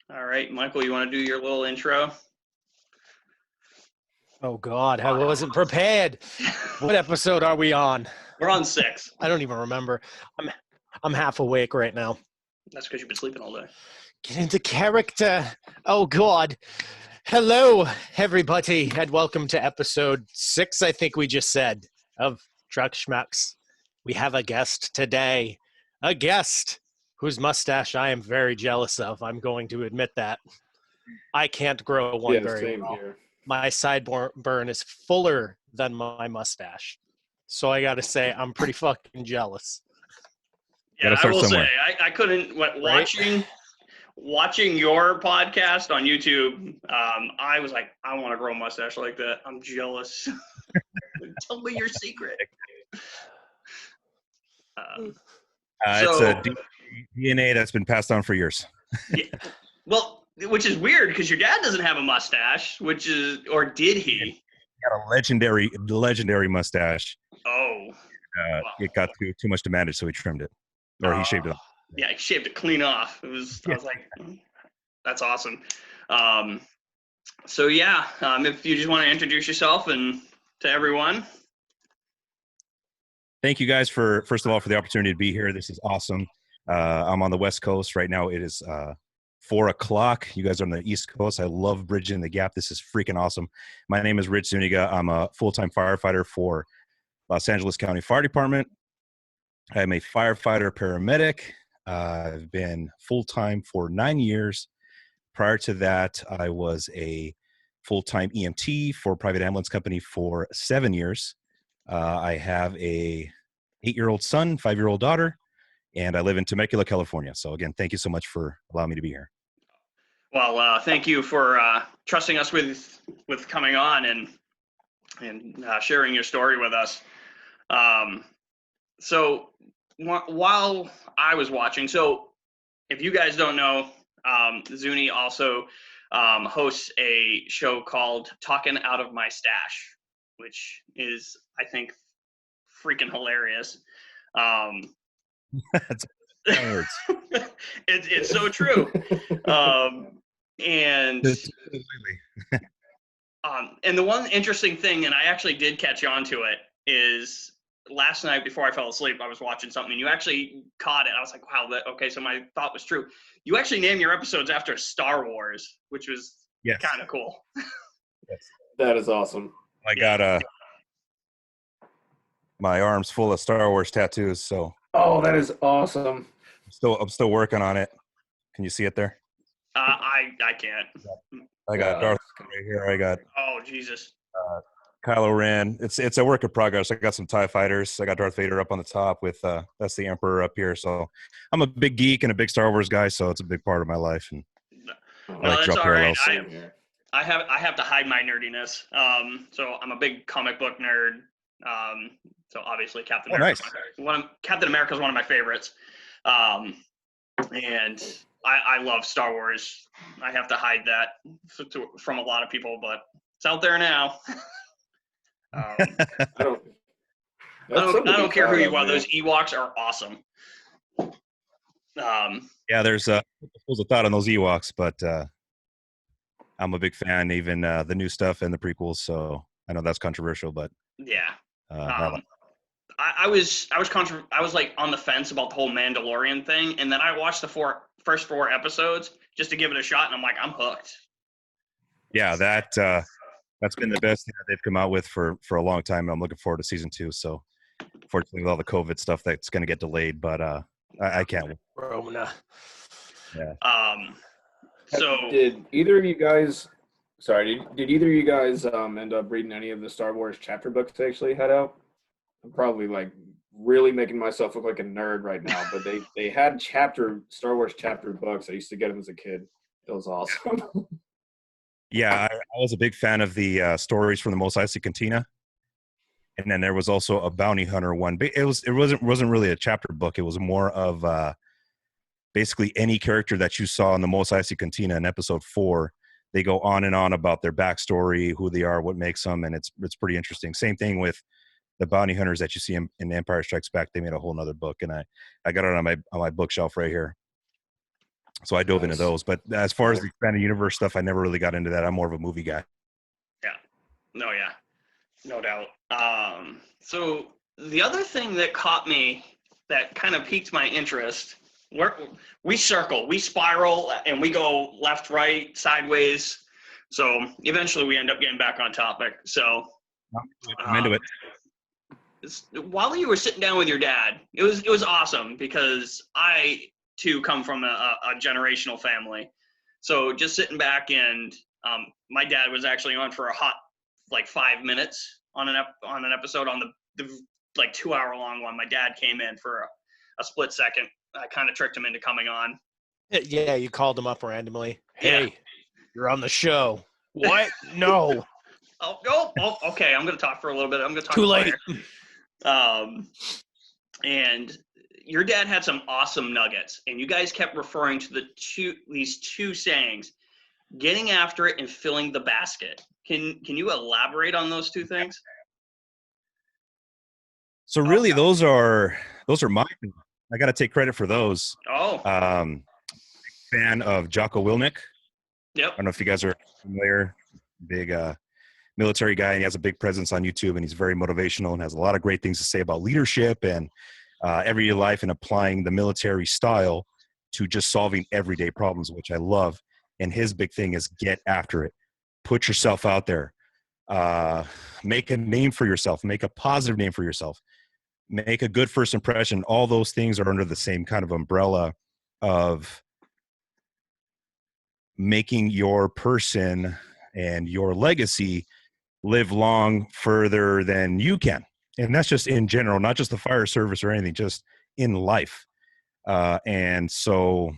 All right, Michael, you want to do your little intro? Oh God, I wasn't prepared. What episode are we on? We're on 6. I don't even remember. I'm half awake right now. That's because you've been sleeping all day. Get into character. Oh God. Hello, everybody, and welcome to episode 6, I think we just said, of Truck Schmucks. We have a guest today. A guest whose mustache I am very jealous of. I'm going to admit that. I can't grow one very well. Here. My sideburn is fuller than my mustache. So I got to say, I'm pretty fucking jealous. Yeah, I will say, I couldn't, watching your podcast on YouTube, I was like, I want to grow a mustache like that. I'm jealous. Tell me your secret. It's a DNA that's been passed on for years. Yeah. Well, which is weird because your dad doesn't have a mustache, or did he? He got a legendary mustache. Oh. Wow. It got too much to manage, so he trimmed it. Or he shaved it off. Yeah, he shaved it clean off. I was like, that's awesome. If you just want to introduce yourself and to everyone. Thank you guys first of all, for the opportunity to be here. This is awesome. I'm on the West Coast right now. It is 4:00. You guys are on the East Coast. I love bridging the gap. This is freaking awesome. My name is Rich Zuniga. I'm a full-time firefighter for Los Angeles County Fire Department. I am a firefighter paramedic. I've been full-time for 9 years. Prior to that, I was a full-time EMT for a private ambulance company for 7 years. I have a 8-year-old son, 5-year-old daughter, and I live in Temecula, California. So again, thank you so much for allowing me to be here. Well, thank you for trusting us with coming on and sharing your story with us. So while I was watching, so if you guys don't know, Zuni also hosts a show called Talking Out of My Stash, which is, I think, freaking hilarious. That's words. It's so true. And the one interesting thing, and I actually did catch on to it, is last night before I fell asleep, I was watching something and you actually caught it. I was like, wow, okay, so my thought was true. You actually named your episodes after Star Wars, which was kind of cool. Yes. That is awesome. I got my arms full of Star Wars tattoos, so. Oh, that is awesome. I'm still working on it. Can you see it there? I can't. I got Darth right here. I got. Oh Jesus. Kylo Ren. It's a work in progress. I got some TIE fighters. I got Darth Vader up on the top with that's the Emperor up here. So I'm a big geek and a big Star Wars guy. So it's a big part of my life. And well, that's all right. I have to hide my nerdiness. So I'm a big comic book nerd. So obviously Captain America. Nice. Captain America is one of my favorites. And I love Star Wars. I have to hide that from a lot of people, but it's out there now. I don't care who you are. Those Ewoks are awesome. Yeah, there's schools of thought on those Ewoks, but I'm a big fan, even the new stuff and the prequels. So I know that's controversial, but yeah. I was like on the fence about the whole Mandalorian thing, and then I watched the first 4 episodes just to give it a shot, and I'm like, I'm hooked. Yeah, that's been the best thing that they've come out with for a long time, and I'm looking forward to season 2. So, fortunately, with all the COVID stuff, that's going to get delayed, but I can't wait. Rona. Yeah. So did either of you guys? Sorry, did either of you guys end up reading any of the Star Wars chapter books they actually had out? I'm probably like really making myself look like a nerd right now, but they had Star Wars chapter books. I used to get them as a kid. It was awesome. Yeah, I was a big fan of the stories from the Mos Eisley Cantina, and then there was also a bounty hunter one. It wasn't really a chapter book. It was more of basically any character that you saw in the Mos Eisley Cantina in episode 4. They go on and on about their backstory, who they are, what makes them, and it's pretty interesting. Same thing with the bounty hunters that you see in Empire Strikes Back. They made a whole nother book, and I got it on my bookshelf right here. So I dove into Nice. those. But as far as the expanded universe stuff, I never really got into that. I'm more of a movie guy. Yeah. No doubt. So the other thing that caught me that kind of piqued my interest, we circle, we spiral, and we go left, right, sideways. So eventually we end up getting back on topic. So I'm into it. While you were sitting down with your dad, it was awesome because I too come from a generational family. So just sitting back and my dad was actually on for a hot like 5 minutes on an episode on the like 2 hour long one. My dad came in for a split second. I kind of tricked him into coming on. Yeah, you called him up randomly. Hey, Yeah. you're on the show. What? No. Oh, okay. I'm gonna talk for a little bit. I'm gonna talk Too late. And your dad had some awesome nuggets, and you guys kept referring to these two sayings: getting after it and filling the basket. Can you elaborate on those two things? So really, those are mine. I got to take credit for those. Oh, Fan of Jocko Willink. yep. I don't know if you guys are familiar. Big military guy, and he has a big presence on YouTube, and he's very motivational and has a lot of great things to say about leadership and everyday life and applying the military style to just solving everyday problems, which I love. And his big thing is get after it. Put yourself out there. Make a name for yourself. Make a positive name for yourself. Make a good first impression. All those things are under the same kind of umbrella of making your person and your legacy live long further than you can. And that's just in general, not just the fire service or anything, just in life. And so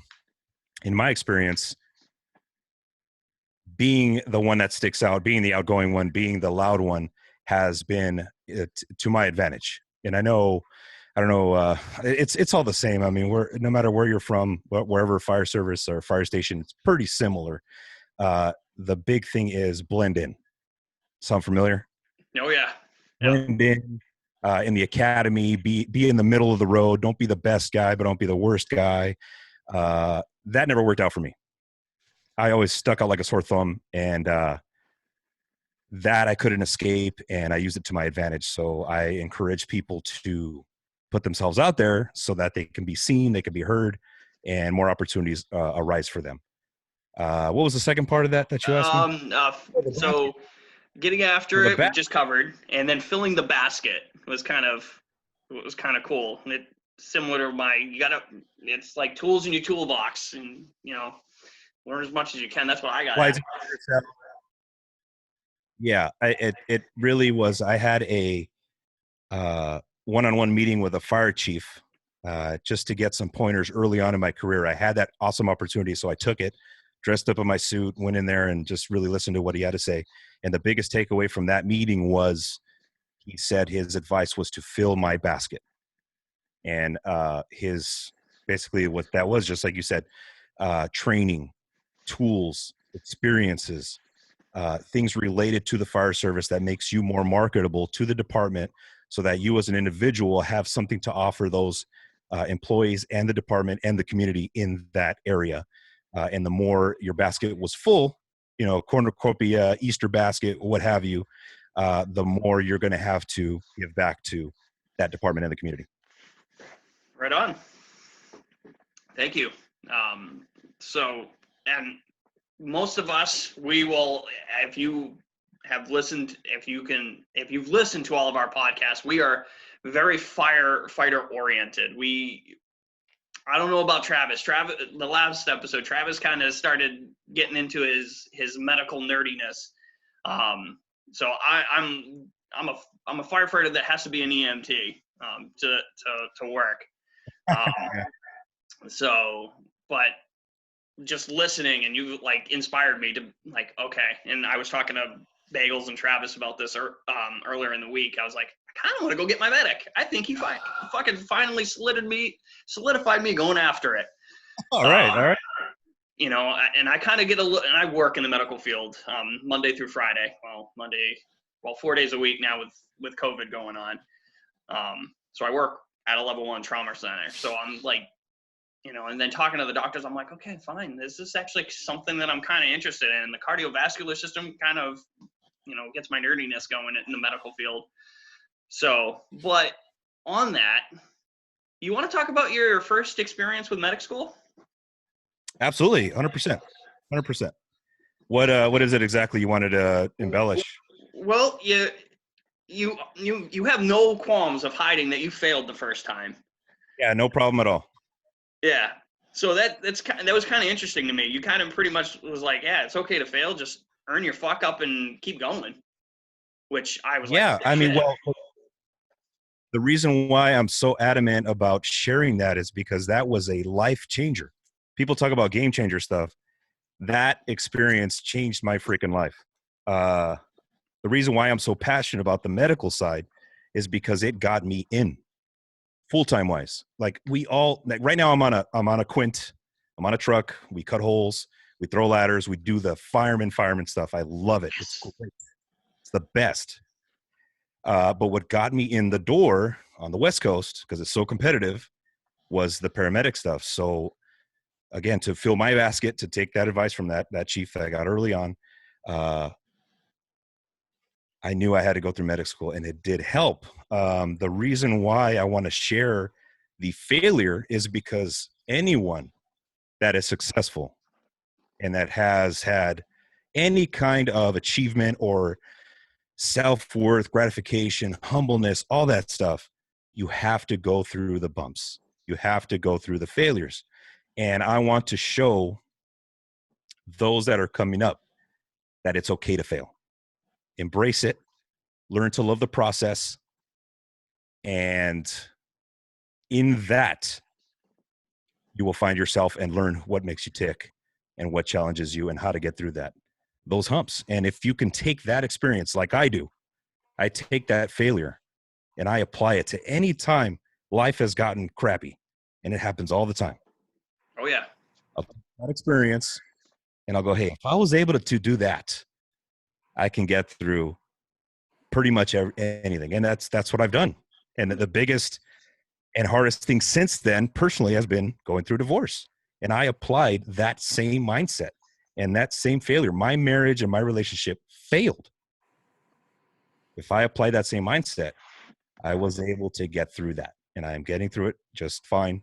in my experience, being the one that sticks out, being the outgoing one, being the loud one has been to my advantage. And I don't know, it's all the same. I mean, no matter where you're from, wherever fire service or fire station, it's pretty similar. The big thing is blend in. Sound familiar? Oh yeah. Blend in the academy, be in the middle of the road. Don't be the best guy, but don't be the worst guy. That never worked out for me. I always stuck out like a sore thumb, and that I couldn't escape, and I used it to my advantage. So I encourage people to put themselves out there so that they can be seen, they can be heard, and more opportunities arise for them. What was the second part of that you asked me? So getting after it, we just covered, and then filling the basket was kind of cool. And it's similar to it's like tools in your toolbox, and learn as much as you can. That's what I got. Yeah, it really was. I had a one-on-one meeting with a fire chief just to get some pointers early on in my career. I had that awesome opportunity, so I took it, dressed up in my suit, went in there, and just really listened to what he had to say. And the biggest takeaway from that meeting was he said his advice was to fill my basket. And basically what that was, just like you said, training, tools, experiences, things related to the fire service that makes you more marketable to the department so that you as an individual have something to offer those employees and the department and the community in that area. And the more your basket was full, cornucopia, Easter basket, what have you, the more you're going to have to give back to that department and the community. Right on. Thank you. And most of us, we will, if you've listened to all of our podcasts, we are very firefighter oriented. I don't know about Travis. The last episode, Travis kind of started getting into his medical nerdiness. So I'm a firefighter that has to be an EMT to work. But just listening, and you inspired me to okay. And I was talking to Bagels and Travis about this earlier in the week. I was like, I kind of want to go get my medic. I think he fucking finally solidified me going after it. All right. And I kind of get and I work in the medical field Monday through Friday. 4 days a week now with COVID going on. So I work at a level 1 trauma center. So I'm and then talking to the doctors, I'm like, okay, fine. This is actually something that I'm kind of interested in. The cardiovascular system kind of, gets my nerdiness going in the medical field. So, but on that, you want to talk about your first experience with medic school? Absolutely. 100%. 100%. What is it exactly you wanted to embellish? Well, you have no qualms of hiding that you failed the first time. Yeah, no problem at all. Yeah. So that was kind of interesting to me. You kind of pretty much was like, yeah, it's okay to fail. Just earn your fuck up and keep going. Which I was like, yeah, I mean, shit. well, the reason why I'm so adamant about sharing that is because that was a life changer. People talk about game changer stuff. That experience changed my freaking life. The reason why I'm so passionate about the medical side is because it got me in full-time wise. Like right now I'm on a quint, I'm on a truck, we cut holes, we throw ladders, we do the fireman stuff. I love it. It's great. It's the best. But what got me in the door on the West Coast, because it's so competitive, was the paramedic stuff. So again, to fill my basket, to take that advice from that chief that I got early on, I knew I had to go through medic school, and it did help. The reason why I want to share the failure is because anyone that is successful and that has had any kind of achievement or self-worth, gratification, humbleness, all that stuff, you have to go through the bumps. You have to go through the failures. And I want to show those that are coming up that it's okay to fail. Embrace it. Learn to love the process. And in that, you will find yourself and learn what makes you tick and what challenges you and how to get through those humps. And if you can take that experience like I do, I take that failure and I apply it to any time life has gotten crappy, and it happens all the time. Oh yeah. I'll take that experience and I'll go, hey, if I was able to do that, I can get through pretty much anything. And that's what I've done. And the biggest and hardest thing since then personally has been going through divorce. And I applied that same mindset and that same failure. My marriage and my relationship failed. If I applied that same mindset, I was able to get through that. And I am getting through it just fine.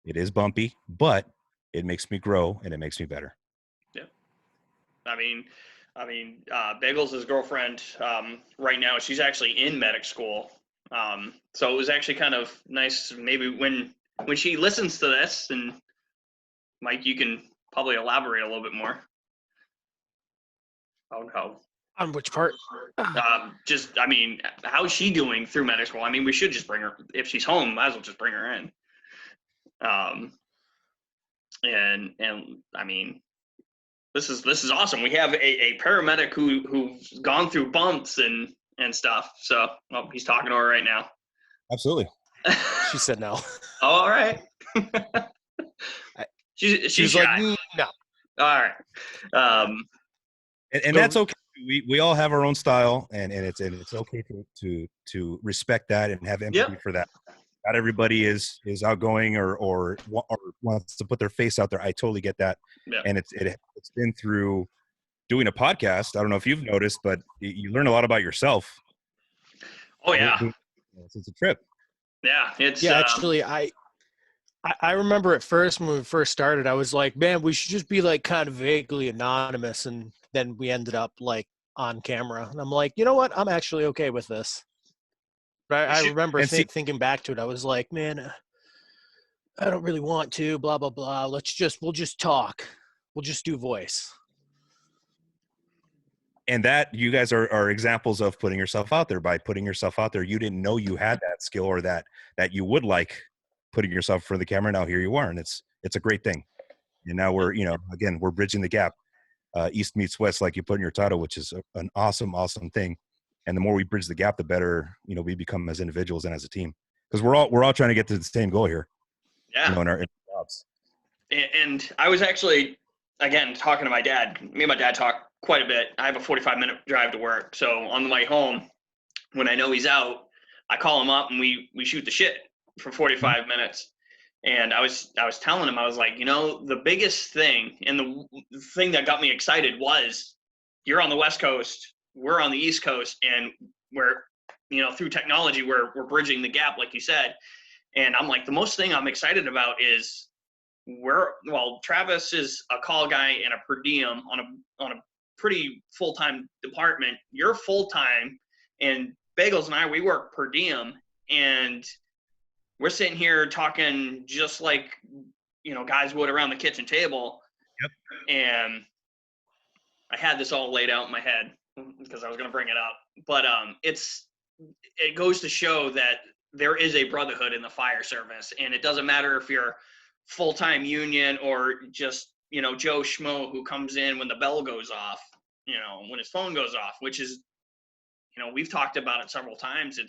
It is bumpy, but it makes me grow and it makes me better. Yeah. I mean, Bagels' girlfriend right now, she's actually in medic school. So it was actually kind of nice. Maybe when she listens to this, and Mike, you can probably elaborate a little bit more. Oh no. On which part? How's she doing through medic school? I mean, we should just bring her, if she's home, might as well just bring her in. And I mean, this is awesome. We have a paramedic who's gone through bumps and stuff. So he's talking to her right now. Absolutely. She said no. Oh, all right. She's like, no. All right. And that's okay. We all have our own style, and it's okay to respect that and have empathy for that. Not everybody is outgoing or wants to put their face out there. I totally get that. Yep. And it's been through doing a podcast. I don't know if you've noticed, but you learn a lot about yourself. Oh yeah. It's a trip. Yeah. Actually, I remember at first when we first started, I was like, man, we should just be like kind of vaguely anonymous. And then we ended up like on camera. And I'm like, you know what? I'm actually okay with this. But I remember thinking back to it. I was like, man, I don't really want to, blah, blah, blah. We'll just talk. We'll just do voice. And that you guys are examples of putting yourself out there. By putting yourself out there, you didn't know you had that skill or that you would like putting yourself for the camera. Now here you are, and it's a great thing. And now we're, again, we're bridging the gap, East meets West, like you put in your title, which is an awesome thing. And the more we bridge the gap, the better, we become as individuals and as a team, because we're all trying to get to the same goal here. Yeah. In our jobs. And I was actually, again, talking to my dad. Me and my dad talk quite a bit. I have a 45-minute drive to work. So on the way home, when I know he's out, I call him up and we shoot the shit for 45 minutes. And I was telling him, I was like, the biggest thing and the thing that got me excited was you're on the West Coast, we're on the East Coast, and we're, through technology, we're bridging the gap, like you said. And I'm like, the most thing I'm excited about is Travis is a call guy and a per diem on a pretty full-time department. You're full-time, and Bagels and I, we work per diem, and we're sitting here talking just like, guys would around the kitchen table. Yep. And I had this all laid out in my head because I was going to bring it up. But it goes to show that there is a brotherhood in the fire service. And it doesn't matter if you're full-time union or just, Joe Schmo who comes in when the bell goes off, when his phone goes off, which is, we've talked about it several times.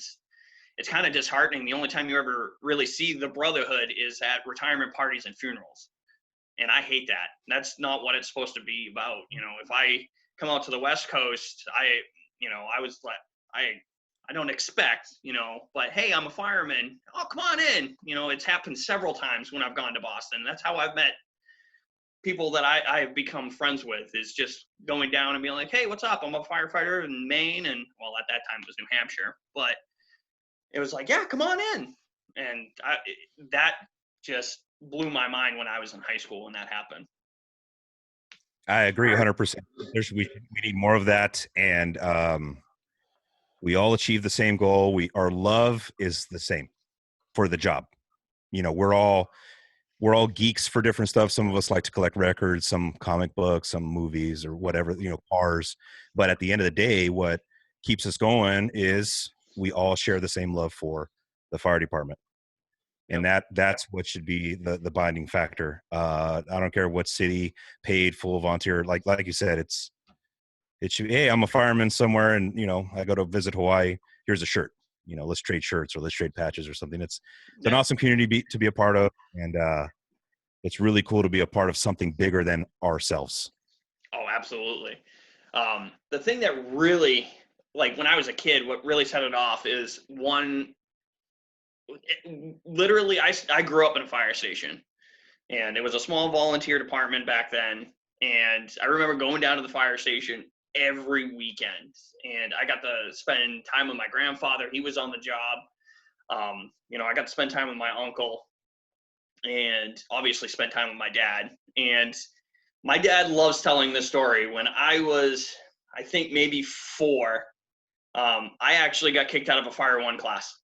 It's kind of disheartening. The only time you ever really see the brotherhood is at retirement parties and funerals. And I hate that. That's not what it's supposed to be about. If I come out to the West Coast, I was like, I don't expect, but hey, I'm a fireman. Oh, come on in. It's happened several times when I've gone to Boston. That's how I've met people that I have become friends with, is just going down and being like, hey, what's up? I'm a firefighter in Maine. And well, at that time it was New Hampshire, but it was like, yeah, come on in. And that just blew my mind when I was in high school when that happened. I agree 100%. We need more of that. And we all achieve the same goal. Our love is the same for the job. We're all geeks for different stuff. Some of us like to collect records, some comic books, some movies or whatever, cars. But at the end of the day, what keeps us going is we all share the same love for the fire department. And that's what should be the binding factor. I don't care what city, paid, full volunteer, like you said, it should, hey, I'm a fireman somewhere and, I go to visit Hawaii. Here's a shirt, let's trade shirts or let's trade patches or something. It's an awesome community to be a part of. And it's really cool to be a part of something bigger than ourselves. Oh, absolutely. The thing that really, like when I was a kid, what really set it off is literally I grew up in a fire station, and it was a small volunteer department back then. And I remember going down to the fire station every weekend, and I got to spend time with my grandfather. He was on the job. I got to spend time with my uncle, and obviously spend time with my dad. And my dad loves telling this story. When I was, I think maybe 4, I actually got kicked out of a Fire 1 class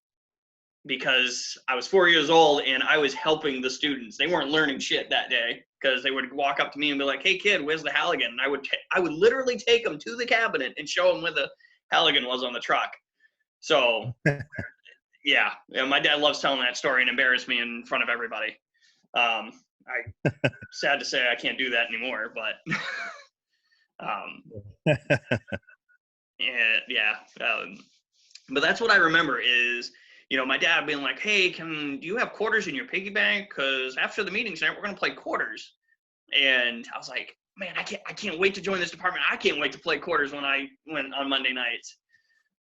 because I was 4 years old and I was helping the students. They weren't learning shit that day because they would walk up to me and be like, hey kid, where's the Halligan? And I would literally take them to the cabinet and show them where the Halligan was on the truck. So yeah, my dad loves telling that story and embarrass me in front of everybody. Sad to say I can't do that anymore, but but that's what I remember is, my dad being like, hey, do you have quarters in your piggy bank? Because after the meeting tonight, we're going to play quarters. And I was like, man, I can't wait to join this department. I can't wait to play quarters when on Monday nights.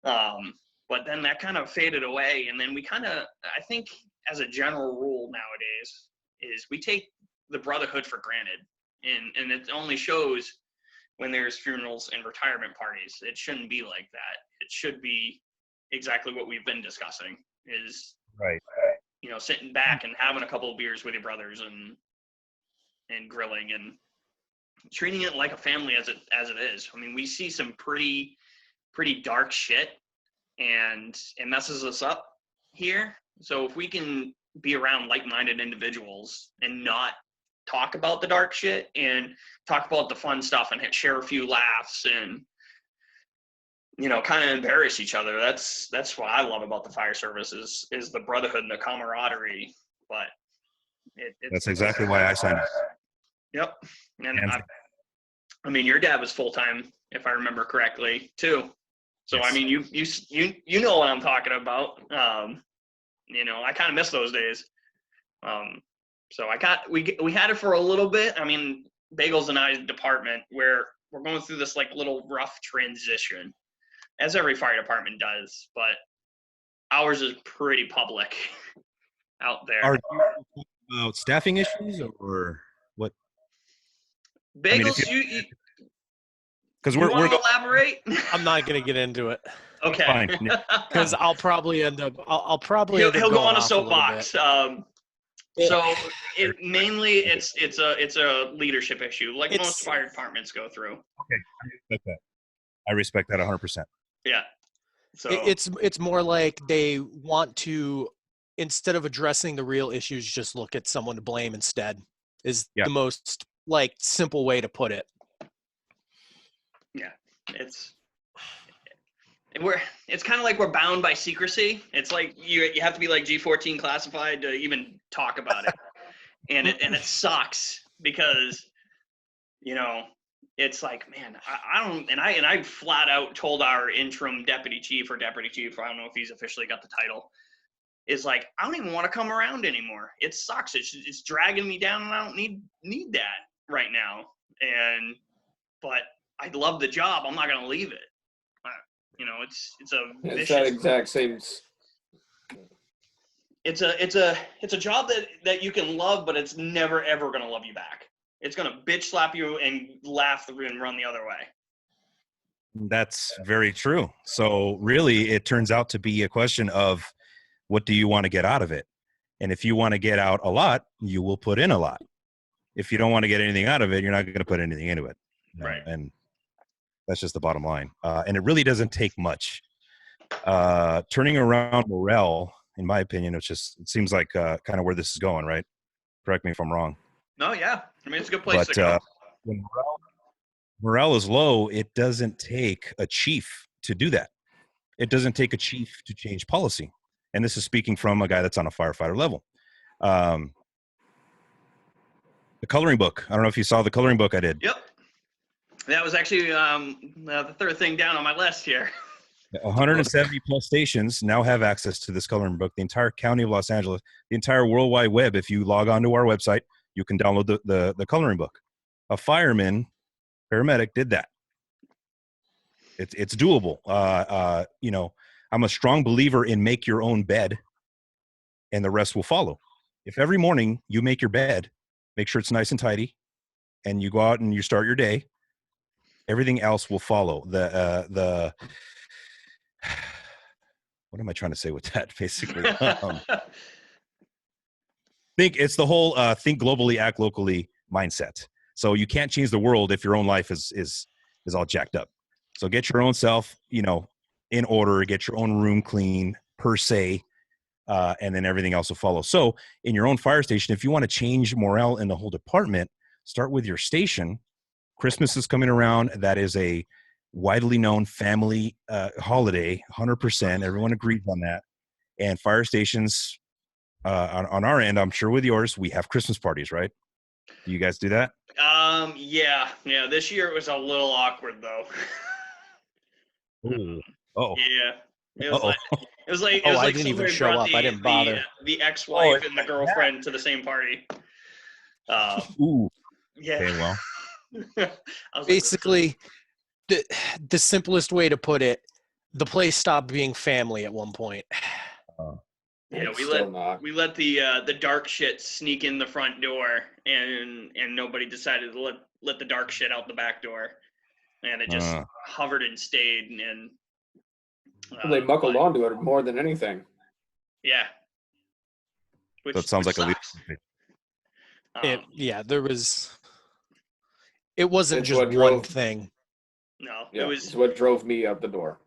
But then that kind of faded away. And then I think as a general rule nowadays is we take the brotherhood for granted. And it only shows when there's funerals and retirement parties. It shouldn't be like that. It should be exactly what we've been discussing is, right. Sitting back and having a couple of beers with your brothers and grilling and treating it like a family as it is. I mean, we see some pretty dark shit and it messes us up here. So if we can be around like-minded individuals and not talk about the dark shit and talk about the fun stuff and share a few laughs and kind of embarrass each other. That's what I love about the fire service is the brotherhood and the camaraderie. But that's exactly why I signed up. Yep. And I mean, your dad was full-time, if I remember correctly, too. So, yes. I mean, you know what I'm talking about. I kind of miss those days. So we had it for a little bit. I mean, Bagels and I's department, where we're going through this like little rough transition, as every fire department does, but ours is pretty public out there. About staffing issues or what? Bagels, Because you we're want to elaborate? I'm not going to get into it Okay. fine. because I'll probably end up. I'll probably he'll end up go going on a off little soapbox. bit. So mainly it's a leadership issue, like most fire departments go through. Okay, I respect that. I respect that 100%. Yeah. So It's more like they want to, instead of addressing the real issues, just look at someone to blame instead. Is Yeah. the most like simple way to put it. yeah, it's kind of like we're bound by secrecy. It's like you have to be like G14 classified to even talk about it, and it sucks because it's like, man, I don't, and I flat out told our interim deputy chief, I don't know if he's officially got the title, is like, I don't even want to come around anymore. It sucks. It's dragging me down, and I don't need that right now. But I love the job. I'm not gonna leave it. It's a vicious. It's that exact same. It's a job that you can love, but it's never ever gonna love you back. It's gonna bitch slap you and laugh and run the other way. That's very true. So really, it turns out to be a question of what do you want to get out of it? And if you want to get out a lot, you will put in a lot. If you don't want to get anything out of it, you're not going to put anything into it. Right. And that's just the bottom line. And it really doesn't take much. Turning around morale, in my opinion, it seems like kind of where this is going, right? Correct me if I'm wrong. No, yeah. I mean, it's a good place to go. When morale is low, it doesn't take a chief to do that. It doesn't take a chief to change policy. And this is speaking from a guy that's on a firefighter level. The coloring book. I don't know if you saw the coloring book I did. Yep. That was actually the third thing down on my list here. 170 plus stations now have access to this coloring book. The entire county of Los Angeles, the entire World Wide Web. If you log on to our website, you can download the coloring book. A fireman, paramedic did that. It's doable. I'm a strong believer in make your own bed and the rest will follow. If every morning you make your bed, make sure it's nice and tidy, and you go out and you start your day, everything else will follow. What am I trying to say with that? Basically, think it's the whole think globally, act locally mindset. So you can't change the world if your own life is all jacked up. So get your own self, in order, get your own room clean per se, and then everything else will follow. So in your own fire station, if you want to change morale in the whole department, start with your station. Christmas is coming around. That is a widely known family holiday, 100%. Everyone agrees on that. And fire stations, on our end, I'm sure with yours, we have Christmas parties, right? Do you guys do that? Yeah. This year it was a little awkward though. Ooh. Oh. Yeah. It was like I didn't even show up. I didn't bother. The ex-wife and the girlfriend to the same party. Ooh. Yeah. Okay, well. Basically, the simplest way to put it, the place stopped being family at one point. Yeah, we let the dark shit sneak in the front door, and nobody decided to let the dark shit out the back door, and it just hovered and stayed. And they buckled onto it more than anything. Yeah. That sounds like sucks. There was. It wasn't just one thing. No, yeah, it was. It's what drove me out the door.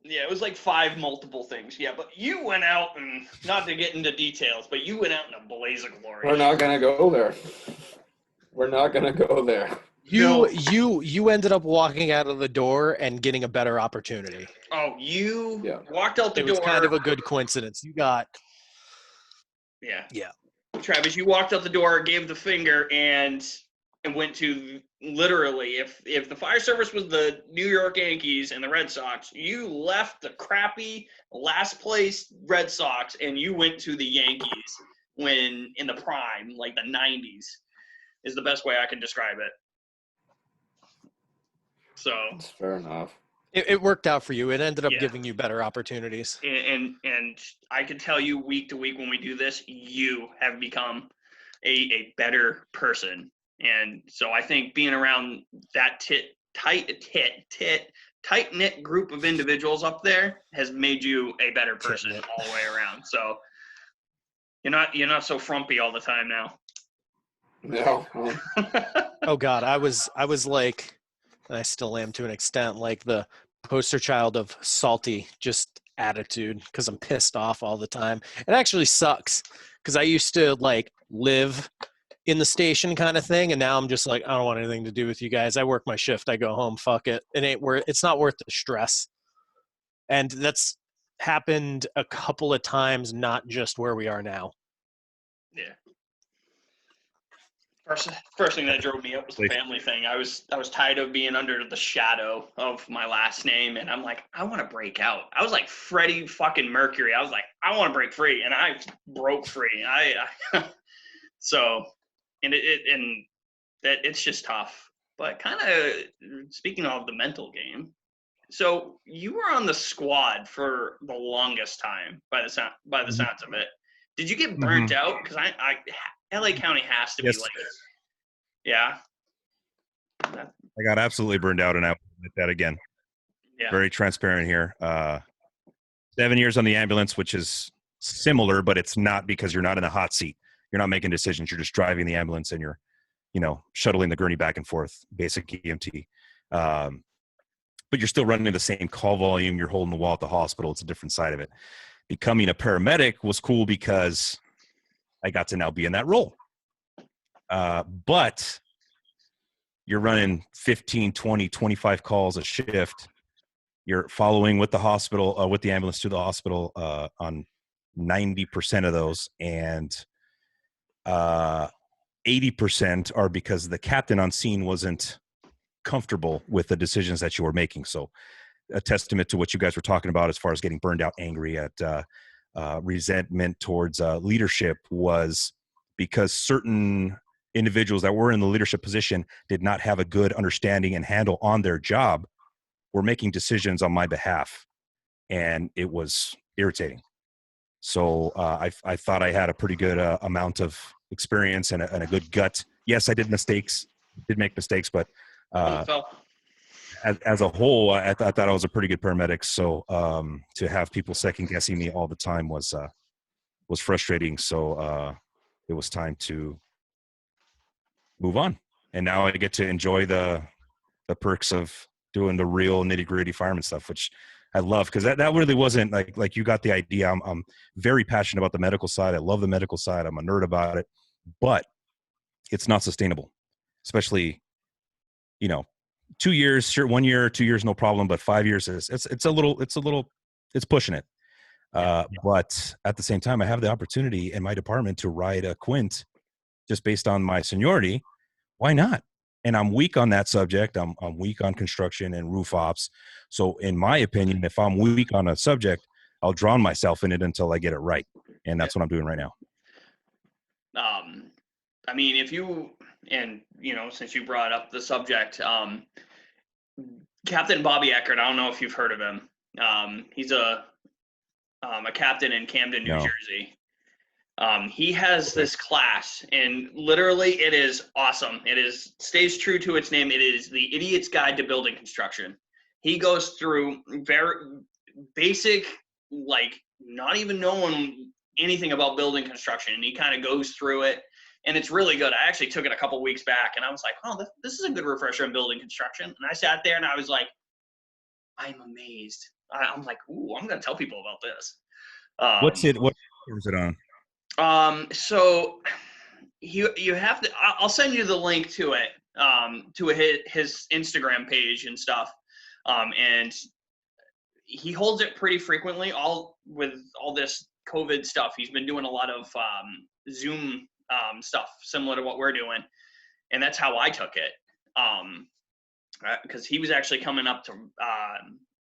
Yeah, it was like 5 multiple things. Yeah, but you went out, and not to get into details, but you went out in a blaze of glory. We're not gonna go there. We're not gonna go there. You ended up walking out of the door and getting a better opportunity. Oh, walked out the door. It was kind of a good coincidence. You got. Yeah. Travis, you walked out the door, gave the finger, and went to literally, if the fire service was the New York Yankees and the Red Sox, you left the crappy last place Red Sox and you went to the Yankees when in the prime, like the 90s, is the best way I can describe it. So that's fair enough. It worked out for you. It ended up giving you better opportunities. And I can tell you week to week when we do this, you have become a better person. And so I think being around that tight-knit group of individuals up there has made you a better person all the way around. So you're not so frumpy all the time now. No. Oh God, I was like, and I still am to an extent, like the poster child of salty just attitude because I'm pissed off all the time. It actually sucks because I used to like live in the station kind of thing, and now I'm just like, I don't want anything to do with you guys. I work my shift, I go home, fuck it. It's not worth the stress. And that's happened a couple of times, not just where we are now. Yeah. First thing that drove me up was the family thing. I was tired of being under the shadow of my last name, and I'm like, I want to break out. I was like Freddie fucking Mercury. I was like, I want to break free, and I broke free. So, and it's just tough. But kind of speaking of the mental game, so you were on the squad for the longest time by the sounds of it. Did you get burnt out? Because LA County has to be like, yeah. I got absolutely burned out, and I will admit that again. Yeah. Very transparent here. 7 years on the ambulance, which is similar, but it's not because you're not in a hot seat. You're not making decisions. You're just driving the ambulance and you're, shuttling the gurney back and forth, basic EMT. But you're still running the same call volume. You're holding the wall at the hospital. It's a different side of it. Becoming a paramedic was cool because I got to now be in that role. But you're running 15, 20, 25 calls a shift. You're following with the hospital, with the ambulance to the hospital on 90% of those. And 80% are because the captain on scene wasn't comfortable with the decisions that you were making. So a testament to what you guys were talking about as far as getting burned out, angry at resentment towards leadership was because certain individuals that were in the leadership position did not have a good understanding and handle on their job, were making decisions on my behalf. And it was irritating. So I thought I had a pretty good amount of experience and a good gut. Yes, I did make mistakes, but as a whole, I thought I was a pretty good paramedic. So to have people second guessing me all the time was frustrating. So it was time to move on. And now I get to enjoy the perks of doing the real nitty gritty fireman stuff, which I love, because that really wasn't like you got the idea. I'm very passionate about the medical side. I love the medical side. I'm a nerd about it, but it's not sustainable, especially, 2 years, sure, 1 year, 2 years, no problem. But 5 years it's pushing it. But at the same time, I have the opportunity in my department to ride a quint just based on my seniority. Why not? And I'm weak on that subject. I'm weak on construction and roof ops. So in my opinion, if I'm weak on a subject, I'll drown myself in it until I get it right. And that's what I'm doing right now. I mean, since you brought up the subject, Captain Bobby Eckert, I don't know if you've heard of him. He's a captain in Camden, New Jersey. He has this class, and literally it is awesome. Stays true to its name. It is the Idiot's Guide to Building Construction. He goes through very basic, like not even knowing anything about building construction, and he kind of goes through it, and it's really good. I actually took it a couple weeks back, and I was like, oh, this is a good refresher on building construction. And I sat there and I was like, I'm amazed. I'm like, ooh, I'm going to tell people about this. What is it on? So you have to, I'll send you the link to it, to his Instagram page and stuff. And he holds it pretty frequently, with all this COVID stuff. He's been doing a lot of Zoom stuff similar to what we're doing. And that's how I took it. Because he was actually coming up to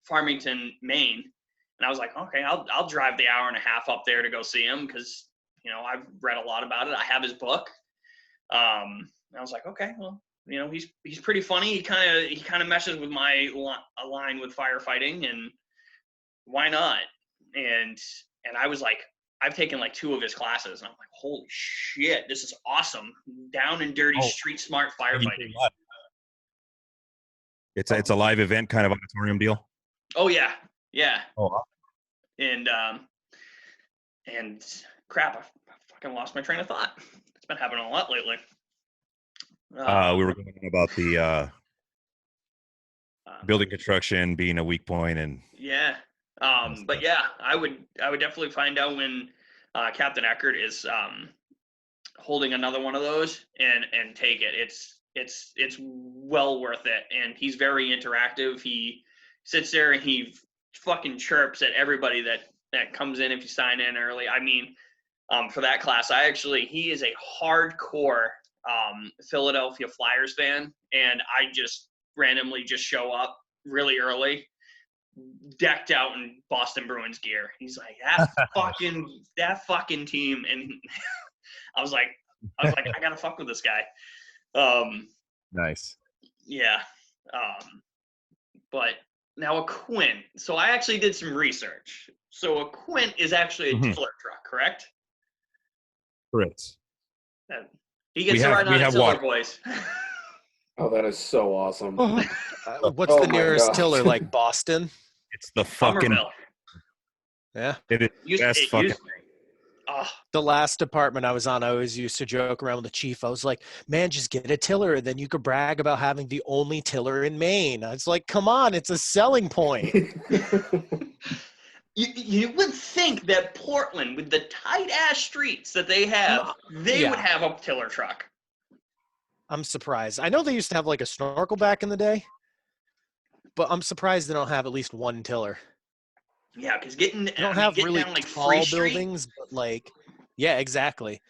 Farmington, Maine. And I was like, okay, I'll drive the hour and a half up there to go see him, because I've read a lot about it. I have his book. And I was like, okay, well, he's pretty funny. He kind of meshes with my line with firefighting, and why not? And I was like, I've taken like 2 of his classes, and I'm like, holy shit, this is awesome. Down and dirty, street smart firefighting. It's a live event kind of auditorium deal. Oh yeah, yeah. Oh, And crap, I fucking lost my train of thought. It's been happening a lot lately. we were going about the building construction being a weak point, and yeah. But yeah, I would definitely find out when Captain Eckert is holding another one of those and take it. It's well worth it, and he's very interactive. He sits there and he fucking chirps at everybody that comes in if you sign in early. I mean, for that class, he is a hardcore Philadelphia Flyers fan, and I just randomly just show up really early, decked out in Boston Bruins gear. He's like, that fucking team, and I was like, I gotta fuck with this guy. nice. Yeah. But now a Quint. So I actually did some research. So a Quint is actually a tiller truck, correct? Correct. He gets to ride on a tiller, boys. Oh, that is so awesome. What's the nearest tiller, like Boston? It's the fucking. Somerville. Yeah. It is best fucking. The last department I was on, I always used to joke around with the chief. I was like, man, just get a tiller, and then you could brag about having the only tiller in Maine. I was like, come on, it's a selling point. You would think that Portland, with the tight-ass streets that they have, they would have a tiller truck. I'm surprised. I know they used to have like a snorkel back in the day, but I'm surprised they don't have at least one tiller. Yeah, because they don't have really down, like, tall buildings, but like, yeah, exactly.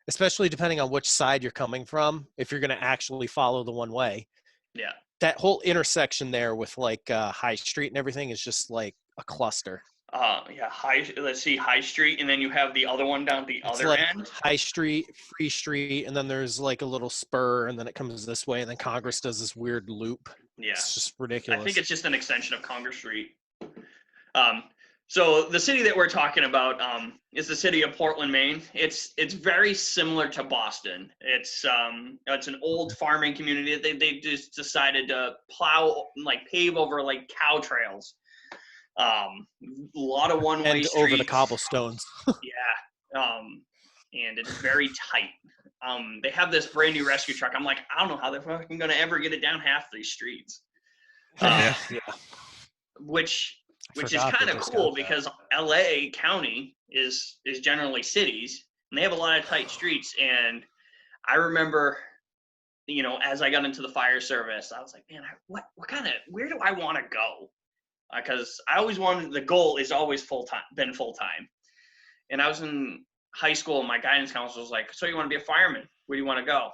Especially depending on which side you're coming from, if you're going to actually follow the one way. Yeah. That whole intersection there with like High Street and everything is just like a cluster. Let's see, High Street, and then you have the other one down the other end. High Street, Free Street, and then there's like a little spur, and then it comes this way, and then Congress does this weird loop. Yeah. It's just ridiculous. I think it's just an extension of Congress Street. So the city that we're talking about is the city of Portland, Maine. It's very similar to Boston. It's an old farming community that they just decided to pave over like cow trails. A lot of one-way streets over the cobblestones. Yeah, and it's very tight. They have this brand new rescue truck. I'm like, I don't know how they're fucking gonna ever get it down half these streets. Which is kind of cool because LA County is generally cities, and they have a lot of tight streets. And I remember, as I got into the fire service, I was like, man, where do I want to go? Because I always wanted, the goal is always been full-time. And I was in high school, and my guidance counselor was like, so you want to be a fireman? Where do you want to go?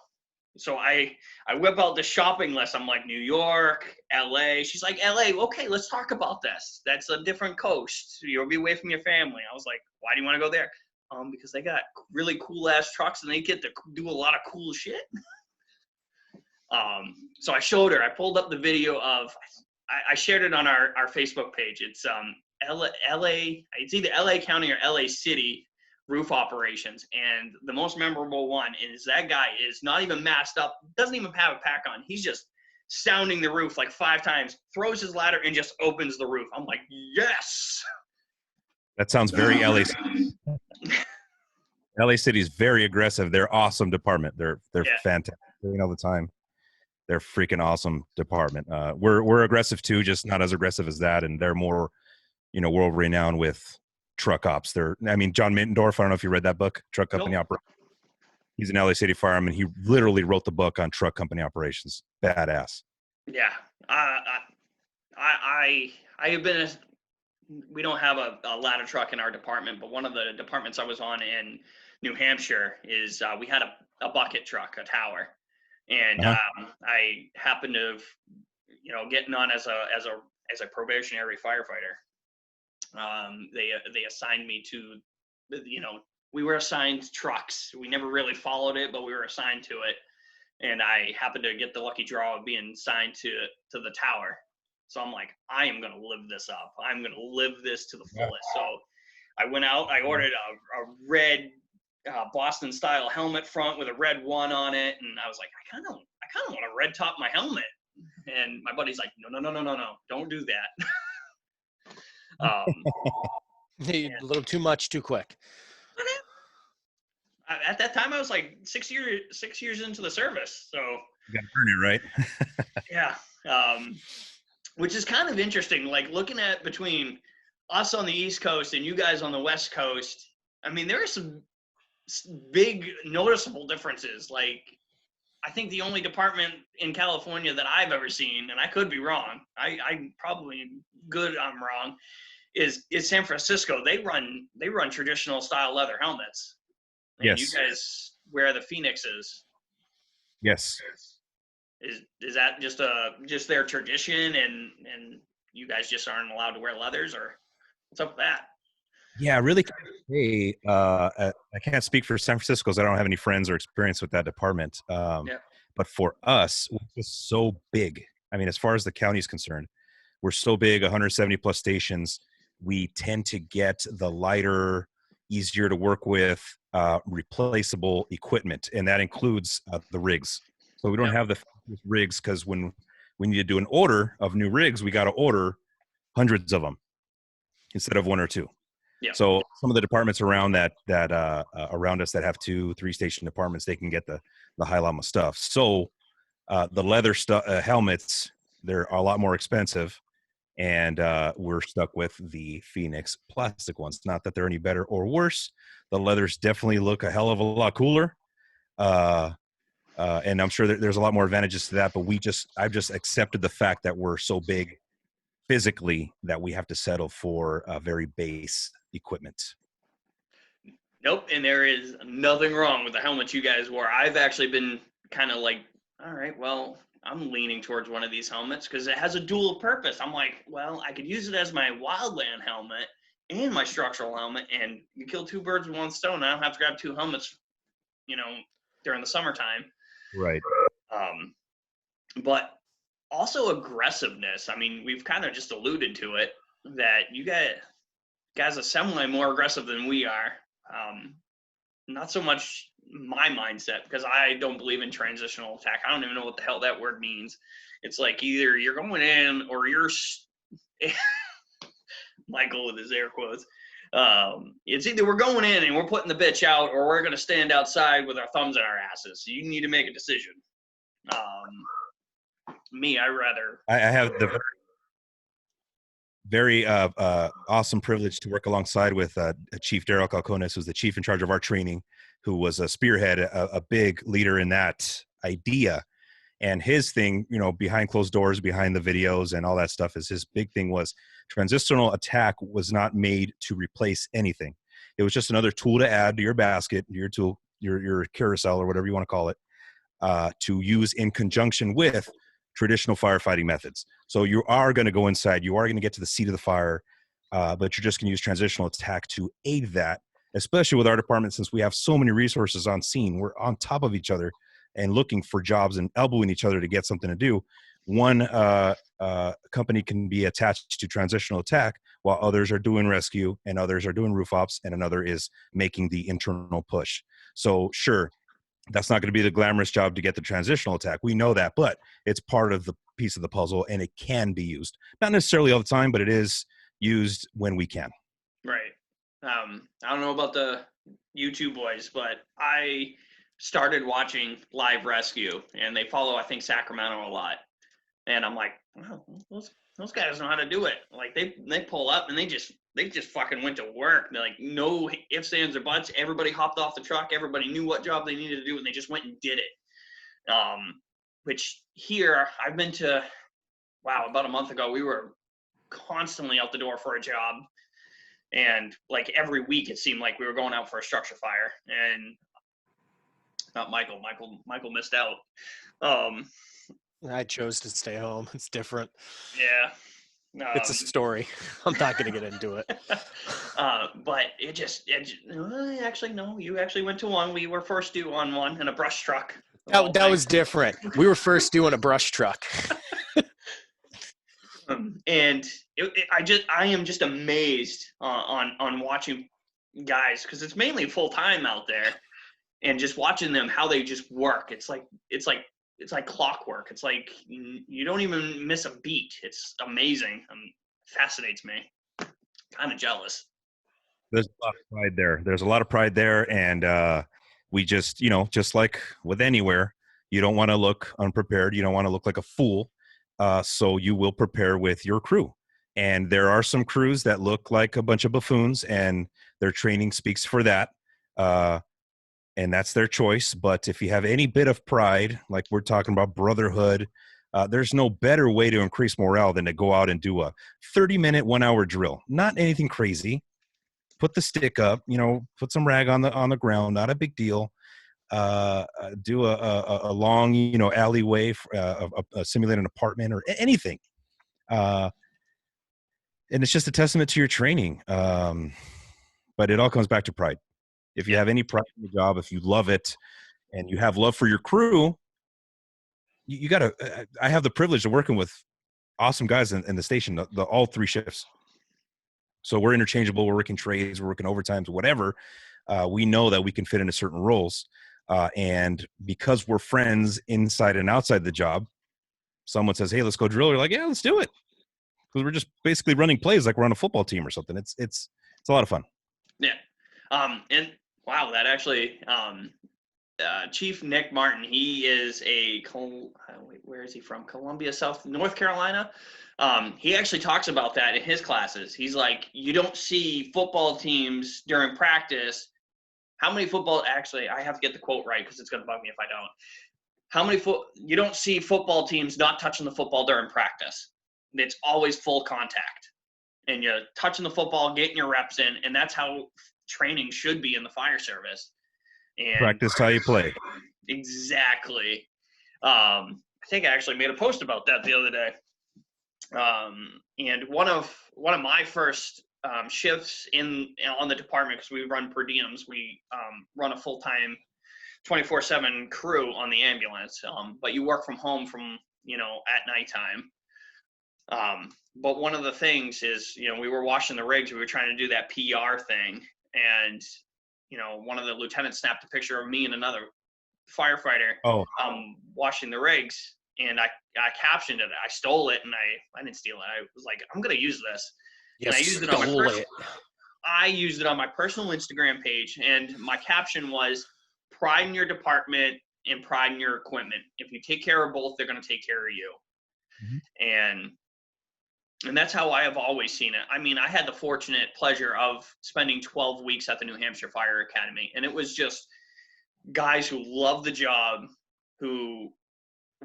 So I whip out the shopping list. I'm like, New York, LA. She's like, LA, okay, let's talk about this. That's a different coast. You'll be away from your family. I was like, why do you want to go there? Because they got really cool-ass trucks, and they get to do a lot of cool shit. So I showed her. I pulled up the video of, I shared it on our Facebook page. It's LA. It's either LA County or LA City roof operations, and the most memorable one is that guy is not even masked up, doesn't even have a pack on. He's just sounding the roof like 5 times, throws his ladder, and just opens the roof. I'm like, yes. That sounds very LA City. LA City is very aggressive. They're awesome department. They're fantastic. All the time. They're freaking awesome department. We're aggressive too, just not as aggressive as that. And they're more, world renowned with truck ops. John Mittendorf, I don't know if you read that book, Truck Company Operations. He's an LA City fireman. He literally wrote the book on truck company operations. Badass. Yeah. I have been, we don't have a ladder truck in our department, but one of the departments I was on in New Hampshire is we had a bucket truck, a tower. And I happened to, getting on as a probationary firefighter. They assigned me to, we were assigned trucks. We never really followed it, but we were assigned to it. And I happened to get the lucky draw of being assigned to the tower. So I'm like, I am going to live this up. I'm going to live this to the fullest. So I went out, I ordered a red Boston style helmet front with a red one on it, and I was like, I kind of want to red top my helmet. And my buddy's like, no, don't do that. A little too much, too quick. At that time, I was like 6 years into the service, so You got to earn it, right? yeah. Which is kind of interesting, like looking at between us on the East Coast and you guys on the West Coast. I mean, there are some big noticeable differences. Like, I think the only department in California that I've ever seen, and I could be wrong, I probably good I'm wrong, is San Francisco. They run traditional style leather helmets. And Yes. You guys wear the Phoenixes. Yes. Is that just their tradition, and you guys just aren't allowed to wear leathers, or what's up with that? Yeah, really. I can't speak for San Francisco because I don't have any friends or experience with that department. But for us, we're just so big. I mean, as far as the county is concerned, we're so big, 170 plus stations. We tend to get the lighter, easier to work with, replaceable equipment, and that includes the rigs. So we don't have the rigs because when we need to do an order of new rigs, we got to order hundreds of them instead of one or two. Yeah. So some of the departments around around us that have 2-3 station departments, they can get the high llama stuff. So the leather helmets, they're a lot more expensive, and we're stuck with the Phoenix plastic ones. Not that they're any better or worse. The leathers definitely look a hell of a lot cooler. And I'm sure there's a lot more advantages to that, but I've just accepted the fact that we're so big physically that we have to settle for very base equipment. Nope, and there is nothing wrong with the helmet you guys wore. I've actually been kind of like, all right, well, I'm leaning towards one of these helmets because it has a dual purpose. I'm like, well, I could use it as my wildland helmet and my structural helmet, and you kill two birds with one stone. I don't have to grab two helmets, during the summertime. Right. But also aggressiveness. I mean, we've kind of just alluded to it, that you guys are semi more aggressive than we are. Not so much my mindset, because I don't believe in transitional attack. I don't even know what the hell that word means. It's like either you're going in or you're Michael with his air quotes. It's either we're going in and we're putting the bitch out, or we're going to stand outside with our thumbs in our asses. So you need to make a decision. I have the very awesome privilege to work alongside with Chief Daryl Calcones, who's the chief in charge of our training, who was a spearhead, a big leader in that idea. And his thing, behind closed doors, behind the videos and all that stuff, is his big thing was transitional attack was not made to replace anything. It was just another tool to add to your basket, your tool, your carousel, or whatever you want to call it, to use in conjunction with traditional firefighting methods. So you are going to go inside, you are going to get to the seat of the fire, but you're just going to use transitional attack to aid that, especially with our department, since we have so many resources on scene. We're on top of each other and looking for jobs and elbowing each other to get something to do. One company can be attached to transitional attack while others are doing rescue and others are doing roof ops and another is making the internal push. So sure, that's not going to be the glamorous job to get the transitional attack. We know that, but it's part of the piece of the puzzle, and it can be used. Not necessarily all the time, but it is used when we can. Right. I don't know about the YouTube boys, but I started watching Live Rescue, and they follow, I think, Sacramento a lot. And I'm like, wow, those guys know how to do it. Like they pull up and they just fucking went to work. They're like, no ifs, ands, or buts. Everybody hopped off the truck. Everybody knew what job they needed to do, and they just went and did it. Which here, I've been to, about a month ago, we were constantly out the door for a job. And like every week, it seemed like we were going out for a structure fire. And not Michael missed out. I chose to stay home. It's different. Yeah. It's a story. I'm not going to get into it. But actually, no, you actually went to one. We were first due on one in a brush truck. That was different. We were first due in a brush truck. And I am just amazed on watching guys, because it's mainly full time out there, and just watching them, how they just work. It's like clockwork. It's like you don't even miss a beat. It's amazing. Fascinates me. Kind of jealous. There's a lot of pride there. There's a lot of pride there, and we just, just like with anywhere, you don't want to look unprepared. You don't want to look like a fool. So you will prepare with your crew. And there are some crews that look like a bunch of buffoons, and their training speaks for that. And that's their choice. But if you have any bit of pride, like we're talking about Brotherhood, there's no better way to increase morale than to go out and do a 30-minute, 1-hour drill. Not anything crazy. Put the stick up, put some rag on the ground, not a big deal. Do a long, alleyway, simulate an apartment or anything. And it's just a testament to your training. But it all comes back to pride. If you have any pride in the job, if you love it and you have love for your crew, you got to, I have the privilege of working with awesome guys in the station, all 3 shifts. So we're interchangeable. We're working trades, we're working overtimes, whatever. We know that we can fit into certain roles. And because we're friends inside and outside the job, someone says, "Hey, let's go drill." You're like, "Yeah, let's do it." Because we're just basically running plays like we're on a football team or something. It's a lot of fun. Yeah. And wow, that actually, Chief Nick Martin, he is where is he from? Columbia, North Carolina. He actually talks about that in his classes. He's like, you don't see football teams during practice. How many actually, I have to get the quote right because it's going to bug me if I don't. You don't see football teams not touching the football during practice. It's always full contact. And you're touching the football, getting your reps in, and that's how training should be in the fire service. And practice how you play. Exactly. I think I actually made a post about that the other day. And one of my first shifts on the department, because we run per diems, we run a full-time 24/7 crew on the ambulance, but you work from home at nighttime. But one of the things is, we were washing the rigs, we were trying to do that PR thing, and one of the lieutenants snapped a picture of me and another firefighter washing the rigs, and I captioned it. I stole it, and I didn't steal it. I was like, I'm gonna use this. Yes, and I used it on my personal Instagram page, and my caption was, "Pride in your department and pride in your equipment. If you take care of both, they're gonna take care of you." Mm-hmm. And that's how I have always seen it. I mean, I had the fortunate pleasure of spending 12 weeks at the New Hampshire Fire Academy, and it was just guys who love the job,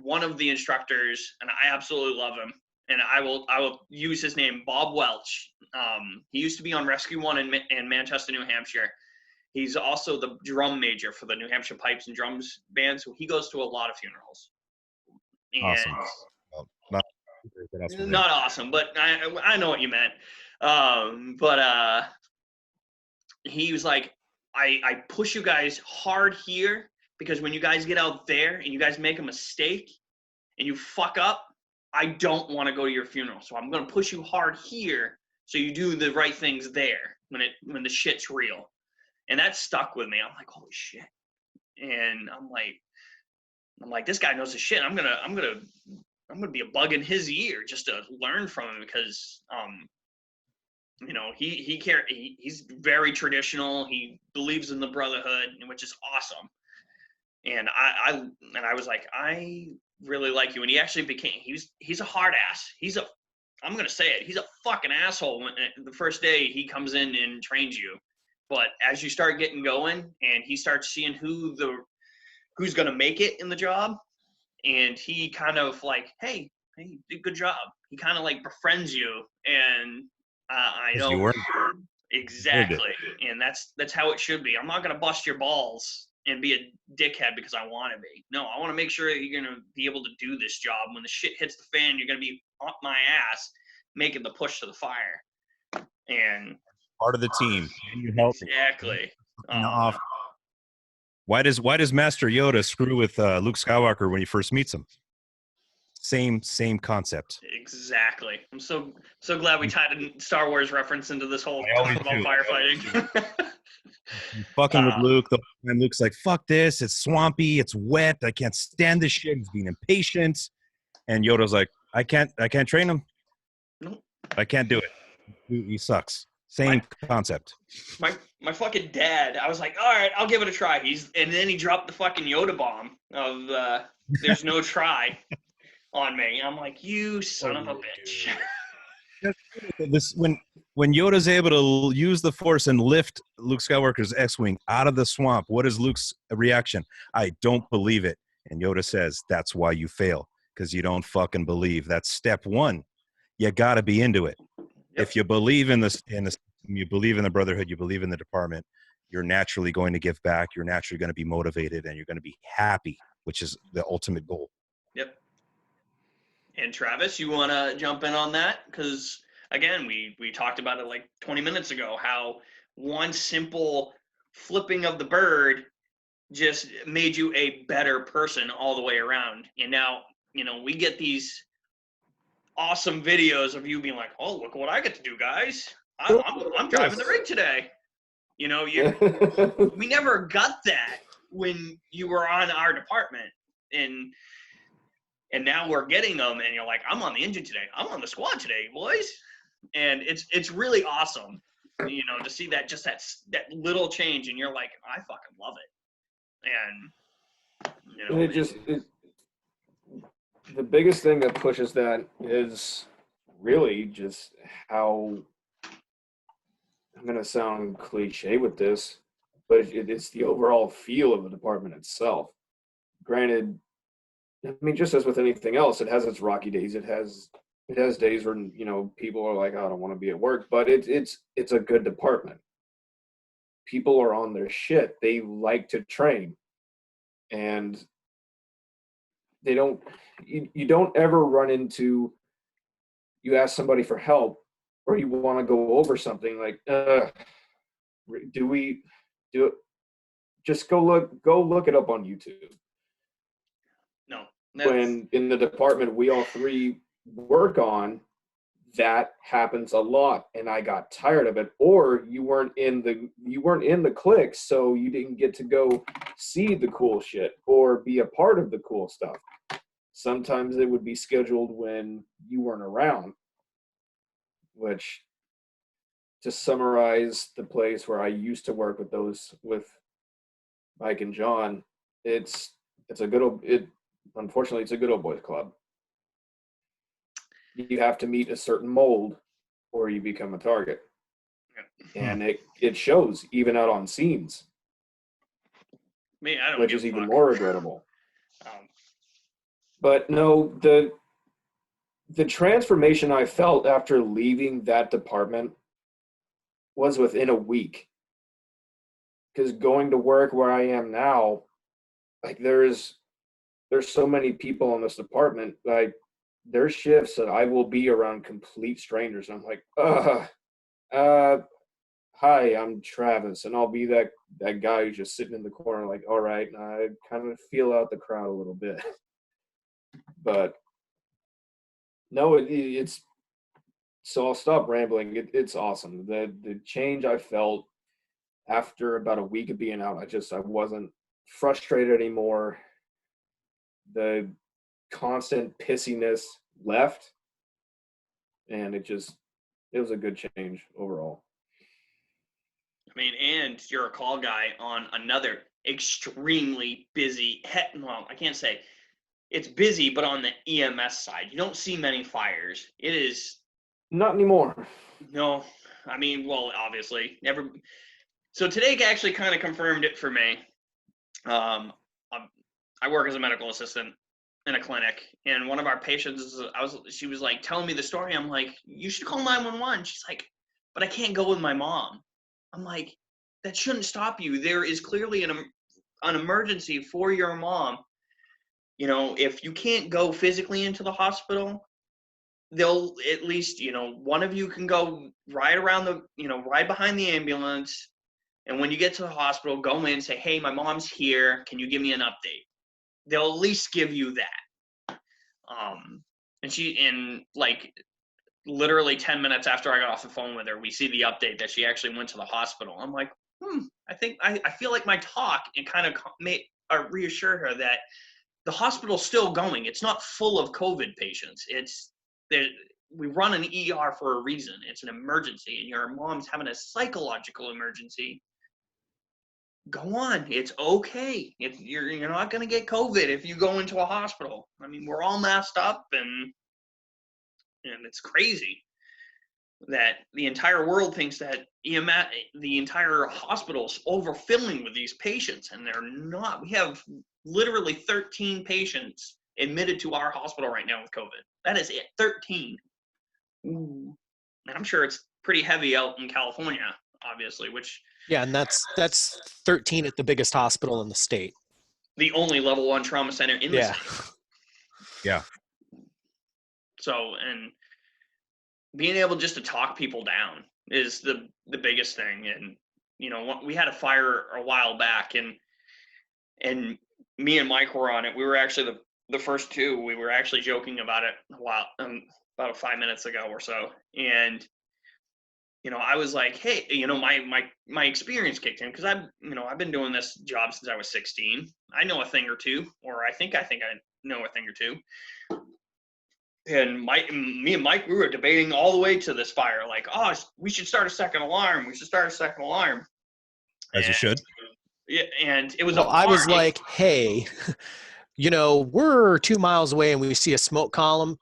one of the instructors, and I absolutely love him, and I will use his name, Bob Welch. He used to be on Rescue 1 in Manchester, New Hampshire. He's also the drum major for the New Hampshire Pipes and Drums band, so he goes to a lot of funerals. And awesome. Well, not awesome, but I know what you meant. But he was like, I push you guys hard here, because when you guys get out there and you guys make a mistake and you fuck up, I don't want to go to your funeral. So I'm going to push you hard here so you do the right things there when the shit's real. And that stuck with me. I'm like, holy shit. And I'm like, this guy knows his shit. I'm gonna be a bug in his ear just to learn from him, because he's very traditional. He believes in the Brotherhood, which is awesome. And I was like, I really like you. And he actually he's a hard ass. I'm gonna say it, he's a fucking asshole when the first day he comes in and trains you. But as you start getting going and he starts seeing who's gonna make it in the job, and he kind of like, hey, good job. He kind of like befriends you, and I know you exactly, and that's how it should be. I'm not gonna bust your balls and be a dickhead because I want to be. No, I want to make sure that you're gonna be able to do this job. When the shit hits the fan, you're gonna be up my ass making the push to the fire. And part of the team. You help exactly. Why does Master Yoda screw with Luke Skywalker when he first meets him? Same concept. Exactly. I'm so glad we tied a Star Wars reference into this whole I always talk about do. firefighting. Fucking with Luke, and Luke's like, "Fuck this! It's swampy. It's wet. I can't stand this shit." He's being impatient, and Yoda's like, "I can't train him. Nope. I can't do it. He sucks." Same concept. My fucking dad, I was like, all right, I'll give it a try. And then he dropped the fucking Yoda bomb of there's no try on me. I'm like, you son of a bitch. This when Yoda's able to use the Force and lift Luke Skywalker's X-wing out of the swamp, what is Luke's reaction? I don't believe it. And Yoda says, "That's why you fail, because you don't fucking believe." That's step one. You got to be into it. Yep. If you believe in this, you believe in the Brotherhood, you believe in the department, you're naturally going to give back. You're naturally going to be motivated, and you're going to be happy, which is the ultimate goal. Yep. And Travis, you want to jump in on that? Because again, we talked about it like 20 minutes ago, how one simple flipping of the bird just made you a better person all the way around. And now, we get these awesome videos of you being like, "Oh, look what I get to do, guys. I'm driving the rig today." We never got that when you were on our department, and now we're getting them, and you're like, "I'm on the engine today. I'm on the squad today, boys." And it's really awesome, to see that, just that little change, and you're like, I fucking love it. And the biggest thing that pushes that is really just how, I'm going to sound cliche with this, but it's the overall feel of the department itself. Granted, I mean, just as with anything else, it has its rocky days. It has days where, people are like, "Oh, I don't want to be at work," but it's a good department. People are on their shit. They like to train, and they don't. You don't ever run into. You ask somebody for help, or you want to go over something like, "Do we do it?" Just go look it up on YouTube. No. When in the department we all three work on, that happens a lot, and I got tired of it. Or you weren't in the clique, so you didn't get to go see the cool shit or be a part of the cool stuff. Sometimes it would be scheduled when you weren't around, which, to summarize the place where I used to work with Mike and John, unfortunately it's a good old boys club. You have to meet a certain mold or you become a target. And it shows even out on scenes. Which is even more regrettable. But no, the transformation I felt after leaving that department was within a week. Because going to work where I am now, like there's so many people in this department, like there's shifts that I will be around complete strangers. And I'm like, hi, I'm Travis, and I'll be that guy who's just sitting in the corner like, all right, and I kind of feel out the crowd a little bit. But no, it's so I'll stop rambling. It's awesome. The change I felt after about a week of being out, I wasn't frustrated anymore. The constant pissiness left, and it was a good change overall. I mean, and you're a call guy on another extremely busy, well, I can't say it's busy, but on the EMS side, you don't see many fires. It is not anymore. No, I mean, well, obviously never. So today actually kind of confirmed it for me. I work as a medical assistant in a clinic, and one of our patients, she was like telling me the story. I'm like, you should call 911. She's like, but I can't go with my mom. I'm like, that shouldn't stop you. There is clearly an emergency for your mom. If you can't go physically into the hospital, they'll at least, one of you can go ride behind the ambulance. And when you get to the hospital, go in and say, hey, my mom's here. Can you give me an update? They'll at least give you that. And like literally 10 minutes after I got off the phone with her, we see the update that she actually went to the hospital. I'm like, I feel like my talk and kind of reassure her that the hospital's still going. It's not full of COVID patients. We run an ER for a reason. It's an emergency, and your mom's having a psychological emergency. Go on. It's okay. You're not going to get COVID if you go into a hospital. I mean, we're all masked up, and it's crazy that the entire world thinks that the entire hospital's overfilling with these patients, and they're not. We have literally 13 patients admitted to our hospital right now with COVID. That is it, 13. Ooh. And I'm sure it's pretty heavy out in California, obviously, which... Yeah, and that's 13 at the biggest hospital in the state. The only level 1 trauma center in the state. Yeah. So, and being able just to talk people down is the biggest thing. And, we had a fire a while back, and me and Mike were on it. We were actually the first two. We were actually joking about it about 5 minutes ago or so. And, I was like, hey, my experience kicked in because I've been doing this job since I was 16. I know a thing or two, or I think I know a thing or two. And me and Mike, we were debating all the way to this fire, like, oh, we should start a second alarm. We should start a second alarm. As you should. Yeah, and it was. Well, I was like, hey, we're 2 miles away and we see a smoke column.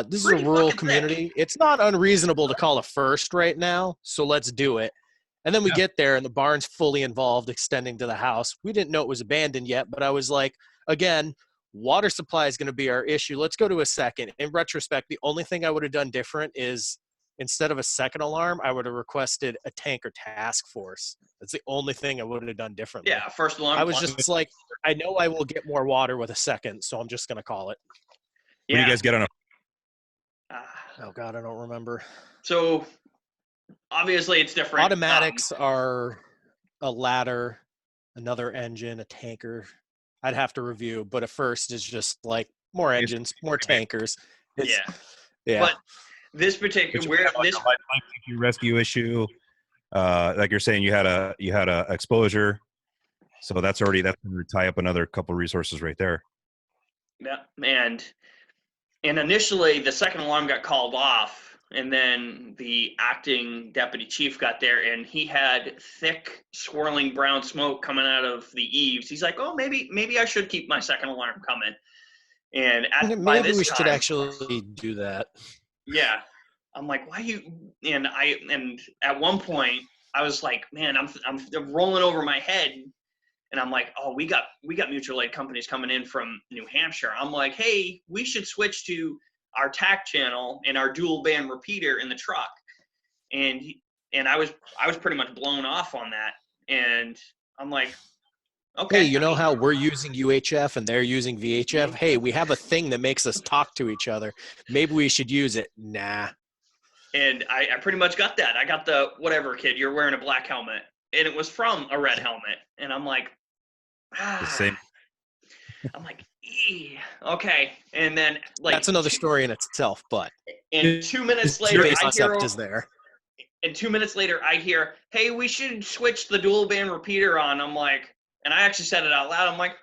This is a rural community. It's not unreasonable to call a first right now, so let's do it. And then we get there and the barn's fully involved, extending to the house. We didn't know it was abandoned yet, but I was like, again, water supply is going to be our issue. Let's go to a second. In retrospect, the only thing I would have done different is instead of a second alarm, I would have requested a tanker task force. That's the only thing I would have done differently. Yeah, first alarm. I was just like, I know I will get more water with a second, so I'm just going to call it. Yeah. When do you guys get on a... Oh, God, I don't remember. So, obviously, it's different. Automatics are a ladder, another engine, a tanker. I'd have to review, but at first it's just like more engines, more tankers. Yeah. But this particular life rescue issue, like you're saying, you had a exposure, so that's going to tie up another couple resources right there. Yeah, and initially the second alarm got called off, and then the acting deputy chief got there, and he had thick, swirling brown smoke coming out of the eaves. He's like, "Oh, maybe I should keep my second alarm coming." And maybe we should actually do that. Yeah, I'm like, "Why you?" And at one point I was like, "Man, I'm rolling over my head." And I'm like, oh, we got mutual aid companies coming in from New Hampshire. I'm like, hey, we should switch to our TAC channel and our dual band repeater in the truck. And I was pretty much blown off on that. And I'm like, okay. Hey, how we're using UHF and they're using VHF? Mm-hmm. Hey, we have a thing that makes us talk to each other. Maybe we should use it. Nah. And I pretty much got that. I got the whatever, kid, you're wearing a black helmet. And it was from a red helmet. And I'm like, the same. I'm like, okay. And then that's another story in itself, but. And 2 minutes later, And 2 minutes later, I hear, hey, we should switch the dual band repeater on. I'm like, and I actually said it out loud. I'm like,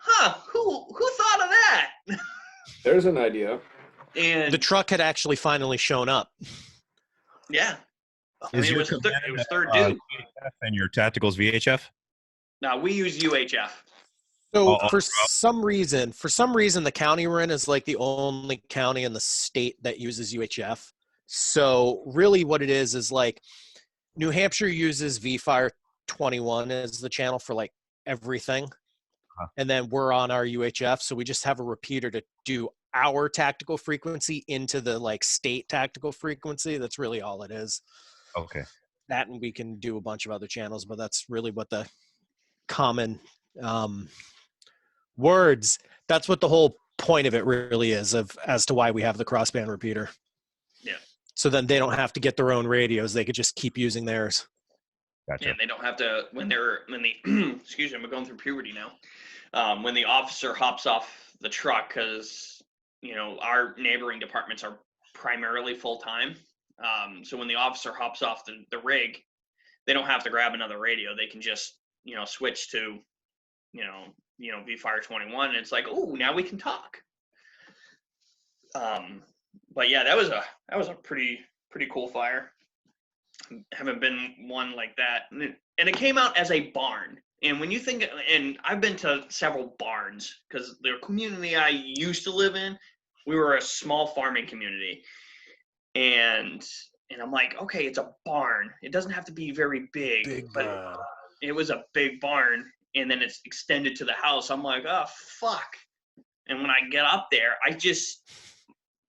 who thought of that? There's an idea. And the truck had actually finally shown up. Yeah. It was third dude. And your tactical's VHF? No, we use UHF. So for some reason, the county we're in is like the only county in the state that uses UHF. So really what it is like New Hampshire uses VFire 21 as the channel for like everything. And then we're on our UHF. So we just have a repeater to do our tactical frequency into the like state tactical frequency. That's really all it is. Okay. That, and we can do a bunch of other channels, but that's really what the common words, that's what the whole point of it really is, as to why we have the crossband repeater. Yeah. So then they don't have to get their own radios. They could just keep using theirs. Gotcha. And they don't have to, when the excuse me, I'm going through puberty now. When the officer hops off the truck, because our neighboring departments are primarily full-time. So when the officer hops off the rig, they don't have to grab another radio. They can just, switch to, V-Fire 21. And it's like, oh, now we can talk. But yeah, that was a pretty cool fire. Haven't been one like that. And it came out as a barn. And when you think, and I've been to several barns, because the community I used to live in, we were a small farming community. And I'm like, okay, it's a barn. It doesn't have to be very big, but it was a big barn. And then it's extended to the house. I'm like, oh, fuck. And when I get up there,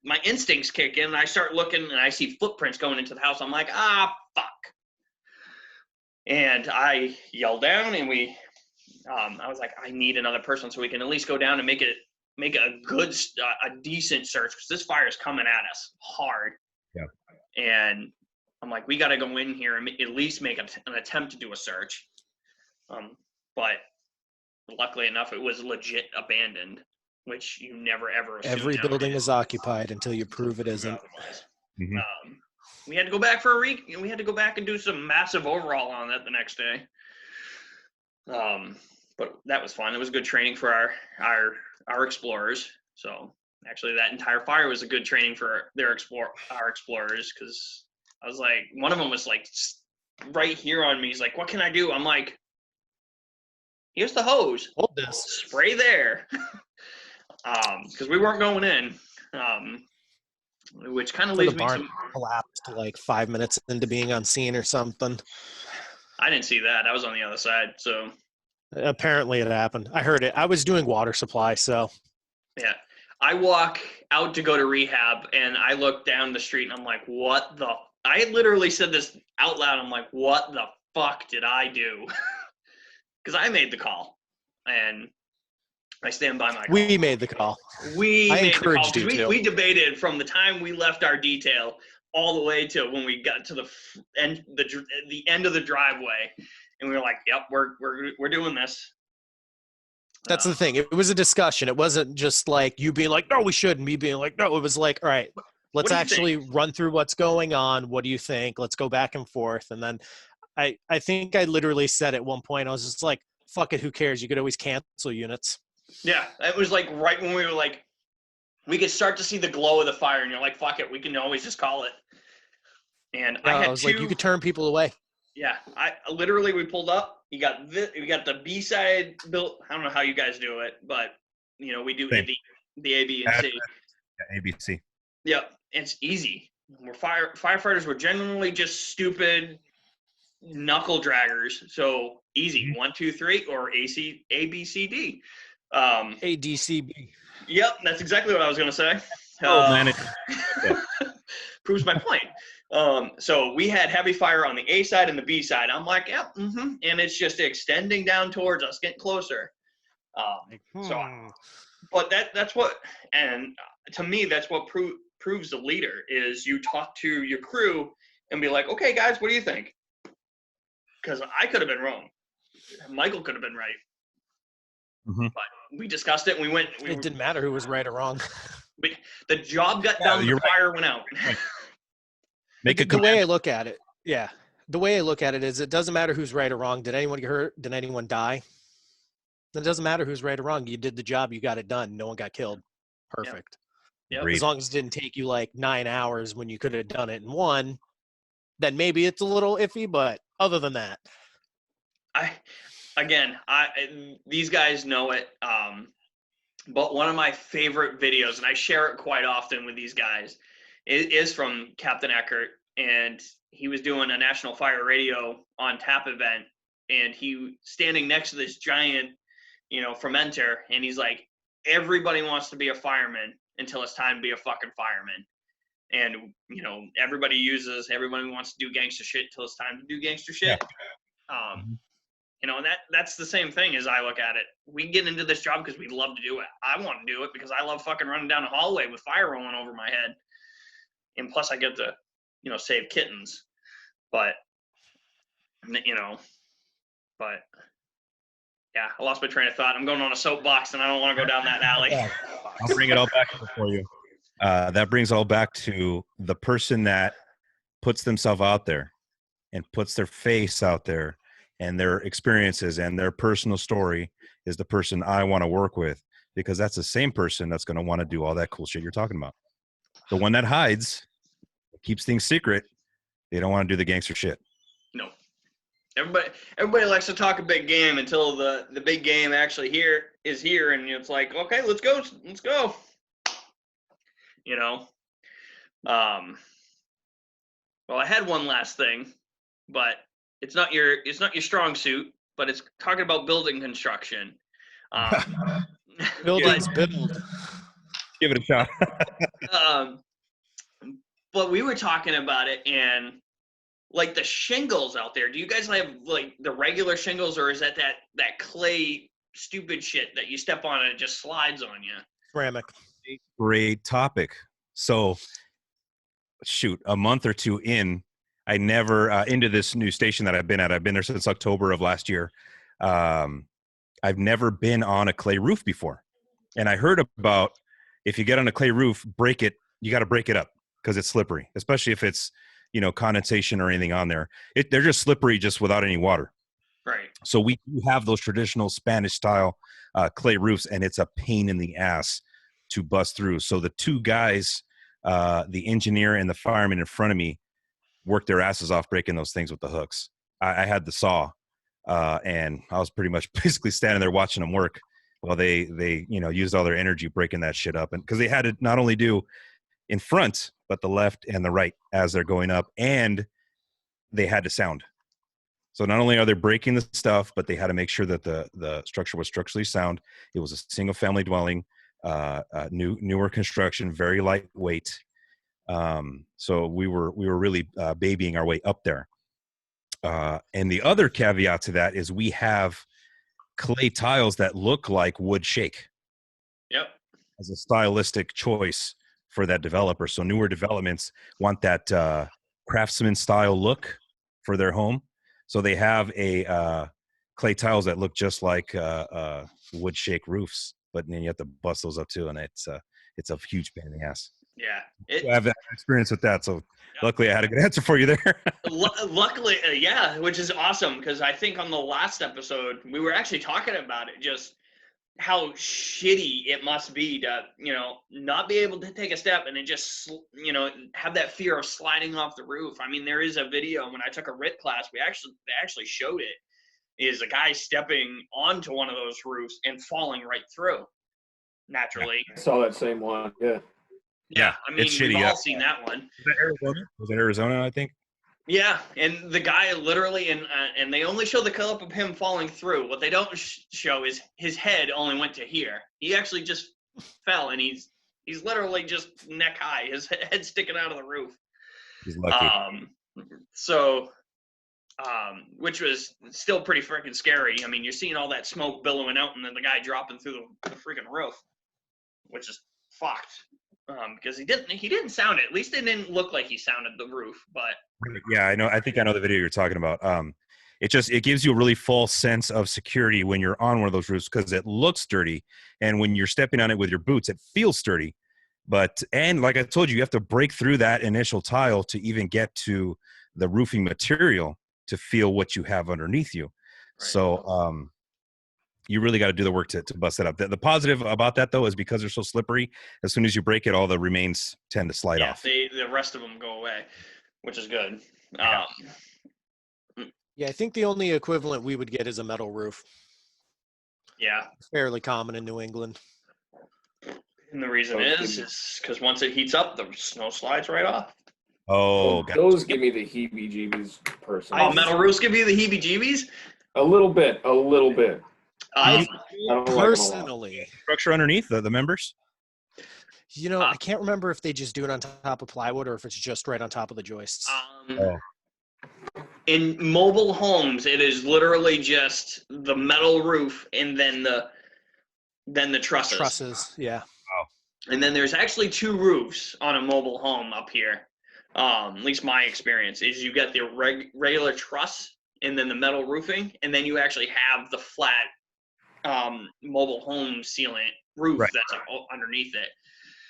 my instincts kick in and I start looking and I see footprints going into the house. I'm like, fuck. And I yelled down and I was like, I need another person so we can at least go down and make a decent search, because this fire is coming at us hard. Yeah. And I'm like, we got to go in here and at least make an attempt to do a search. But luckily enough, it was legit abandoned, which you never ever assume. Every building is occupied until you prove it isn't. Mm-hmm. We had to go back for a week. We had to go back and do some massive overhaul on that the next day. But that was fun. It was good training for our explorers. So actually, that entire fire was a good training for our explorers, because I was like, one of them was like right here on me. He's like, "What can I do?" I'm like, "Here's the hose. Hold this. Spray there." Because we weren't going in. Which kind of leaves me to collapsed like 5 minutes into being on scene or something. I didn't see that. I was on the other side, so apparently it happened. I heard it. I was doing water supply, so yeah. I walk out to go to rehab, and I look down the street, and I'm like, "What the?" I literally said this out loud. I'm like, "What the fuck did I do?" Because I made the call, and I stand by my call. We made the call. I encouraged you to. We debated from the time we left our detail all the way to when we got to the end of the driveway, and we were like, "Yep, we're doing this." That's the thing. It was a discussion. It wasn't just like you being like, "No, we shouldn't." Me being like, "No." It was like, "All right, let's actually run through what's going on. What do you think? Let's go back and forth." And then I think I literally said at one point, I was just like, "Fuck it, who cares? You could always cancel units." Yeah, it was like right when we were like, we could start to see the glow of the fire, and you're like, "Fuck it, we can always just call it." And I was like, you could turn people away. Yeah, we pulled up. We got the B side built. I don't know how you guys do it, but we do the A, B, and C. Yeah, A, B, C. Yep, it's easy. We're firefighters. We're generally just stupid knuckle draggers. So easy. 1, 2, 3, or A, B, C, D. A, D, C, B. Yep, that's exactly what I was gonna say. Man, proves my point. So we had heavy fire on the A side and the B side. I'm like, yep, and it's just extending down towards us, getting closer. But that's what, and to me, that's what proves the leader is you talk to your crew and be like, "Okay, guys, what do you think?" Because I could have been wrong. Michael could have been right. Mm-hmm. But we discussed it, and it didn't matter who was right or wrong. But the job got done, the fire went out. The way I look at it, the way I look at it is it doesn't matter who's right or wrong. Did anyone get hurt? Did anyone die? It doesn't matter who's right or wrong. You did the job. You got it done. No one got killed. Perfect. Yep. As long as it didn't take you like 9 hours when you could have done it in 1, then maybe it's a little iffy, but other than that. These guys know it. But one of my favorite videos, and I share it quite often with these guys, is from Captain Eckert, and he was doing a National Fire Radio on tap event, and he standing next to this giant, fermenter, and he's like, "Everybody wants to be a fireman until it's time to be a fucking fireman." And, everybody wants to do gangster shit until it's time to do gangster shit. Yeah. And that's the same thing as I look at it. We get into this job because we love to do it. I want to do it because I love fucking running down a hallway with fire rolling over my head. And plus I get to, save kittens. But, Yeah, I lost my train of thought. I'm going on a soapbox, and I don't want to go down that alley. I'll bring it all back for you. That brings all back to the person that puts themselves out there and puts their face out there and their experiences and their personal story is the person I want to work with, because that's the same person that's going to want to do all that cool shit you're talking about. The one that hides, keeps things secret, they don't want to do the gangster shit. No. Everybody likes to talk a big game until the big game actually is here, and it's like, okay, let's go. You know. Well, I had one last thing, but it's not your strong suit, but it's talking about building construction. Buildings build. Give it a shot. But we were talking about it, and like the shingles out there. Do you guys have like the regular shingles, or is that clay stupid shit that you step on and it just slides on you? Ceramic. Great topic. So, shoot, a month or two in, I never into this new station that I've been at. I've been there since October of last year. I've never been on a clay roof before, and I heard about if you get on a clay roof, break it. You got to break it up because it's slippery, especially if it's condensation or anything on there. They're just slippery just without any water. Right. So we do have those traditional Spanish style clay roofs, and it's a pain in the ass to bust through. So the two guys, the engineer and the fireman in front of me, worked their asses off breaking those things with the hooks. I had the saw, and I was pretty much basically standing there watching them work while they used all their energy breaking that shit up. And because they had to not only do in front, but the left and the right as they're going up, and they had to sound. So not only are they breaking the stuff, but they had to make sure that the structure was structurally sound. It was a single family dwelling, newer construction, very lightweight. So we were really babying our way up there. And the other caveat to that is we have clay tiles that look like wood shake. Yep. As a stylistic choice for that developer. So newer developments want that craftsman style look for their home. So they have a clay tiles that look just like wood shake roofs, but then you have to bust those up too, and it's a huge pain in the ass. Yeah, I have experience with that, so luckily I had a good answer for you there. Luckily, yeah, which is awesome, because I think on the last episode we were actually talking about it, just how shitty it must be to not be able to take a step and then just have that fear of sliding off the roof. I mean, there is a video when I took a RIT class, they actually showed it, is a guy stepping onto one of those roofs and falling right through naturally. I saw that same one. Yeah, I mean, we've all seen that one. Was it Arizona, I think? Yeah, and the guy literally, and they only show the clip of him falling through. What they don't show is his head only went to here. He actually just fell, and he's literally just neck high. His head sticking out of the roof. He's lucky. Which was still pretty freaking scary. I mean, you're seeing all that smoke billowing out, and then the guy dropping through the freaking roof, which is fucked. Because he didn't sound it. At least it didn't look like he sounded the roof. But yeah, I know. I think I know the video you're talking about. It gives you a really false sense of security when you're on one of those roofs because it looks sturdy, and when you're stepping on it with your boots, it feels sturdy. And like I told you, you have to break through that initial tile to even get to the roofing material to feel what you have underneath you. Right. So you really got to do the work to bust it up. The positive about that, though, is because they're so slippery, as soon as you break it, all the remains tend to slide off. The rest of them go away, which is good. Yeah, I think the only equivalent we would get is a metal roof. Yeah. Fairly common in New England. And the reason is because once it heats up, the snow slides right off. Oh, those give me the heebie-jeebies personally. Oh, metal roofs give you the heebie-jeebies? A little bit. I personally structure underneath the members. I can't remember if they just do it on top of plywood or if it's just right on top of the joists. In mobile homes, it is literally just the metal roof and then the trusses. Trusses, yeah. And then there's actually two roofs on a mobile home up here. At least my experience is you get the regular truss and then the metal roofing, and then you actually have the flat mobile home sealant roof Right. that's like underneath it.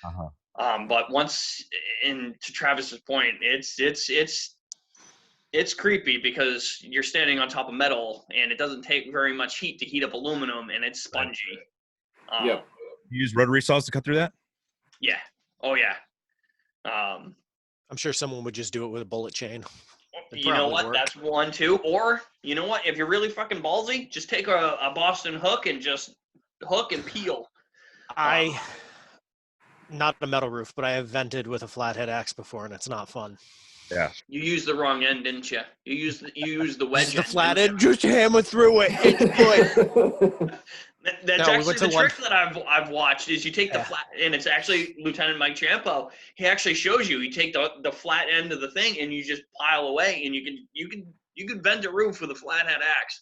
Uh-huh. But once, and to Travis's point, it's creepy because you're standing on top of metal and it doesn't take very much heat to heat up aluminum, and it's spongy. Yep. You use rotary saws to cut through that? Yeah. Oh yeah. I'm sure someone would just do it with a bullet chain. You know what? That's one too. Or you know what? If you're really fucking ballsy, just take a Boston hook and just hook and peel. Not a metal roof, but I have vented with a flathead axe before, and it's not fun. Yeah. You used the wrong end, didn't you? You used the wedge The end. flathead, just hammer through it. It's good. That's No, we actually went the to trick that I've watched is you take the flat, and it's actually Lieutenant Mike Champo. He actually shows you. You take the flat end of the thing and you just pile away, and you can vent a roof with a flathead axe,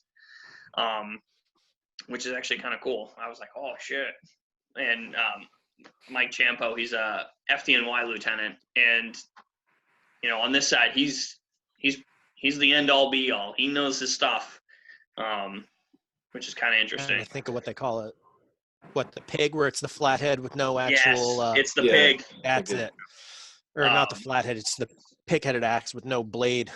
which is actually kind of cool. I was like, oh shit. And Mike Champo, he's a FDNY lieutenant, and on this side he's the end all be all. He knows his stuff. Which is kind of interesting. I think of what they call it. What, the pig, where it's the flathead with no actual... Yes, it's the pig. That's it. Or not the flathead, it's the pig-headed axe with no blade.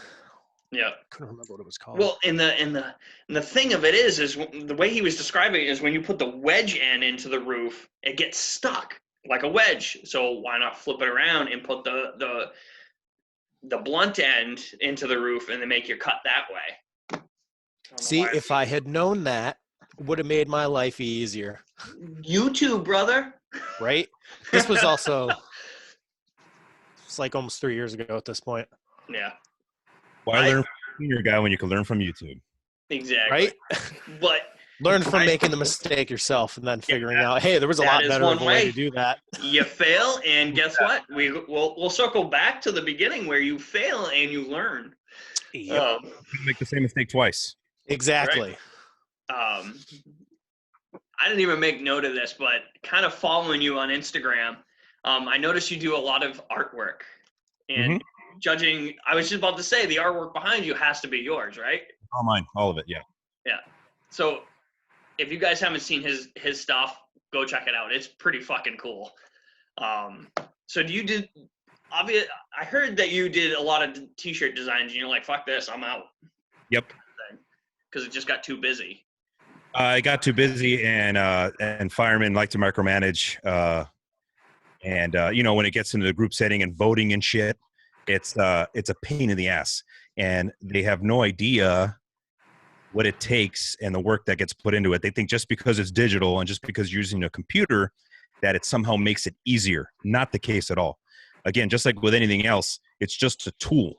Yeah. Couldn't remember what it was called. Well, and the thing of it is the way he was describing it is when you put the wedge end into the roof, it gets stuck like a wedge. So why not flip it around and put the blunt end into the roof and then make your cut that way? See, if I had known that, would have made my life easier. You too, brother. Right? This was also, it's like almost 3 years ago at this point. Yeah. Why learn from a senior guy when you can learn from YouTube? Exactly. Right? But learn from making the mistake yourself and then figuring out, hey, there was a lot better of a way to do that. You fail, and guess what? We'll circle back to the beginning where you fail and you learn. Yep. Make the same mistake twice. Exactly. Right? I didn't even make note of this, but kind of following you on Instagram, I noticed you do a lot of artwork. And judging, I was just about to say, the artwork behind you has to be yours, right? All mine, all of it, yeah. Yeah. So if you guys haven't seen his stuff, go check it out. It's pretty fucking cool. So I heard that you did a lot of t-shirt designs, and you're like, fuck this, I'm out. Yep. Because it just got too busy. I got too busy, and firemen like to micromanage. When it gets into the group setting and voting and shit, it's a pain in the ass. And they have no idea what it takes and the work that gets put into it. They think just because it's digital and just because you're using a computer that it somehow makes it easier. Not the case at all. Again, just like with anything else, it's just a tool.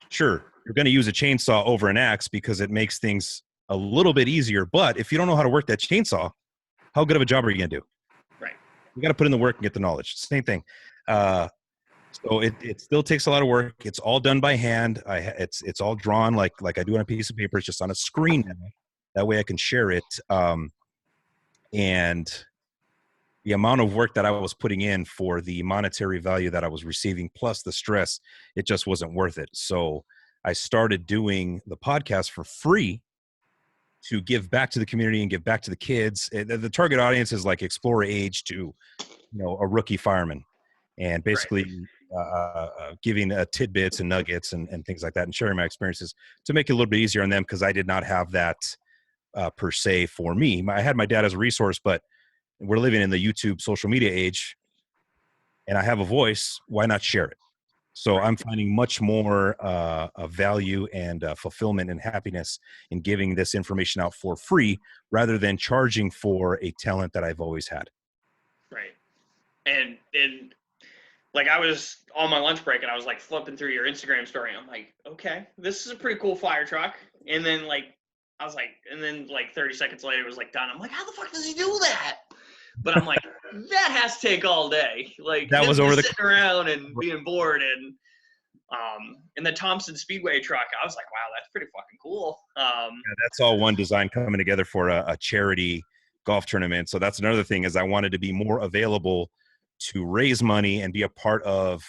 Sure, you're going to use a chainsaw over an axe because it makes things a little bit easier. But if you don't know how to work that chainsaw, how good of a job are you going to do? Right. You got to put in the work and get the knowledge. Same thing. So it still takes a lot of work. It's all done by hand. It's all drawn like I do on a piece of paper. It's just on a screen now. That way I can share it. And the amount of work that I was putting in for the monetary value that I was receiving, plus the stress, it just wasn't worth it. So I started doing the podcast for free to give back to the community and give back to the kids. The target audience is like explorer age to, a rookie fireman, and basically giving tidbits and nuggets and things like that, and sharing my experiences to make it a little bit easier on them, because I did not have that per se for me. I had my dad as a resource, but we're living in the YouTube social media age, and I have a voice. Why not share it? So I'm finding much more value and fulfillment and happiness in giving this information out for free rather than charging for a talent that I've always had. Right. And like I was on my lunch break and I was like flipping through your Instagram story. I'm like, okay, this is a pretty cool fire truck. And then I was like, and then 30 seconds later it was like done. I'm like, how the fuck does he do that? But I'm like, that has to take all day. Like that was over sitting around and being bored. And the Thompson Speedway truck, I was like, wow, that's pretty fucking cool. That's all one design coming together for a charity golf tournament. So that's another thing, is I wanted to be more available to raise money and be a part of,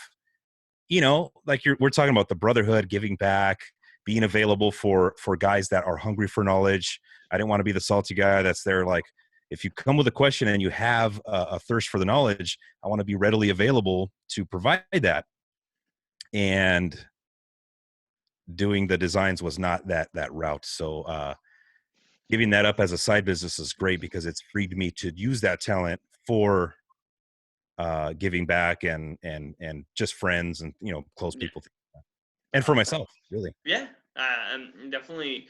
we're talking about the Brotherhood, giving back, being available for guys that are hungry for knowledge. I didn't want to be the salty guy that's there like, if you come with a question and you have a thirst for the knowledge, I want to be readily available to provide that. And doing the designs was not that route. So giving that up as a side business is great because it's freed me to use that talent for giving back and just friends and, you know, close people, and for myself, really. Yeah, I'm definitely.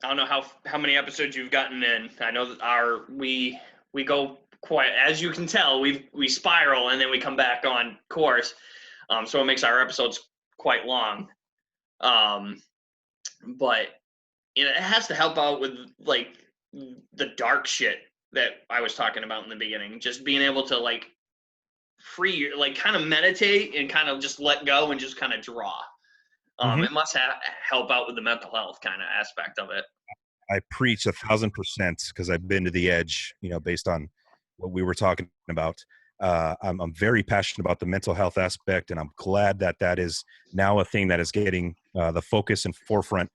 I don't know how many episodes you've gotten in. I know that we go quite, as you can tell, we spiral and then we come back on course. So it makes our episodes quite long. But you know, it has to help out with like the dark shit that I was talking about in the beginning. Just being able to like free, like kind of meditate and kind of just let go and just kind of draw. It must help out with the mental health kind of aspect of it. I preach 1,000% because I've been to the edge, you know, based on what we were talking about. I'm very passionate about the mental health aspect, and I'm glad that is now a thing that is getting the focus and forefront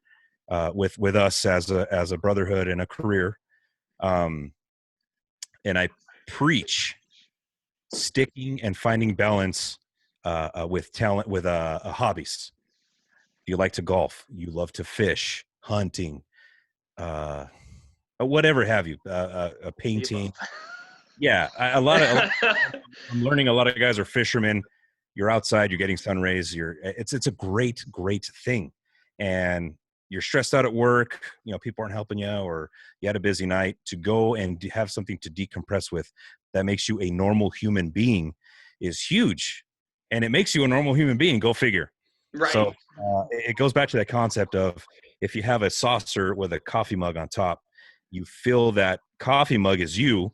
with us as a brotherhood and a career. And I preach sticking and finding balance with talent, with hobbies. You like to golf, you love to fish, hunting, whatever have you, painting. Yeah, I'm learning a lot of guys are fishermen. You're outside, you're getting sun rays. It's a great thing, and you're stressed out at work. You know, people aren't helping you, or you had a busy night. To go and have something to decompress with that makes you a normal human being is huge, and it makes you a normal human being. Go figure. Right. So it goes back to that concept of if you have a saucer with a coffee mug on top, you fill that coffee mug as you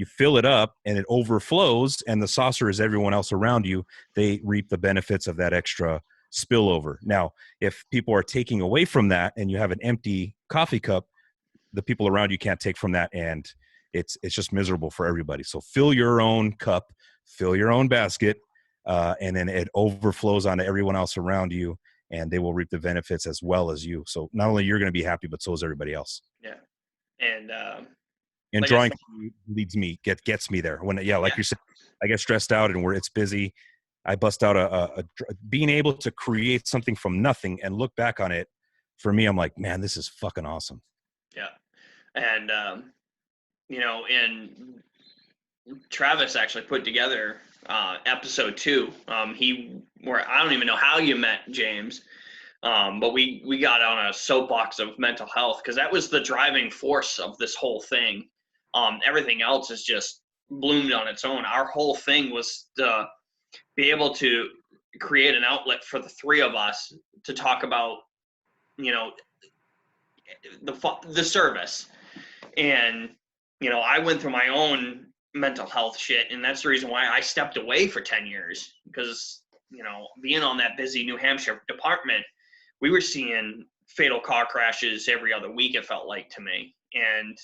fill it up and it overflows, and the saucer is everyone else around you. They reap the benefits of that extra spillover. Now, if people are taking away from that and you have an empty coffee cup, the people around you can't take from that, and it's just miserable for everybody. So fill your own cup, fill your own basket, and then it overflows onto everyone else around you, and they will reap the benefits as well as you. So not only you're going to be happy, but so is everybody else. Yeah. And like drawing leads me, gets me there. When you said, I get stressed out and it's busy. I bust out being able to create something from nothing and look back on it. For me, I'm like, man, this is fucking awesome. Yeah. And you know, and Travis actually put together episode 2. I don't even know how you met James, but we got on a soapbox of mental health because that was the driving force of this whole thing. Everything else is just bloomed on its own. Our whole thing was to be able to create an outlet for the three of us to talk about, you know, the service. And, you know, I went through my own mental health shit, and that's the reason why I stepped away for 10 years because, you know, being on that busy New Hampshire department, we were seeing fatal car crashes every other week, it felt like to me. And,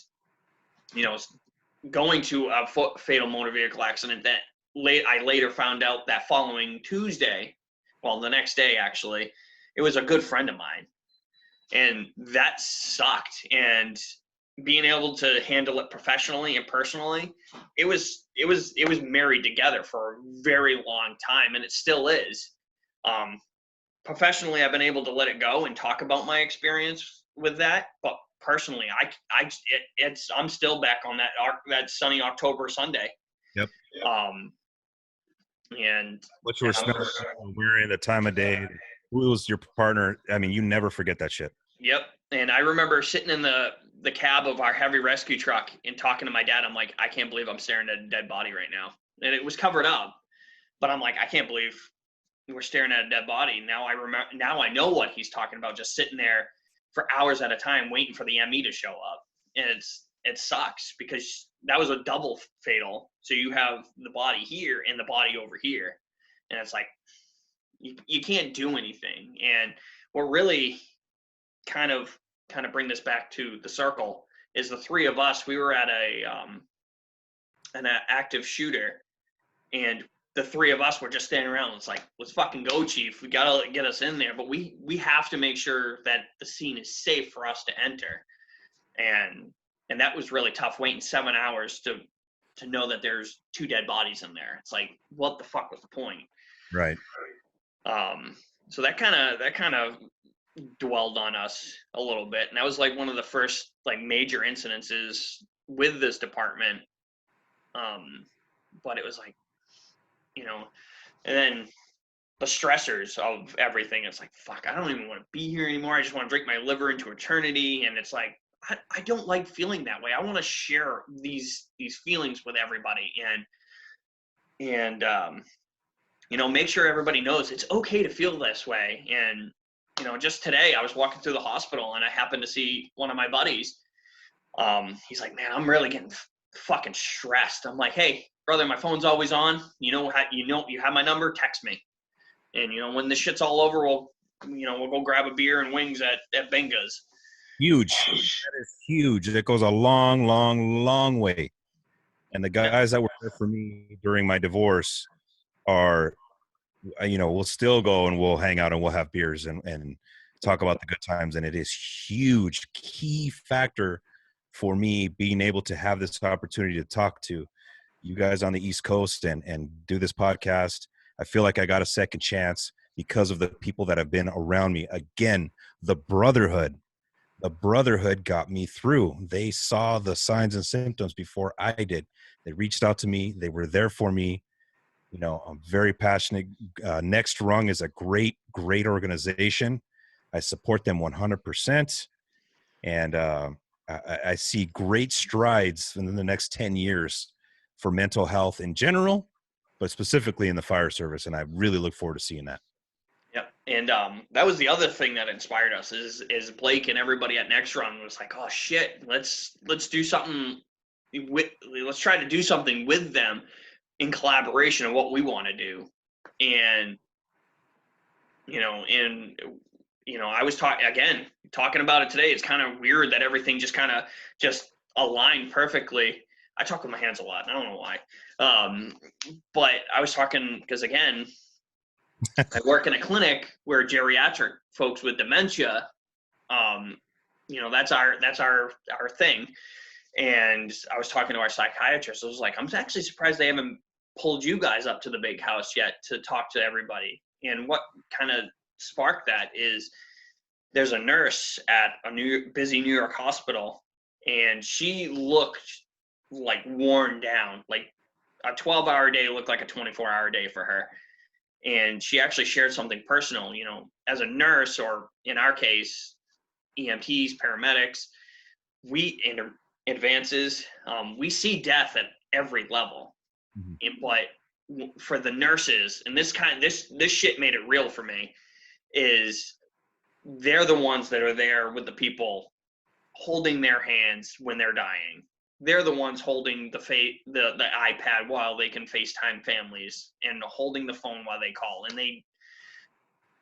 you know, going to a fatal motor vehicle accident that I later found out that following Tuesday, well, the next day actually, it was a good friend of mine. And that sucked. And being able to handle it professionally and personally, it was married together for a very long time, and it still is. Professionally, I've been able to let it go and talk about my experience with that, but personally, I'm still back on that sunny October Sunday. Yep. And what you were smelling, wearing, the time of day, who was your partner? I mean, you never forget that shit. Yep. And I remember sitting in the cab of our heavy rescue truck and talking to my dad. I'm like, I can't believe I'm staring at a dead body right now. And it was covered up, but I'm like, I can't believe we're staring at a dead body. Now I know what he's talking about, just sitting there for hours at a time waiting for the ME to show up. And it sucks because that was a double fatal. So you have the body here and the body over here. And it's like, you can't do anything. And what really kind of bring this back to the circle is the three of us, we were at an active shooter, and the three of us were just standing around. It's like, let's fucking go, Chief. We gotta get us in there, but we have to make sure that the scene is safe for us to enter. And And that was really tough, waiting 7 hours to know that there's 2 dead bodies in there. It's like, what the fuck was the point? Right. So that kind of dwelled on us a little bit. And that was like one of the first like major incidences with this department. But it was like, you know, and then the stressors of everything. It's like, fuck, I don't even want to be here anymore. I just want to drink my liver into eternity. And it's like, I don't like feeling that way. I want to share these feelings with everybody and you know, make sure everybody knows it's okay to feel this way. And, you know, just today I was walking through the hospital and I happened to see one of my buddies. He's like, man, I'm really getting fucking stressed. I'm like, hey, brother, my phone's always on. You have my number, text me. And, you know, when this shit's all over, we'll go grab a beer and wings at Benga's. Huge. That is huge. It goes a long, long, long way. And the guys that were there for me during my divorce are, you know, we'll still go and we'll hang out and we'll have beers and talk about the good times. And it is huge, key factor for me being able to have this opportunity to talk to you guys on the East Coast and do this podcast. I feel like I got a second chance because of the people that have been around me. Again, the Brotherhood got me through. They saw the signs and symptoms before I did. They reached out to me. They were there for me. You know, I'm very passionate. Next Rung is a great, great organization. I support them 100%. And I see great strides in the next 10 years for mental health in general, but specifically in the fire service. And I really look forward to seeing that. Yep. And that was the other thing that inspired us is Blake and everybody at Next Run was like, oh shit, let's do something let's try to do something with them in collaboration of what we want to do. And, I was talking about it today. It's kind of weird that everything just kind of just aligned perfectly. I talk with my hands a lot. I don't know why. But I was talking because, again, I work in a clinic where geriatric folks with dementia, that's our thing. And I was talking to our psychiatrist. I was like, I'm actually surprised they haven't pulled you guys up to the big house yet to talk to everybody. And what kind of sparked that is there's a nurse at a busy New York hospital, and she looked like worn down. Like a 12-hour day looked like a 24-hour day for her. And she actually shared something personal, as a nurse, or in our case, EMTs, paramedics, we see death at every level. Mm-hmm. But for the nurses, and this shit made it real for me, is they're the ones that are there with the people, holding their hands when they're dying. They're the ones holding the iPad while they can FaceTime families, and holding the phone while they call. And they,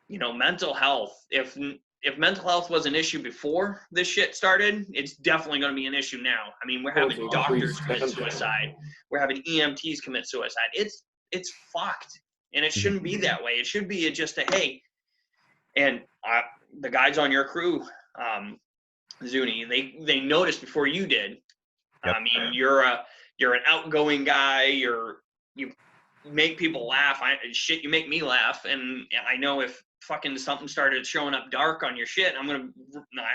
mental health, if mental health was an issue before this shit started, it's definitely going to be an issue now. I mean, we're having doctors commit suicide. We're having EMTs commit suicide. It's fucked. And it shouldn't be that way. It should be just hey, and the guys on your crew, Zuni, they noticed before you did. Yep. I mean, you're an outgoing guy. You make people laugh. You make me laugh. And I know if fucking something started showing up dark on your shit, I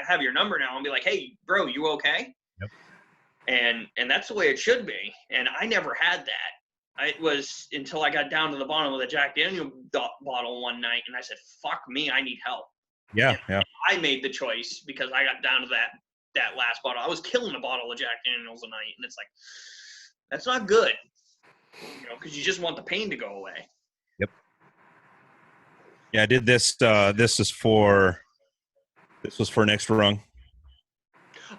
have your number now and be like, hey, bro, you okay? Yep. And that's the way it should be. And I never had that. It was until I got down to the bottom of the Jack Daniel bottle one night, and I said, fuck me, I need help. Yeah. I made the choice because I got down to that last bottle. I was killing a bottle of Jack Daniels a night, and it's like, that's not good, because you just want the pain to go away. Yep. Yeah, I did this. This was for Next Rung.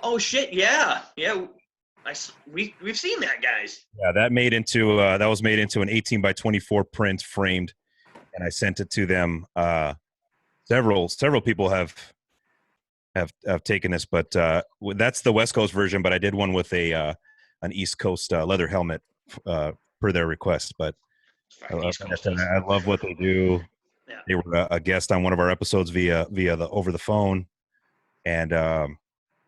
Oh shit! Yeah. We've seen that, guys. Yeah, that was made into an 18 by 24 print, framed, and I sent it to them. Several people have taken this, but that's the West Coast version. But I did one with an East Coast leather helmet per their request. But I love what they do. Yeah. They were a guest on one of our episodes via the over the phone, and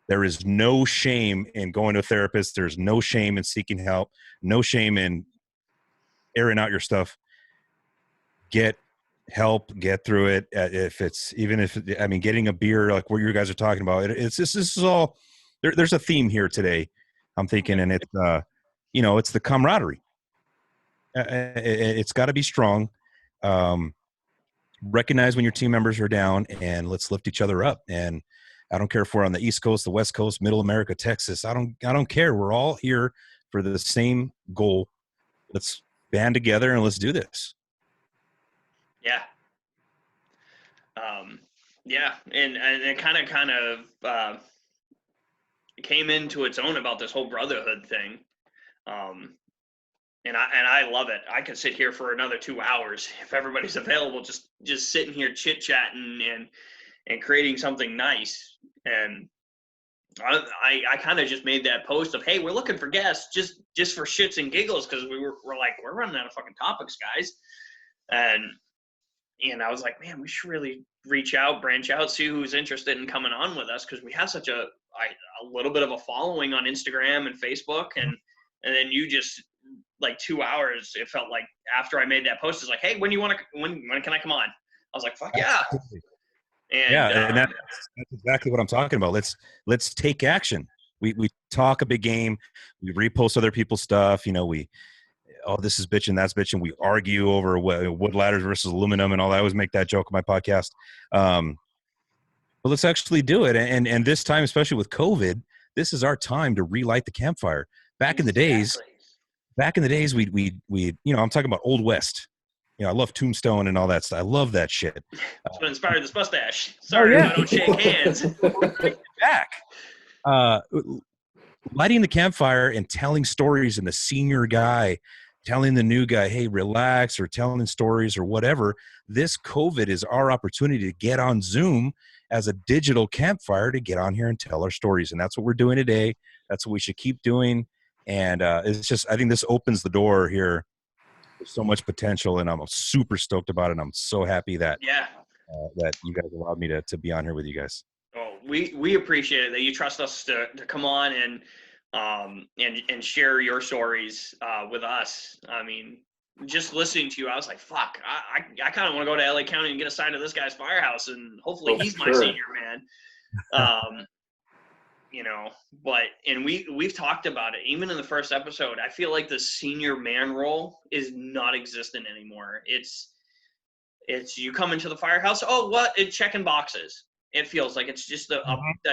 There is no shame in going to a therapist. There's no shame in seeking help. No shame in airing out your stuff. Get help, get through it. Getting a beer, like what you guys are talking about, this is all, there's a theme here today, I'm thinking, and it's, it's the camaraderie. It's got to be strong. Recognize when your team members are down, and let's lift each other up. And I don't care if we're on the East Coast, the West Coast, Middle America, Texas. I don't care. We're all here for the same goal. Let's band together and let's do this. Yeah. Yeah. And it kind of came into its own about this whole brotherhood thing. And I love it. I could sit here for another 2 hours if everybody's available, just sitting here chit-chatting and creating something nice. And I kind of just made that post of, hey, we're looking for guests just for shits and giggles, because we're like, we're running out of fucking topics, guys. And I was like, man, we should really reach out, branch out, see who's interested in coming on with us, because we have such a little bit of a following on Instagram and Facebook, and then you just, like 2 hours, it felt like, after I made that post, it's like, hey, when can I come on? I was like, fuck yeah. And that's exactly what I'm talking about. Let's take action. We talk a big game. We repost other people's stuff. This is bitching, that's bitching. We argue over wood ladders versus aluminum and all that. I always make that joke on my podcast. But let's actually do it. And this time, especially with COVID, this is our time to relight the campfire. Back in the days, we I'm talking about Old West. I love Tombstone and all that stuff. I love that shit. That's what inspired this mustache. Sorry if I don't shake hands. Back. Lighting the campfire and telling stories, and the senior guy telling the new guy, hey, relax, or telling stories or whatever. This COVID is our opportunity to get on Zoom as a digital campfire, to get on here and tell our stories. And that's what we're doing today. That's what we should keep doing. And it's just, I think this opens the door here. There's so much potential, and I'm super stoked about it. And I'm so happy that that you guys allowed me to be on here with you guys. Oh, we appreciate it that you trust us to come on and share your stories with us. I mean, just listening to you, I was like, fuck, I kind of want to go to LA County and get assigned to this guy's firehouse, and hopefully he's my senior man. And we've talked about it even in the first episode. I feel like the senior man role is not existent anymore. It's you come into the firehouse, it's checking boxes. It feels like it's just a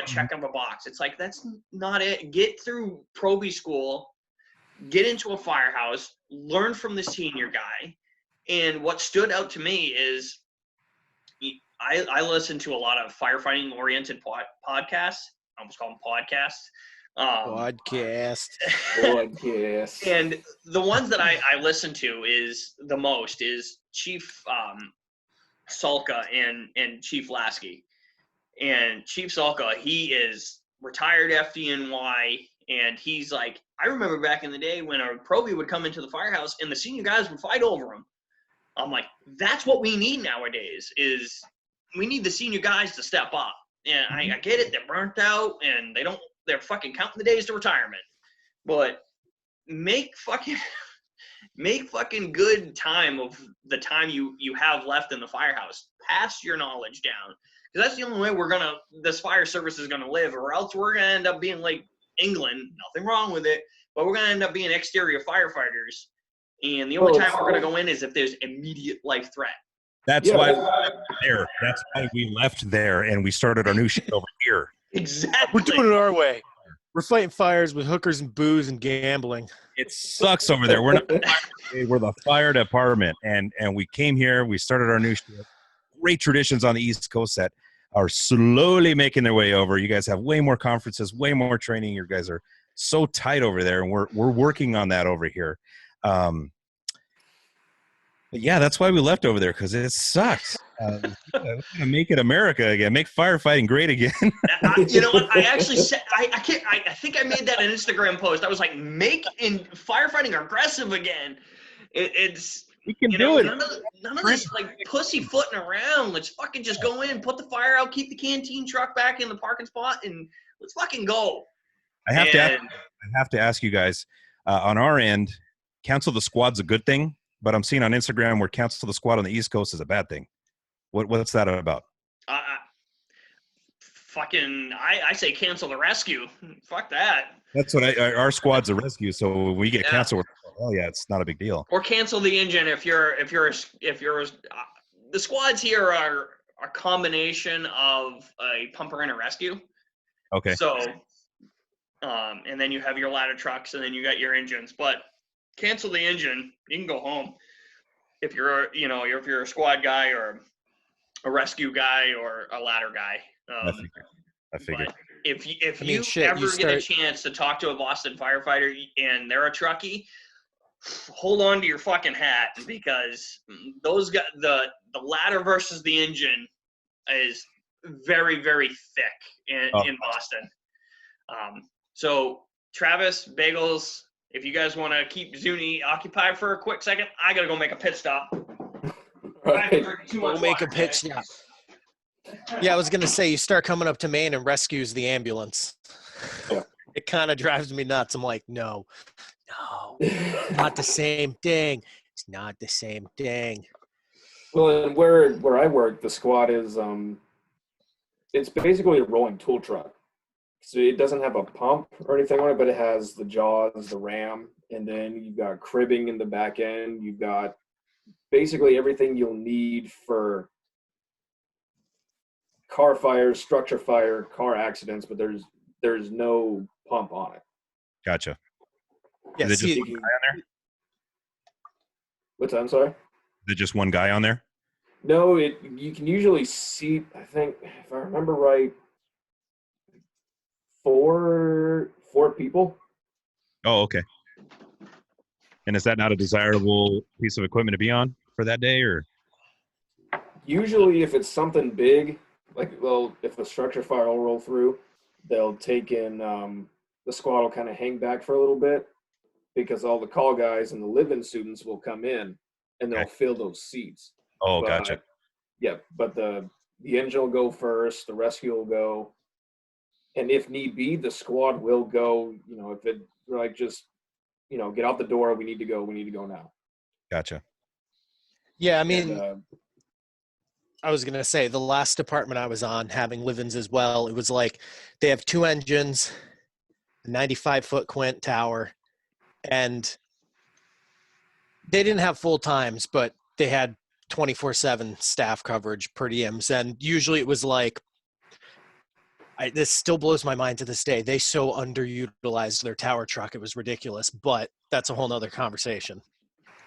check of a box. It's like, that's not it. Get through Proby school, get into a firehouse, learn from the senior guy. And what stood out to me is I listen to a lot of firefighting oriented podcasts. I almost call them podcasts. Podcast. And the ones that I listen to is Chief Salka and Chief Lasky. And Chief Salka, he is retired FDNY, and he's like, I remember back in the day when a Proby would come into the firehouse and the senior guys would fight over him. I'm like, that's what we need nowadays, is we need the senior guys to step up. And I get it, they're burnt out and they're fucking counting the days to retirement. But make fucking good time of the time you have left in the firehouse. Pass your knowledge down. Because that's the only way this fire service is gonna live, or else we're gonna end up being like England, nothing wrong with it, but we're gonna end up being exterior firefighters. And the only time we're gonna go in is if there's immediate life threat. That's why we left there. That's why we left there, and we started our new shit over here. Exactly. We're doing it our way. We're fighting fires with hookers and booze and gambling. It sucks over there. We're not we're the fire department, and we came here. We started our new shit. Great traditions on the East Coast that are slowly making their way over. You guys have way more conferences, way more training. You guys are so tight over there, and we're working on that over here. But yeah, that's why we left over there, because it sucks. Make it America again. Make firefighting great again. You know what? I actually said I think I made that an Instagram post. I was like, make firefighting aggressive again. We can do it. None of this like pussyfooting around. Let's fucking just go in, put the fire out, keep the canteen truck back in the parking spot, and Let's fucking go. I have to ask you guys, on our end, cancel the squad's a good thing, but I'm seeing on Instagram where cancel the squad on the East Coast is a bad thing. What's that about? I say cancel the rescue. Fuck that. That's what our squad's a rescue, so when we get canceled, it's not a big deal. Or cancel the engine if you're the squads here are a combination of a pumper and a rescue. Okay. So, and then you have your ladder trucks, and then you got your engines. But cancel the engine, you can go home. If you're a squad guy or a rescue guy or a ladder guy. I figured. But if you get a chance to talk to a Boston firefighter and they're a truckie, hold on to your fucking hat, because those guys, the ladder versus the engine is very, very thick in Boston. So Travis, Bagels, if you guys want to keep Zuni occupied for a quick second, I gotta go make a pit stop. We'll make a pit stop. Yeah, I was gonna say, you start coming up to Maine and rescues the ambulance. Yeah. It kind of drives me nuts. I'm like, no, not the same thing. It's not the same thing. Well, and where I work, the squad is it's basically a rolling tool truck. So it doesn't have a pump or anything on it, but it has the jaws, the ram, and then you've got cribbing in the back end. You've got basically everything you'll need for car fires, structure fire, car accidents, but there's no pump on it. Gotcha. Yeah, is it just one guy on there? What's that? I'm sorry? Is it just one guy on there? No, you can usually seat, I think, if I remember right, four people. Oh, okay. And is that not a desirable piece of equipment to be on for that day, or? Usually, if it's something big, if the structure fire will roll through, they'll take in, the squad will kind of hang back for a little bit, because all the call guys and the live-in students will come in and they'll fill those seats. Oh, gotcha. Yeah, but the engine will go first, the rescue will go, and if need be, the squad will go. If it just get out the door, we need to go now. Gotcha. Yeah, I mean, I was gonna say, the last department I was on, having live-ins as well, it was like they have 2 engines, a 95-foot quint tower, and they didn't have full times, but they had 24/7 staff coverage per diems. And usually it was like, this still blows my mind to this day. They so underutilized their tower truck. It was ridiculous, but that's a whole nother conversation.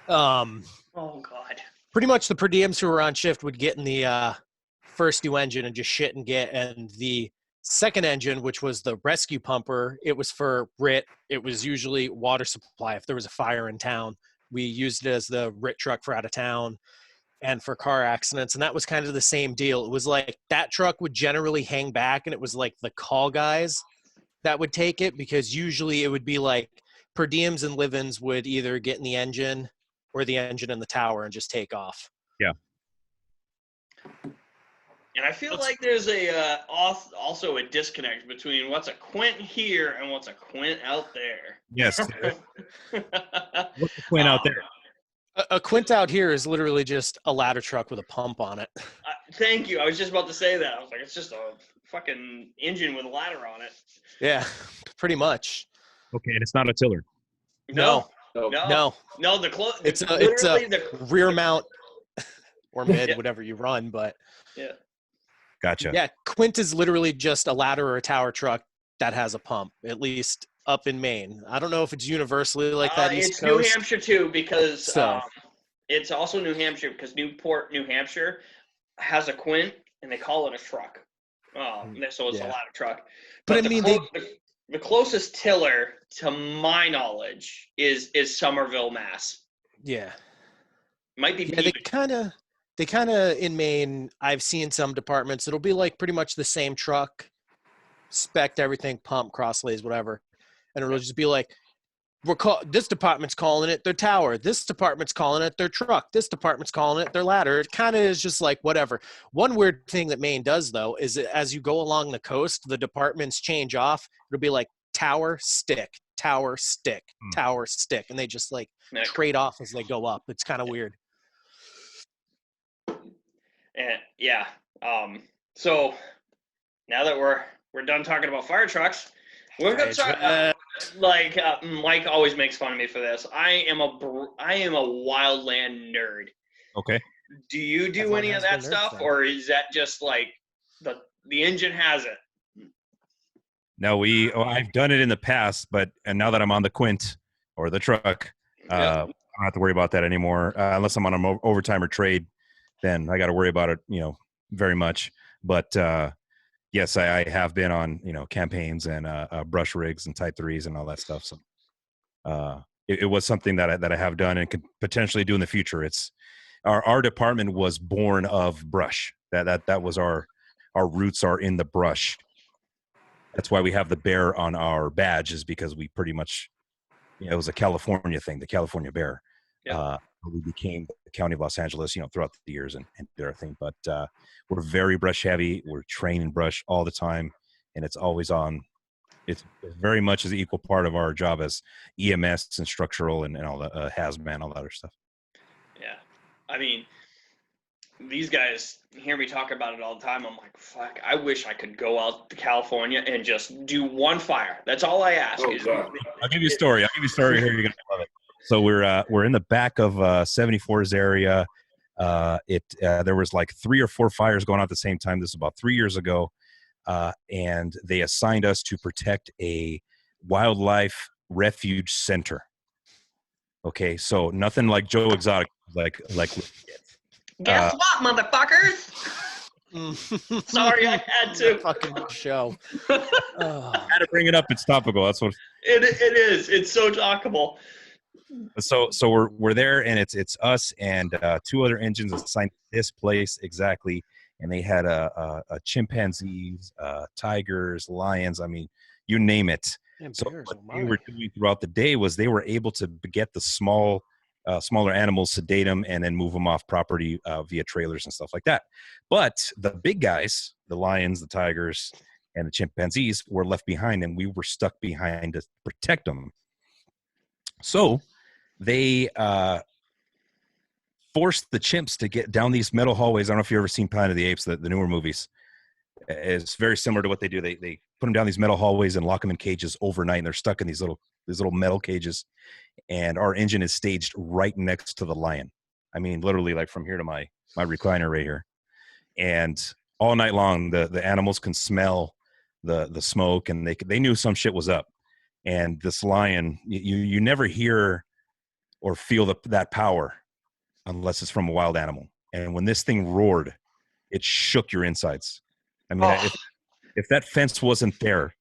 Oh God. Pretty much the per diems who were on shift would get in the first new engine and just shit and get, and the second engine, which was the rescue pumper, it was for RIT. It was usually water supply. If there was a fire in town, we used it as the RIT truck for out of town and for car accidents. And that was kind of the same deal. It was like that truck would generally hang back, and it was like the call guys that would take it, because usually it would be like per diems and live-ins would either get in the engine or the engine in the tower and just take off. Yeah. And I feel like there's also a disconnect between what's a quint here and what's a quint out there. Yes. What's the quint out there? A quint out here is literally just a ladder truck with a pump on it. Thank you. I was just about to say that. I was like, it's just a fucking engine with a ladder on it. Yeah, pretty much. Okay, and it's not a tiller. No. It's a rear mount or mid, whatever you run, but yeah. Gotcha. Yeah, quint is literally just a ladder or a tower truck that has a pump, at least up in Maine. I don't know if it's universally like that East Coast. It's New Hampshire too, because it's also New Hampshire, because Newport, New Hampshire has a quint and they call it a truck. So it's a ladder truck. But I mean, the closest tiller, to my knowledge, is Somerville, Mass. Yeah. Might be. Yeah, they kind of in Maine, I've seen some departments, it'll be like pretty much the same truck, spec'd everything, pump, cross lays, whatever. And it'll just be like, this department's calling it their tower. This department's calling it their truck. This department's calling it their ladder. It kind of is just like whatever. One weird thing that Maine does, though, is that as you go along the coast, the departments change off. It'll be like tower, stick, tower, stick, tower, stick. And they just like trade off as they go up. It's kind of weird. And yeah. So now that we're done talking about fire trucks, we're gonna start. Mike always makes fun of me for this. I am a wildland nerd. Okay. Do you do any of that stuff, or is that just like the engine has it? No, I've done it in the past, and now that I'm on the Quint or the truck, I don't have to worry about that anymore. Unless I'm on an overtime or trade, then I got to worry about it, very much. But yes, I have been on, campaigns and brush rigs and Type 3s and all that stuff. So it was something that I have done and could potentially do in the future. It's our department was born of brush. That was our roots are in the brush. That's why we have the bear on our badge, is because we pretty much, it was a California thing, the California bear. Yeah. We became the County of Los Angeles, throughout the years and did our thing. But we're very brush heavy. We're trained in brush all the time, and it's always on. It's very much as an equal part of our job as EMS and structural and all the hazmat, all that other stuff. Yeah, I mean, these guys hear me talk about it all the time. I'm like, fuck, I wish I could go out to California and just do one fire. That's all I ask. I'll give you a story. Here. You're gonna love it. So we're in the back of 74's area. There was like 3 or 4 fires going on at the same time. This is about 3 years ago, and they assigned us to protect a wildlife refuge center. Okay, so nothing like Joe Exotic, like. Guess what, motherfuckers? Sorry, I had to. Fucking show. I had to bring it up. It's topical. That's what it is. It's so talkable. So we're there, and it's us and 2 other engines assigned to this place exactly, and they had a chimpanzees, tigers, lions. I mean, you name it. So what they were doing throughout the day was they were able to get the smaller animals, sedate them, and then move them off property via trailers and stuff like that. But the big guys, the lions, the tigers, and the chimpanzees, were left behind, and we were stuck behind to protect them. So they forced the chimps to get down these metal hallways. I don't know if you've ever seen Planet of the Apes, the newer movies. It's very similar to what they do. They put them down these metal hallways and lock them in cages overnight, and they're stuck in these little metal cages. And our engine is staged right next to the lion. I mean, literally, like from here to my recliner right here. And all night long, the animals can smell the smoke, and they knew some shit was up. And this lion, you never hear or feel that power unless it's from a wild animal. And when this thing roared, it shook your insides. I mean, if that fence wasn't there,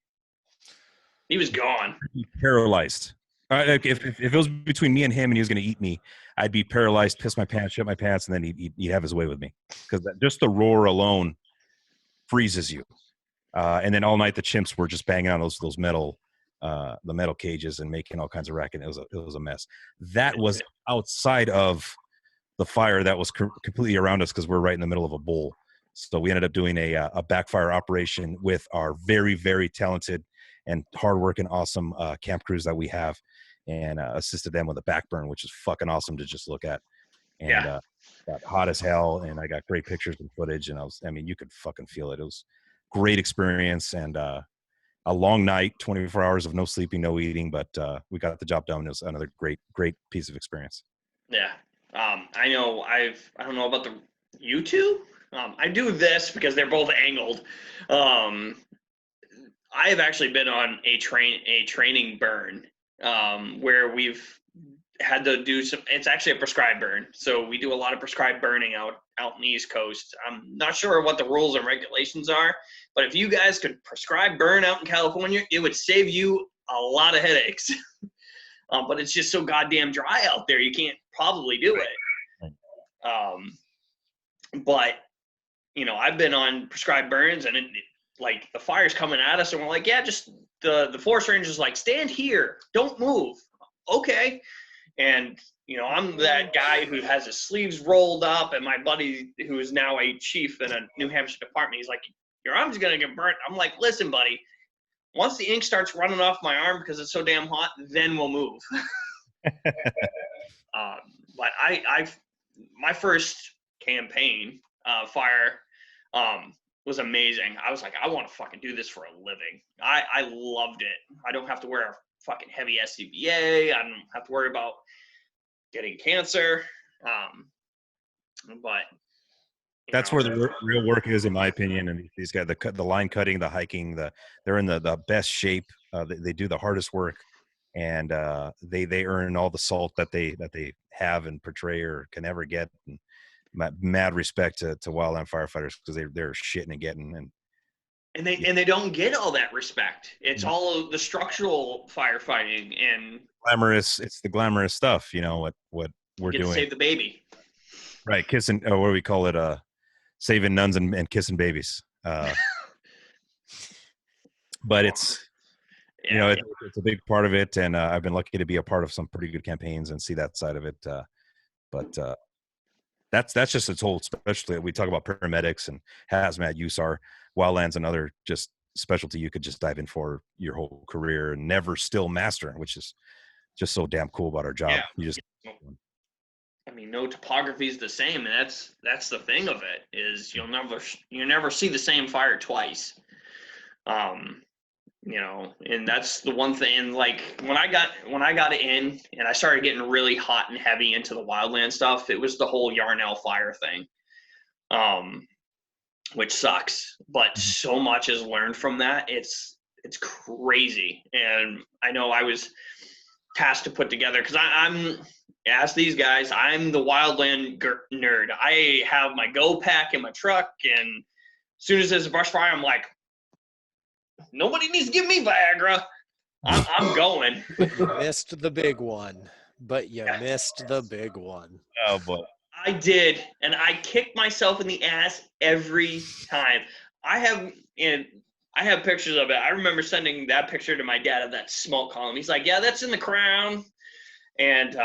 he was gone. I'd be paralyzed. If it was between me and him and he was going to eat me, I'd be paralyzed, piss my pants, shit my pants, and then he'd have his way with me. Because just the roar alone freezes you. And then all night the chimps were just banging on those metal the metal cages and making all kinds of racket. It was a mess. That was outside of the fire that was completely around us, because we're right in the middle of a bowl. So we ended up doing a backfire operation with our very, very talented and hardworking, awesome camp crews that we have, and assisted them with a backburn, which is fucking awesome to just look at. And got hot as hell, and I got great pictures and footage, and you could fucking feel it. It was great experience, and a long night, 24 hours of no sleeping, no eating, but we got the job done. It was another great piece of experience. Yeah. I know I don't know about you two. I do this because they're both angled. I have actually been on a training burn where we've had to do it's actually a prescribed burn. So we do a lot of prescribed burning out in the East Coast. I'm not sure what the rules and regulations are, but if you guys could prescribe burn out in California, it would save you a lot of headaches. But it's just so goddamn dry out there, you can't probably do it. But I've been on prescribed burns, and like the fire's coming at us, and we're like, yeah, just the forest ranger's like, stand here, don't move. okay. And, you know, I'm that guy who has his sleeves rolled up, and my buddy who is now a chief in a New Hampshire department, he's like, your arm's going to get burnt. I'm like, listen, buddy, once the ink starts running off my arm because it's so damn hot, then we'll move. But my first campaign, fire, was amazing. I was like, I want to fucking do this for a living. I loved it. I don't have to wear a fucking heavy SCBA. I don't have to worry about getting cancer. But that's where the real work is, in my opinion. And these guys, the line cutting, the hiking, they're in the best shape. They do the hardest work, and they earn all the salt that they have and portray or can ever get. And mad respect to wildland firefighters, because they're shitting and getting and they don't get all that respect. It's all the structural firefighting and glamorous. It's the glamorous stuff, you know, what we're doing. Save the baby, right? Kissing, what do we call it? Saving nuns and kissing babies. But it's, you know, it's a big part of it, and I've been lucky to be a part of some pretty good campaigns and see that side of it. But that's just its whole specialty. We talk about paramedics and hazmat, USAR, wildlands, another just specialty you could just dive in for your whole career and never still master, which is just so damn cool about our job. Yeah. You just, I mean, no topography is the same, and that's the thing of it, is you never see the same fire twice. You know, and that's the one thing. And like when I got in and I started getting really hot and heavy into the wildland stuff, it was the whole Yarnell fire thing, which sucks. But so much is learned from that. It's crazy. And I know I was tasked to put together, because I'm ask these guys, I'm the wildland nerd. I have my go pack in my truck, and as soon as there's a brush fire, I'm like, nobody needs to give me Viagra. I'm going. You missed the big one, but you missed the big one. oh boy. I did, and I kicked myself in the ass every time. I have pictures of it. I remember sending that picture to my dad of that smoke column. He's like, yeah, that's in the Crown. And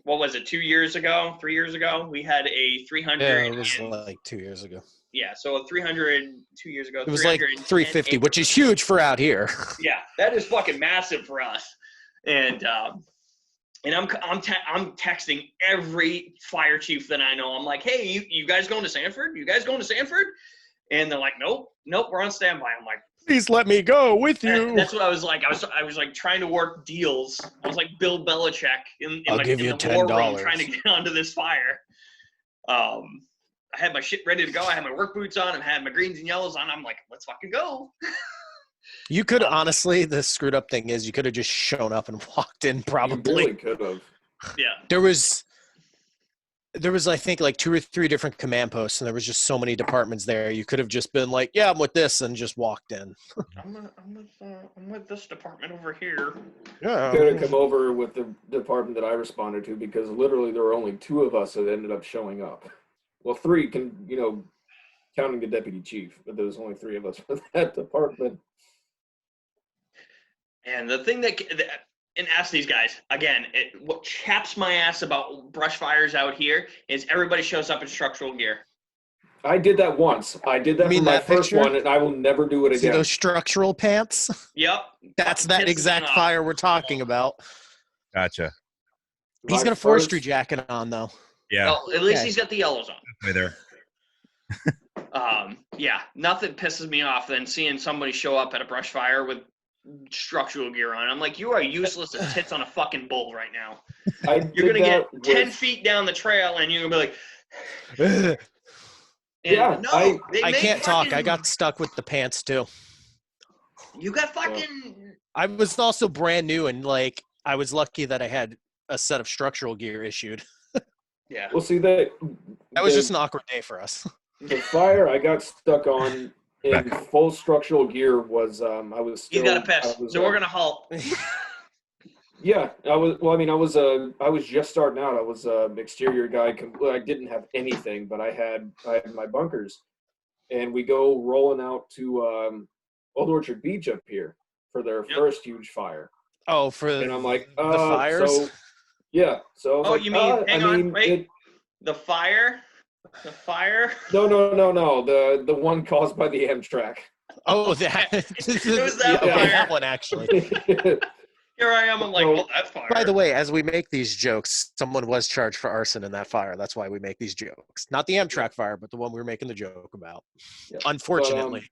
what was it, 3 years ago, we had a 300. Yeah, it was like 2 years ago. Yeah, so a 300 2 years ago. It was like 350, which is huge for out here. Yeah, that is fucking massive for us. And I'm texting every fire chief that I know. I'm like, hey, you guys going to Sanford? You guys going to Sanford? And they're like, nope, we're on standby. I'm like, please let me go with you. That's what I was like. I was like trying to work deals. I was like Bill Belichick in the war room trying to get onto this fire. I had my shit ready to go. I had my work boots on. I had my greens and yellows on. I'm like, let's fucking go. You could honestly, the screwed up thing is you could have just shown up and walked in probably. You really could have. Yeah. There was I think like 2 or 3 different command posts, and there was just so many departments there. You could have just been like, yeah, I'm with this, and just walked in. I'm with this department over here. Yeah. You could have come over with the department that I responded to, because literally there were only 2 of us that ended up showing up. Well, 3 counting the deputy chief, but there was only 3 of us for that department. And the thing and ask these guys, again, what chaps my ass about brush fires out here is everybody shows up in structural gear. I did that once. I did that for my first one, and I will never do it again. See those structural pants? Yep. That's that exact fire we're talking about. Gotcha. He's got a forestry jacket on, though. Yeah. Well, at least he's got the yellows on. Right there. Yeah, nothing pisses me off than seeing somebody show up at a brush fire with structural gear on. I'm like, you are useless as tits on a fucking bull right now. You're going to get 10 feet down the trail, and you're going to be like... Yeah, no, I can't talk. I got stuck with the pants, too. You got fucking... I was also brand new, and, like, I was lucky that I had a set of structural gear issued. Yeah. Well, see, that was just an awkward day for us. The fire I got stuck on in full structural gear was I was still, you got to piss, so we're gonna halt. Yeah, I was just starting out. I was an exterior guy. I didn't have anything, but I had my bunkers, and we go rolling out to Old Orchard Beach up here for their first huge fire. Oh, for And I'm like, the fires? so yeah. So I was Oh, like, you mean, hang on, wait. it, The fire? The fire? no, the one caused by the Amtrak. Oh, that. It was that okay, fire. that one actually. Here I am. I'm like, oh, that's fire. By the way, as we make these jokes, someone was charged for arson in that fire. That's why we make these jokes. Not the Amtrak fire, but the one we were making the joke about. Yeah. Unfortunately.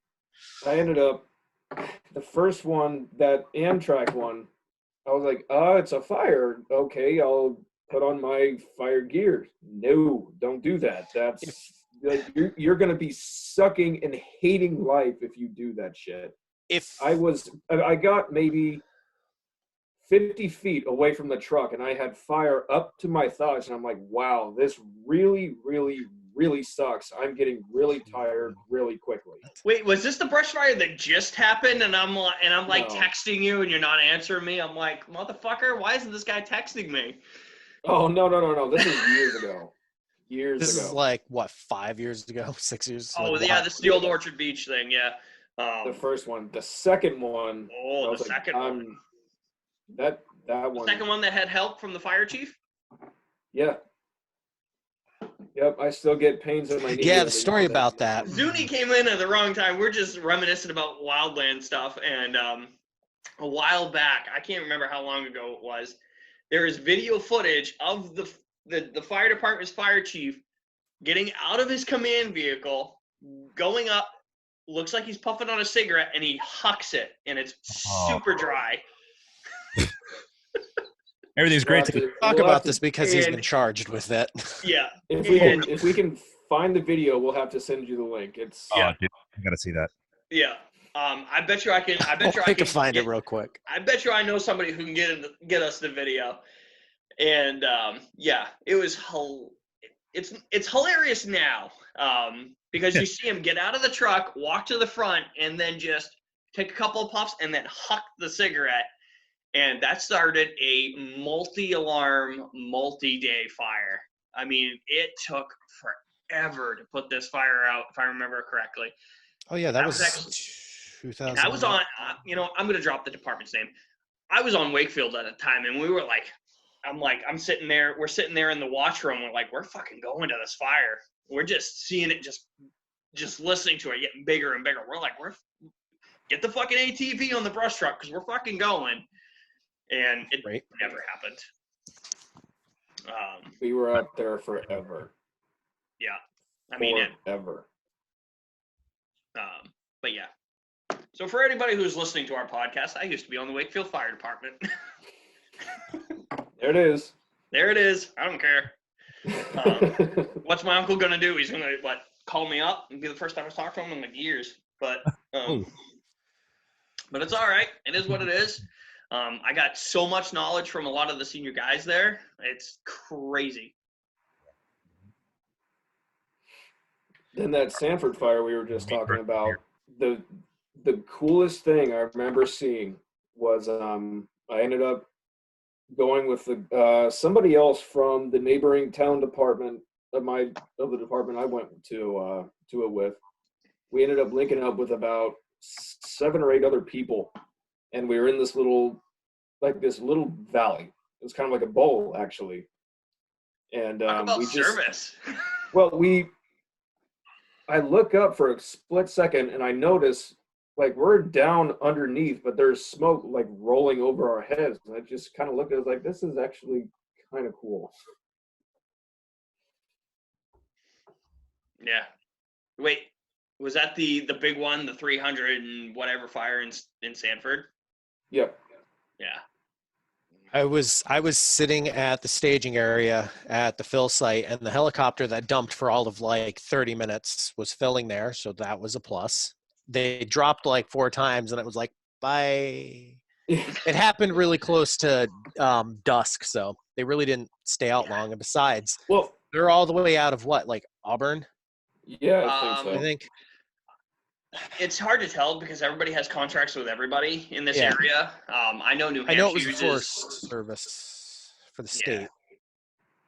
But, I ended up, the first one, that Amtrak one, I was like, it's a fire. Okay, I'll put on my fire gear. No, don't do that. That's like you're gonna be sucking and hating life if you do that shit. I got maybe 50 feet away from the truck and I had fire up to my thighs and I'm like, wow, this really, really, really sucks. I'm getting really tired really quickly. Wait, was this the brush fire that just happened? And I'm like, No. texting you and you're not answering me. I'm like, motherfucker, why isn't this guy texting me? Oh, no. This is years ago. This is like, what, 5 years ago? 6 years? Oh, like, yeah, this is the old Orchard Beach thing, yeah. The first one. The second one. Oh, the second one. That one. The second one that had help from the fire chief? Yeah. Yep, I still get pains in my knee. Yeah, the story about that. Zuni came in at the wrong time. We're just reminiscing about wildland stuff. And a while back, I can't remember how long ago it was, there is video footage of the fire department's fire chief getting out of his command vehicle, going up, looks like he's puffing on a cigarette, and he hucks it, and it's super dry. Everything's great. Talk about this because he's been charged with it. Yeah. If we can find the video, we'll have to send you the link. It's dude, I gotta see that. Yeah. I bet you I can. I bet you I can find it real quick. I bet you I know somebody who can get us the video. And yeah, it was it's hilarious now because you see him get out of the truck, walk to the front, and then just take a couple of puffs and then huck the cigarette. And that started a multi-alarm, multi-day fire. I mean, it took forever to put this fire out, if I remember correctly. Oh, yeah, that was actually 2000. I was on, I'm going to drop the department's name. I was on Wakefield at the time, and we were like, I'm sitting there, we're sitting there in the watch room. We're like, we're fucking going to this fire. We're just seeing it, just listening to it getting bigger and bigger. We're like, get the fucking ATV on the brush truck because we're fucking going. And it never happened. We were out there forever. Yeah. I mean, forever. But yeah. So for anybody who's listening to our podcast, I used to be on the Wakefield Fire Department. There it is. There it is. I don't care. What's my uncle going to do? He's going to, call me up and be the first time I talk to him in years. But it's all right. It is what it is. I got so much knowledge from a lot of the senior guys there. It's crazy. Then that Sanford fire we were just talking about, the coolest thing I remember seeing was I ended up going with somebody else from the neighboring town department of the department I went to it with. We ended up linking up with about 7 or 8 other people. And we were in this little valley. It was kind of like a bowl, actually. And talk about service. Well, I look up for a split second and I notice we're down underneath, but there's smoke rolling over our heads. And I just kind of looked at it, like, this is actually kind of cool. Yeah. Wait, was that the big one, the 300 and whatever fire in Sanford? Yep. Yeah. I was sitting at the staging area at the fill site, and the helicopter that dumped for all of 30 minutes was filling there, so that was a plus. They dropped 4 times, and it was like, bye. It happened really close to dusk, so they really didn't stay out long. And besides, well, they're all the way out of Auburn? Yeah, I think so. I think. It's hard to tell because everybody has contracts with everybody in this area. I know New Hampshire I know it was uses Forest Service for the state.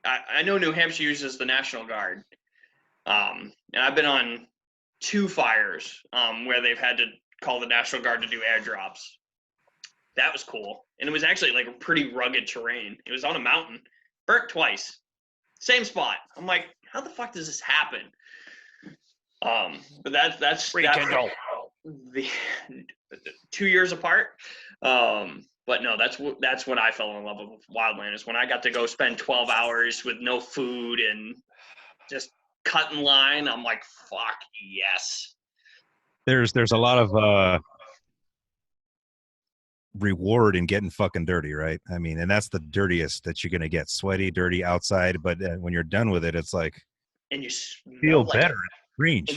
I know New Hampshire uses the National Guard. And I've been on 2 fires where they've had to call the National Guard to do airdrops. that was cool. And it was actually like a pretty rugged terrain. It was on a mountain, burnt twice, same spot. I'm like, how the fuck does this happen? But that's Rekindle. the 2 years apart. But no, that's when I fell in love with wildland, is when I got to go spend 12 hours with no food and just cut in line. I'm like, fuck yes. There's a lot of reward in getting fucking dirty, right? I mean, and that's the dirtiest that you're gonna get, sweaty, dirty outside. But when you're done with it, it's like, And you feel like, better. Strange.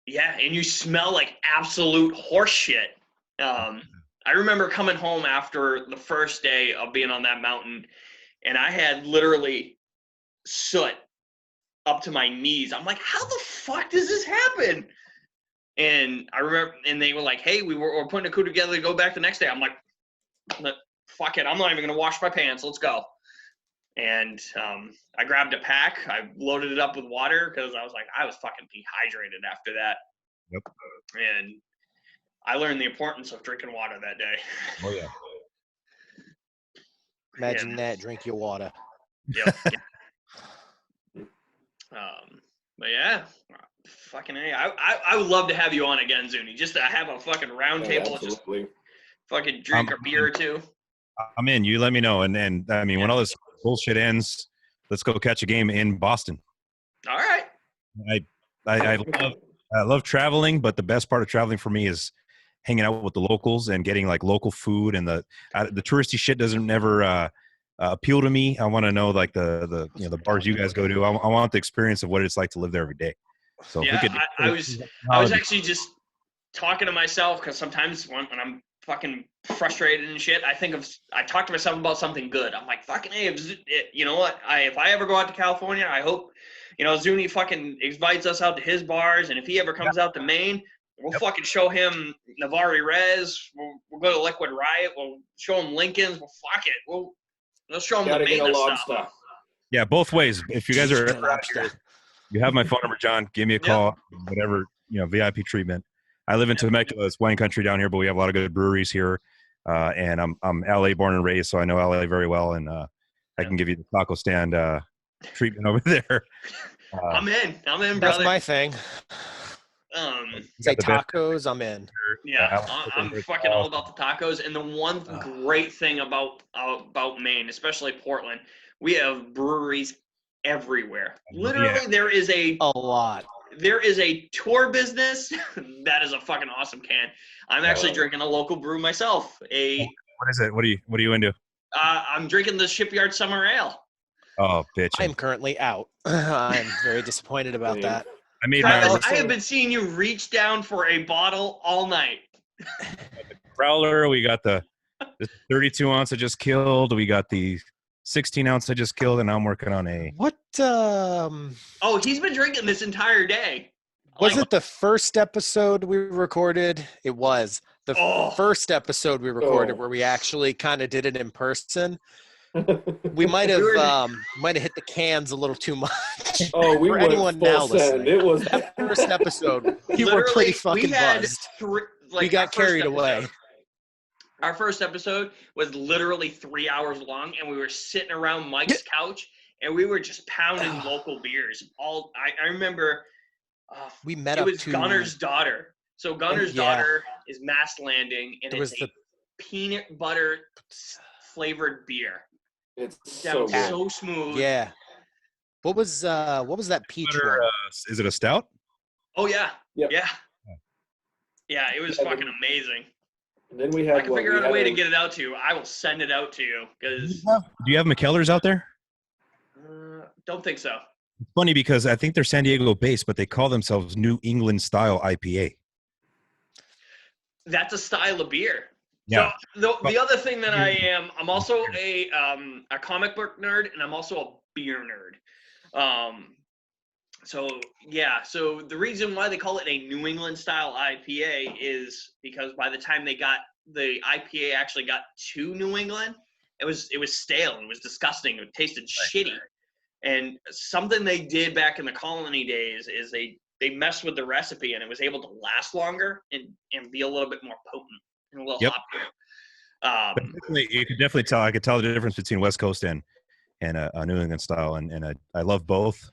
And you smell like absolute horse shit. I remember coming home after the first day of being on that mountain, and I had literally soot up to my knees. I'm like, how the fuck does this happen? And I remember, and they were like, hey, we're putting a crew together to go back the next day. I'm like, fuck it, I'm not even gonna wash my pants. Let's go. And I grabbed a pack. I loaded it up with water because I was like, I was fucking dehydrated after that. Yep. And I learned the importance of drinking water that day. Oh yeah. Imagine that. Drink your water. Yep. But yeah, fucking A. I would love to have you on again, Zuni. Just to have a fucking round table, just fucking drink a beer or two. I'm in. You let me know, and I mean, when all this bullshit ends, let's go catch a game in Boston. All right. I love traveling, but the best part of traveling for me is hanging out with the locals and getting like local food, and the touristy shit doesn't never appeal to me. I want to know like the the bars you guys go to. I want the experience of what it's like to live there every day. So yeah, I was actually just talking to myself, because sometimes when I'm fucking frustrated and shit, I talk to myself about something good. I'm like, fucking hey, you know what? If I ever go out to California, I hope Zuni fucking invites us out to his bars, and if he ever comes out to Maine, we'll fucking show him Navarre Rez. We'll go to Liquid Riot. We'll show him Lincoln's. We'll fuck it. We'll show him the Maine stuff. Yeah, both ways. If you guys are ever out here, you have my phone number, John. Give me a call. Whatever, VIP treatment. I live in Temecula. It's wine country down here, but we have a lot of good breweries here. And I'm LA born and raised, so I know LA very well, and I can give you the taco stand treatment over there. I'm in, brother. That's my thing. Say tacos, I'm in. Yeah, I'm fucking all about the tacos. And the one great thing about Maine, especially Portland, we have breweries everywhere. Literally, there is a lot. There is a tour business that is a fucking awesome can. I'm actually drinking a local brew myself. What is it? What are you into? I'm drinking the Shipyard Summer Ale. Oh, bitch! I'm currently out. I'm very disappointed about that. I have been seeing you reach down for a bottle all night. The growler. We got the 32 ounce I just killed. We got the 16 ounce I just killed, and I'm working on a. What? Oh, he's been drinking this entire day. Was it the first episode we recorded? It was the first episode we recorded where we actually kind of did it in person. We might have hit the cans a little too much. Oh, we for went anyone full now send. listening. It was that first episode. You were pretty fucking buzzed. We got carried away. Our first episode was literally 3 hours long, and we were sitting around Mike's couch, and we were just pounding local beers. I remember. We met. It was Gunner's daughter. So Gunner's daughter is Mass Landing, and it's a peanut butter flavored beer. It's so smooth. Yeah. What was that peach one? Is it a stout? Oh yeah. Yep. Yeah. Yeah, it was fucking amazing. And then we had. I can figure out a way to get it out to you. I will send it out to you because. Do you have McKellar's out there? Don't think so. It's funny because I think they're San Diego based, but they call themselves New England style IPA. That's a style of beer. Yeah. So the other thing that I'm also a comic book nerd, and I'm also a beer nerd. So the reason why they call it a New England style IPA is because by the time the IPA actually got to New England, it was stale. It was disgusting. It tasted shitty. And something they did back in the colony days is they messed with the recipe, and it was able to last longer and be a little bit more potent and a little hoppier. You could definitely tell. I could tell the difference between West Coast and a New England style, and I love both.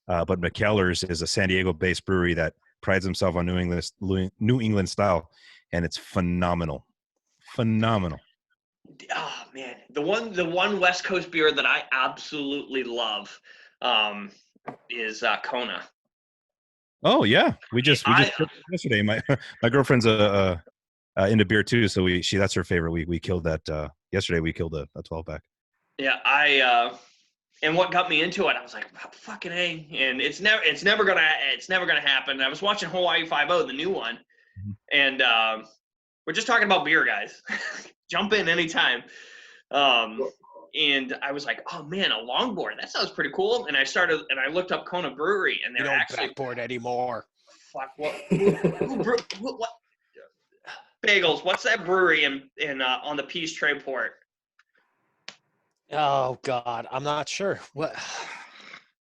But McKellar's is a San Diego-based brewery that prides himself on New England style, and it's phenomenal. Phenomenal. Oh man, the one West Coast beer that I absolutely love is Kona. Oh yeah, we just yesterday. My girlfriend's into beer too, so that's her favorite. We killed that yesterday. We killed a 12-pack. Yeah, and what got me into it, I was like, fucking A, and it's never gonna happen. I was watching Hawaii 5-0, the new one, and we're just talking about beer, guys. Jump in anytime. And I was like, oh man, a longboard, that sounds pretty cool. And I looked up Kona Brewery, and they're actually backboard anymore. Fuck what Bagels, what's that brewery in on the Peace Trade Port? Oh God, I'm not sure. What?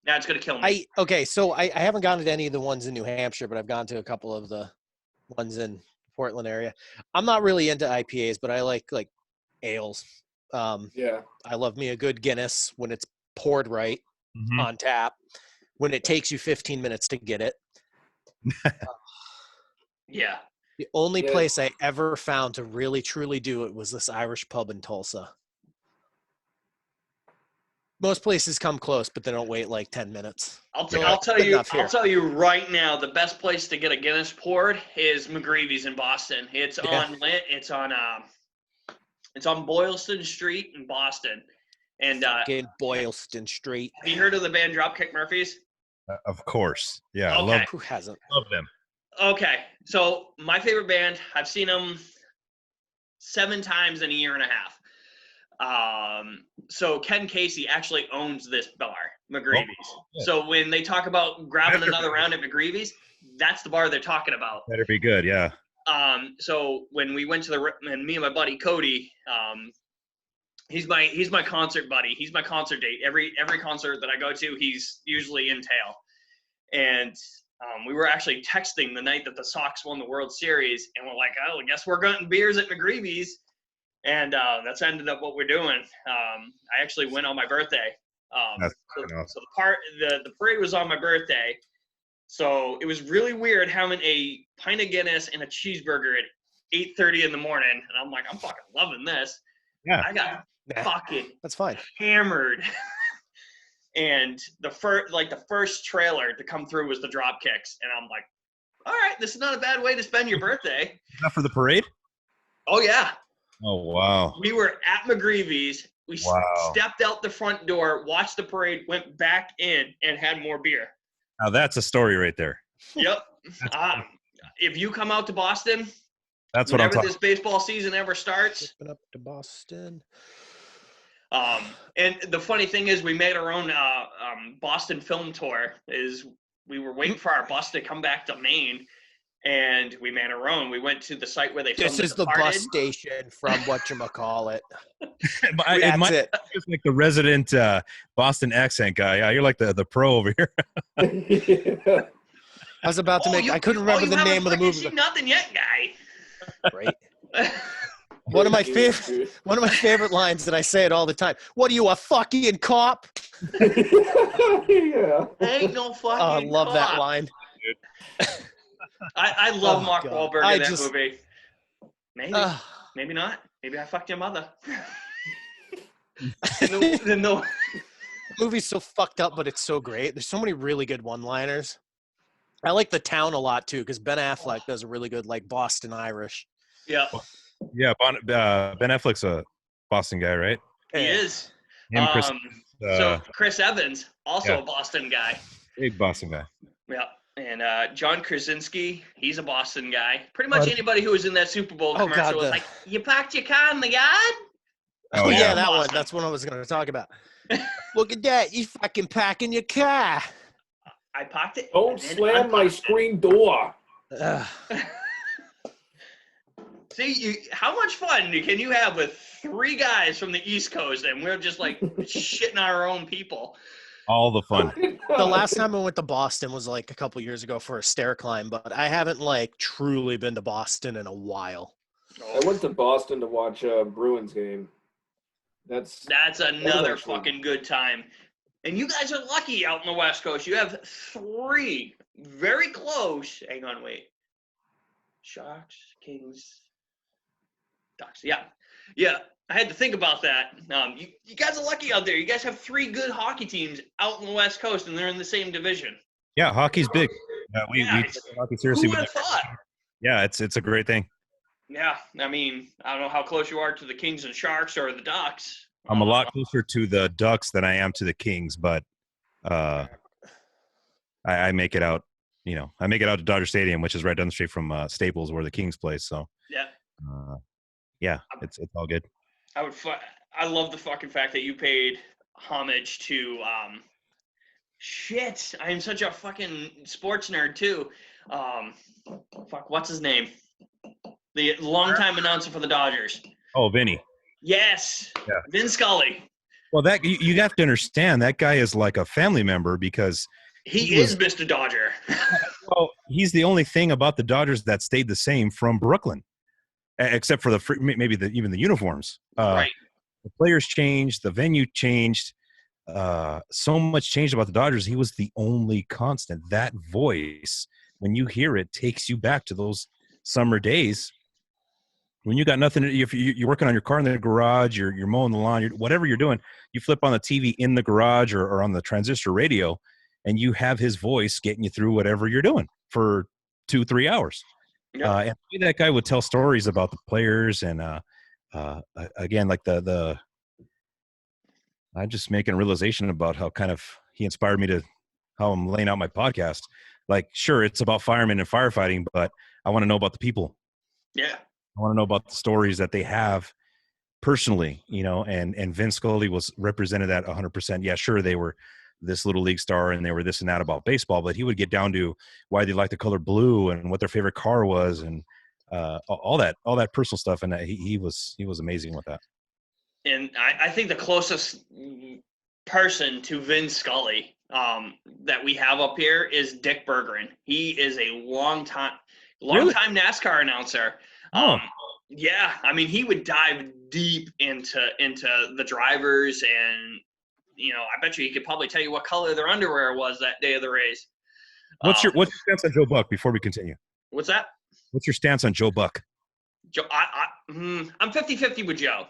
Now it's gonna kill me. So I haven't gone to any of the ones in New Hampshire, but I've gone to a couple of the ones in Portland area. I'm not really into IPAs, but I like ales. Yeah. I love me a good Guinness when it's poured right on tap. When it takes you 15 minutes to get it. Yeah. The only place I ever found to really truly do it was this Irish pub in Tulsa. Most places come close, but they don't wait like 10 minutes. I'll tell you right now, the best place to get a Guinness poured is McGreevy's in Boston. It's on Boylston Street in Boston. And Boylston Street. Have you heard of the band Dropkick Murphys? Of course. Yeah. Okay. Who hasn't? Love them. Okay. So my favorite band, I've seen them 7 times in a year and a half. So Ken Casey actually owns this bar, McGreevy's. Oh, yeah. So when they talk about grabbing another round at McGreevy's, that's the bar they're talking about. Better be good, yeah. So when we went to and me and my buddy Cody, he's my concert buddy. He's my concert date. Every concert that I go to, he's usually in tail. And we were actually texting the night that the Sox won the World Series, and we're like, oh, I guess we're getting beers at McGreevy's. And that's ended up what we're doing. I actually went on my birthday. So the parade was on my birthday. So it was really weird having a pint of Guinness and a cheeseburger at 8:30 in the morning. And I'm like, I'm fucking loving this. Yeah. I got fucking that's fine. Hammered. And the first trailer to come through was the Dropkicks. And I'm like, all right, this is not a bad way to spend your birthday. Not for the parade? Oh, yeah. Oh, wow. We were at McGreevy's. We stepped out the front door, watched the parade, went back in, and had more beer. Now, that's a story right there. Yep. If you come out to Boston, that's what I'm talking. Whenever this baseball season ever starts. Open up to Boston. And the funny thing is we made our own Boston film tour. We were waiting for our bus to come back to Maine. And we made our own. We went to the site where they filmed This is the bus station from whatchamacallit. That's it. Just like the resident Boston accent guy. Yeah, you're like the pro over here. I was about to I couldn't remember the name of the movie. Seen nothing yet, guy. Right. One of my favorite lines that I say it all the time. What are you, a fucking cop? Yeah. Ain't no fucking I love cop. that line. I love Mark Wahlberg in that movie. Maybe not. Maybe I fucked your mother. The movie's so fucked up, but it's so great. There's so many really good one-liners. I like The Town a lot too, because Ben Affleck does a really good Boston Irish. Yeah. Yeah, Ben Affleck's a Boston guy, right? He is. Chris, so Chris Evans, also a Boston guy. Big Boston guy. Yeah. And John Krasinski, he's a Boston guy. Pretty much anybody who was in that Super Bowl commercial was like, you parked your car in the yard? Oh, yeah, that one. That's what I was going to talk about. Look at that. You fucking packing your car. I parked it. Don't slam my screen door. See, how much fun can you have with 3 guys from the East Coast and we're just shitting our own people? All the fun. The last time I went to Boston was a couple years ago for a stair climb, but I haven't truly been to Boston in a while. I went to Boston to watch a Bruins game. That's another actually fucking good time. And you guys are lucky out in the West Coast. You have 3 very close. Hang on, wait. Sharks, Kings, Ducks. Yeah. I had to think about that. You guys are lucky out there. You guys have 3 good hockey teams out in the West Coast, and they're in the same division. Yeah, hockey's big. We take hockey seriously. Who would have thought? Yeah, it's a great thing. Yeah, I mean, I don't know how close you are to the Kings and Sharks or the Ducks. I'm a lot closer to the Ducks than I am to the Kings, but I make it out. I make it out to Dodger Stadium, which is right down the street from Staples, where the Kings play. So yeah, it's all good. I love the fucking fact that you paid homage to shit. I am such a fucking sports nerd too. What's his name? The longtime announcer for the Dodgers. Oh, Vinny. Yes. Yeah. Vin Scully. Well, that you have to understand that guy is like a family member because he is Mr. Dodger. Well, he's the only thing about the Dodgers that stayed the same from Brooklyn, except for even the uniforms. Right. The players changed, the venue changed. So much changed about the Dodgers. He was the only constant. That voice, when you hear it, takes you back to those summer days when you got nothing. If you're working on your car in the garage, you're mowing the lawn, whatever you're doing, you flip on the TV in the garage or on the transistor radio, and you have his voice getting you through whatever you're doing for 2-3 hours. Yep. And that guy would tell stories about the players, and again, like the I'm just making a realization about how kind of he inspired me to how I'm laying out my podcast. Like, sure, it's about firemen and firefighting, but I want to know about the people. Yeah. I want to know about the stories that they have personally, and Vince Scully represented that 100%. Yeah, sure, they were this little league star and they were this and that about baseball, but he would get down to why they liked the color blue and what their favorite car was and all that personal stuff. And he was amazing with that. And I think the closest person to Vin Scully that we have up here is Dick Berggren. He is a long-time NASCAR announcer. Yeah, I mean, he would dive deep into the drivers, and I bet you he could probably tell you what color their underwear was that day of the race. What's your stance on Joe Buck before we continue? What's that? What's your stance on Joe Buck? I'm 50-50 with Joe.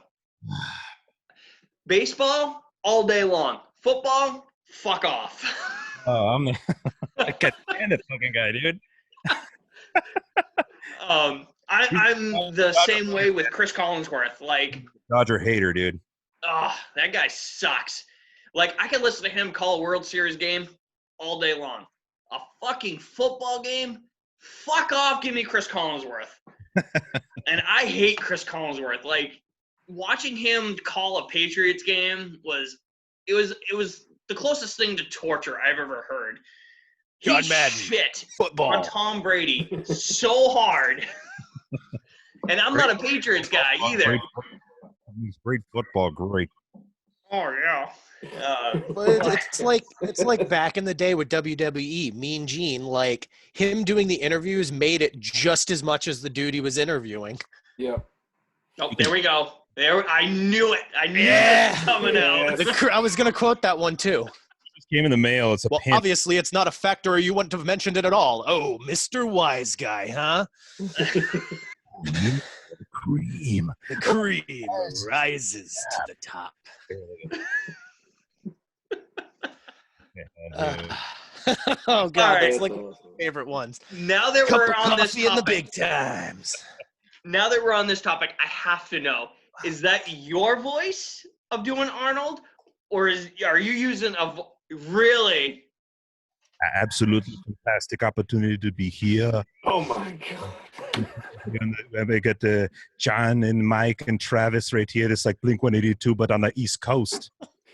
Baseball all day long. Football, fuck off. Oh, I can't stand that fucking guy, dude. I'm the same way with Chris Collinsworth. Like, Dodger hater, dude. Oh, that guy sucks. Like, I can listen to him call a World Series game all day long. A fucking football game? Fuck off, give me Chris Collinsworth. And I hate Chris Collinsworth. Like, watching him call a Patriots game was the closest thing to torture I've ever heard. John He Madden. shit Football. on Tom Brady so hard. And I'm not a Patriots guy either. Great football, great. Oh yeah. But it's like back in the day with WWE, Mean Gene. Like, him doing the interviews made it just as much as the dude he was interviewing. Yeah. Oh, there we go. I knew it. I knew it was coming out. I was gonna quote that one too. It came in the mail. It's a well, obviously it's not a fact, or you wouldn't have mentioned it at all. Oh, Mr. Wise Guy, huh? The cream rises to the top. Oh God, right. That's like my favorite ones. Now that we're on this topic, in the big times. Now that we're on this topic, I have to know: is that your voice of doing Arnold, or are you using really? Absolutely fantastic opportunity to be here. Oh my God. We got John and Mike and Travis right here. It's like Blink-182, but on the East Coast.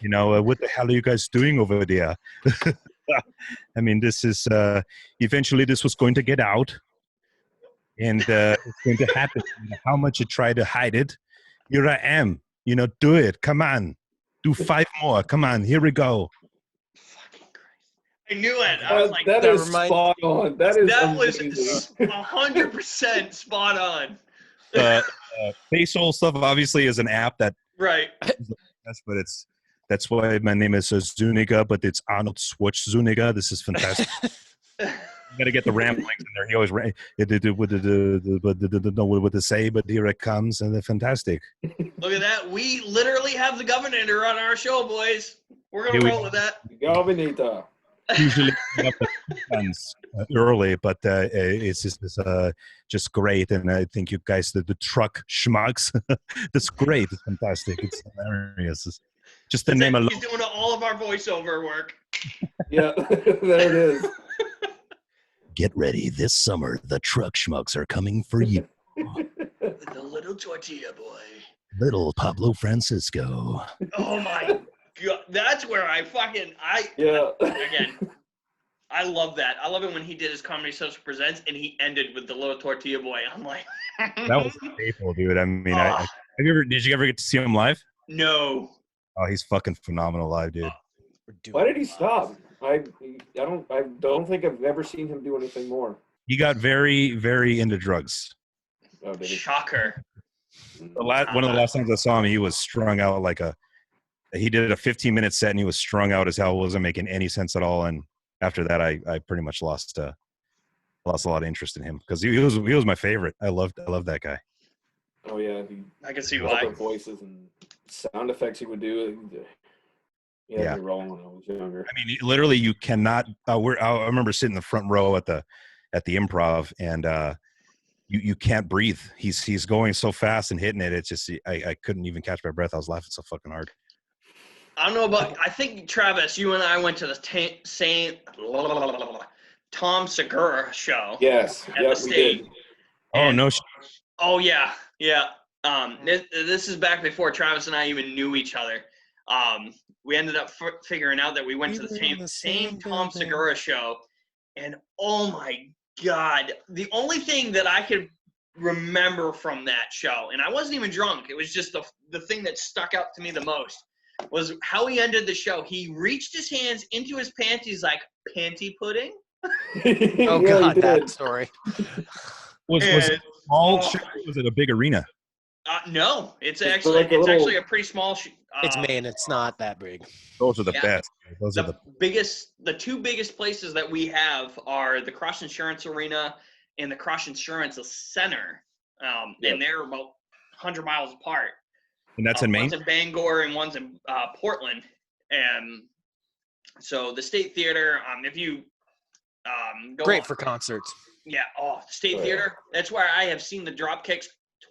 What the hell are you guys doing over there? I mean, this is eventually this was going to get out, and it's going to happen. How much you try to hide it, here I am. Do it. Come on, do 5 more. Come on, here we go. I knew it. I was like, that is spot on. That was 100% spot on. facial stuff obviously is an app that Right. but that's why my name is Zuniga, but it's Arnold Schwarzenegger. This is fantastic. You got to get the ramblings in there. He always with the say, but here it comes, and they're fantastic. Look at that. We literally have the governor on our show, boys. We're going to roll with that. Governor. Usually early, but it's just great. And I think you guys, the truck Schmucks, that's great. It's fantastic. It's hilarious. It's just the name alone. He's doing all of our voiceover work. Yeah, there it is. Get ready. This summer, the truck Schmucks are coming for you. The little tortilla boy. Little Pablo Francisco. Oh, my God. That's where again, I love that. I love it when he did his Comedy Central Presents and he ended with the little tortilla boy. I'm like, that was a staple, dude. I mean, did you ever get to see him live? No. Oh, he's fucking phenomenal live, dude. Why did he stop? I don't think I've ever seen him do anything more. He got very, very into drugs. Oh, did he? Shocker. One of the last times I saw him, he was strung out he did a 15-minute set and he was strung out as hell. It wasn't making any sense at all. And after that, I pretty much lost a lot of interest in him because he was my favorite. I loved that guy. Oh yeah, I can see why. Voices and sound effects he would do. Yeah. Rolling when I was younger. I mean, literally, you cannot. I remember sitting in the front row at the Improv, and you can't breathe. He's going so fast and hitting it. It's just I couldn't even catch my breath. I was laughing so fucking hard. I don't know about. I think Travis, you and I went to the same Tom Segura show. Yes. At the state. Oh no. Oh yeah. This is back before Travis and I even knew each other. We ended up figuring out that we went to the same Tom Segura show, and oh my God, the only thing that I could remember from that show, and I wasn't even drunk, it was just the thing that stuck out to me the most, was how he ended the show. He reached his hands into his panties like panty pudding. Oh God, that story. Was it small? Was it a big arena? No, it's actually a pretty small. It's Maine. It's not that big. Those are the best. Those are the two biggest places that we have are the Cross Insurance Arena and the Cross Insurance Center, and they're about 100 miles apart. And that's in Maine? One's in Bangor and one's in Portland. And so the State Theater, if you go great for concerts. Yeah. Oh, State Theater. That's where I have seen the Dropkicks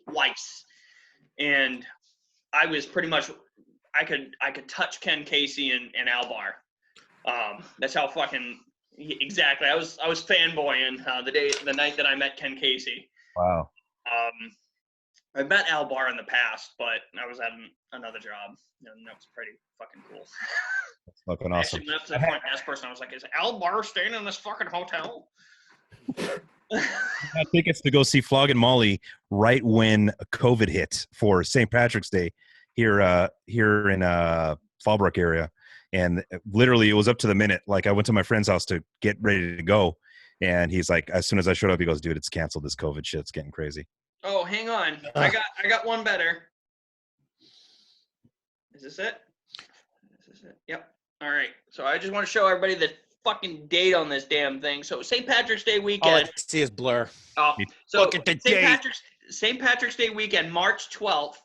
twice. And I was pretty much, I could touch Ken Casey and Al Bar. That's how fucking exactly. I was fanboying the night that I met Ken Casey. Wow. I met Al Bar in the past, but I was at another job, and that was pretty fucking cool. That's fucking awesome. I actually went up to the front desk person. I was like, "Is Al Bar staying in this fucking hotel?" I got tickets to go see Flogging Molly right when COVID hit for St. Patrick's Day here in Fallbrook area, and literally it was up to the minute. Like I went to my friend's house to get ready to go, and he's like, as soon as I showed up, he goes, "Dude, it's canceled. This COVID shit's getting crazy." Oh, hang on. I got one better. Is this it? Yep. All right. So I just want to show everybody the fucking date on this damn thing. So St. Patrick's Day weekend. All I see is blur. Oh, so look at the date. St. Patrick's Day weekend, March 12th.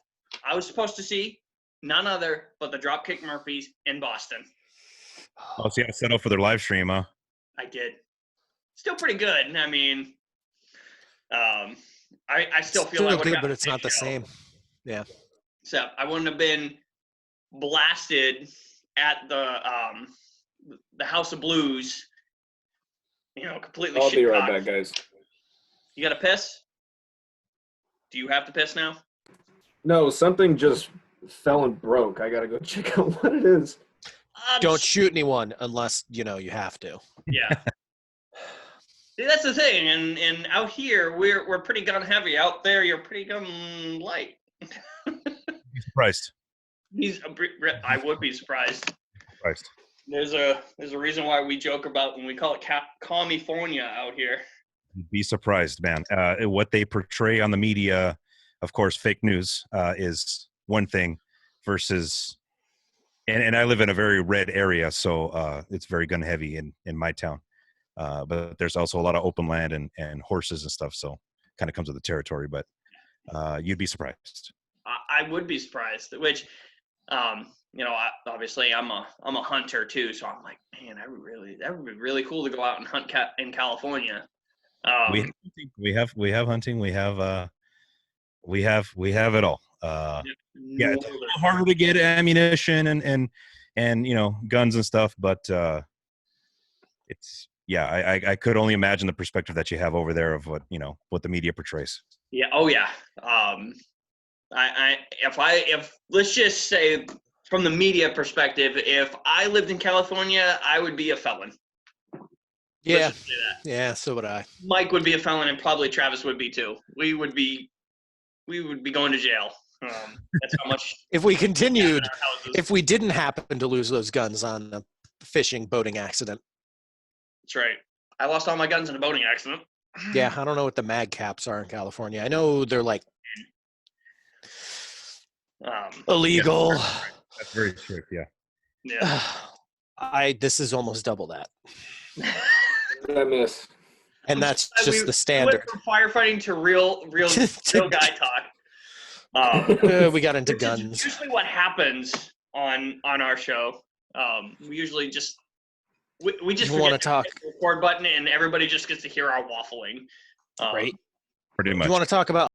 I was supposed to see none other but the Dropkick Murphys in Boston. Oh, so you got to set up for their live stream, huh? I did. Still pretty good. I mean, I still feel still I would good, have but it's not the same. Yeah. So I wouldn't have been blasted at the House of Blues. Completely. I'll be right back, guys. You got to piss? Do you have to piss now? No, something just fell and broke. I gotta go check out what it is. Don't shoot anyone unless you have to. Yeah. See, that's the thing, and out here we're pretty gun heavy. Out there, you're pretty gun light. Be surprised. I would be surprised. Surprised. There's a reason why we joke about when we call it California out here. Be surprised, man. What they portray on the media of course, fake news is one thing versus, and I live in a very red area, so it's very gun heavy in my town. But there's also a lot of open land and horses and stuff, so kind of comes with the territory. But you'd be surprised. I would be surprised. Which, obviously I'm a hunter too, so I'm like, man, that would be really cool to go out and hunt in California. We have hunting. We have it all. Yeah, it's a little harder to get ammunition and guns and stuff, but it's I could only imagine the perspective that you have over there of what the media portrays. Yeah. Oh yeah. If let's just say from the media perspective, if I lived in California, I would be a felon. Yeah. Yeah. So would I. Mike would be a felon, and probably Travis would be too. We would be going to jail. That's how much. If we continued, if we didn't happen to lose those guns on a fishing boating accident. That's right. I lost all my guns in a boating accident. Yeah, I don't know what the mag caps are in California. I know they're like illegal. Yeah, that's very strict. Yeah. Yeah. This is almost double that. I miss. And that's just the standard. We went from firefighting to real guy talk. We got into guns. Usually, what happens on our show, we usually just we just want to talk the record button, and everybody just gets to hear our waffling. Right. Pretty much. You want to talk about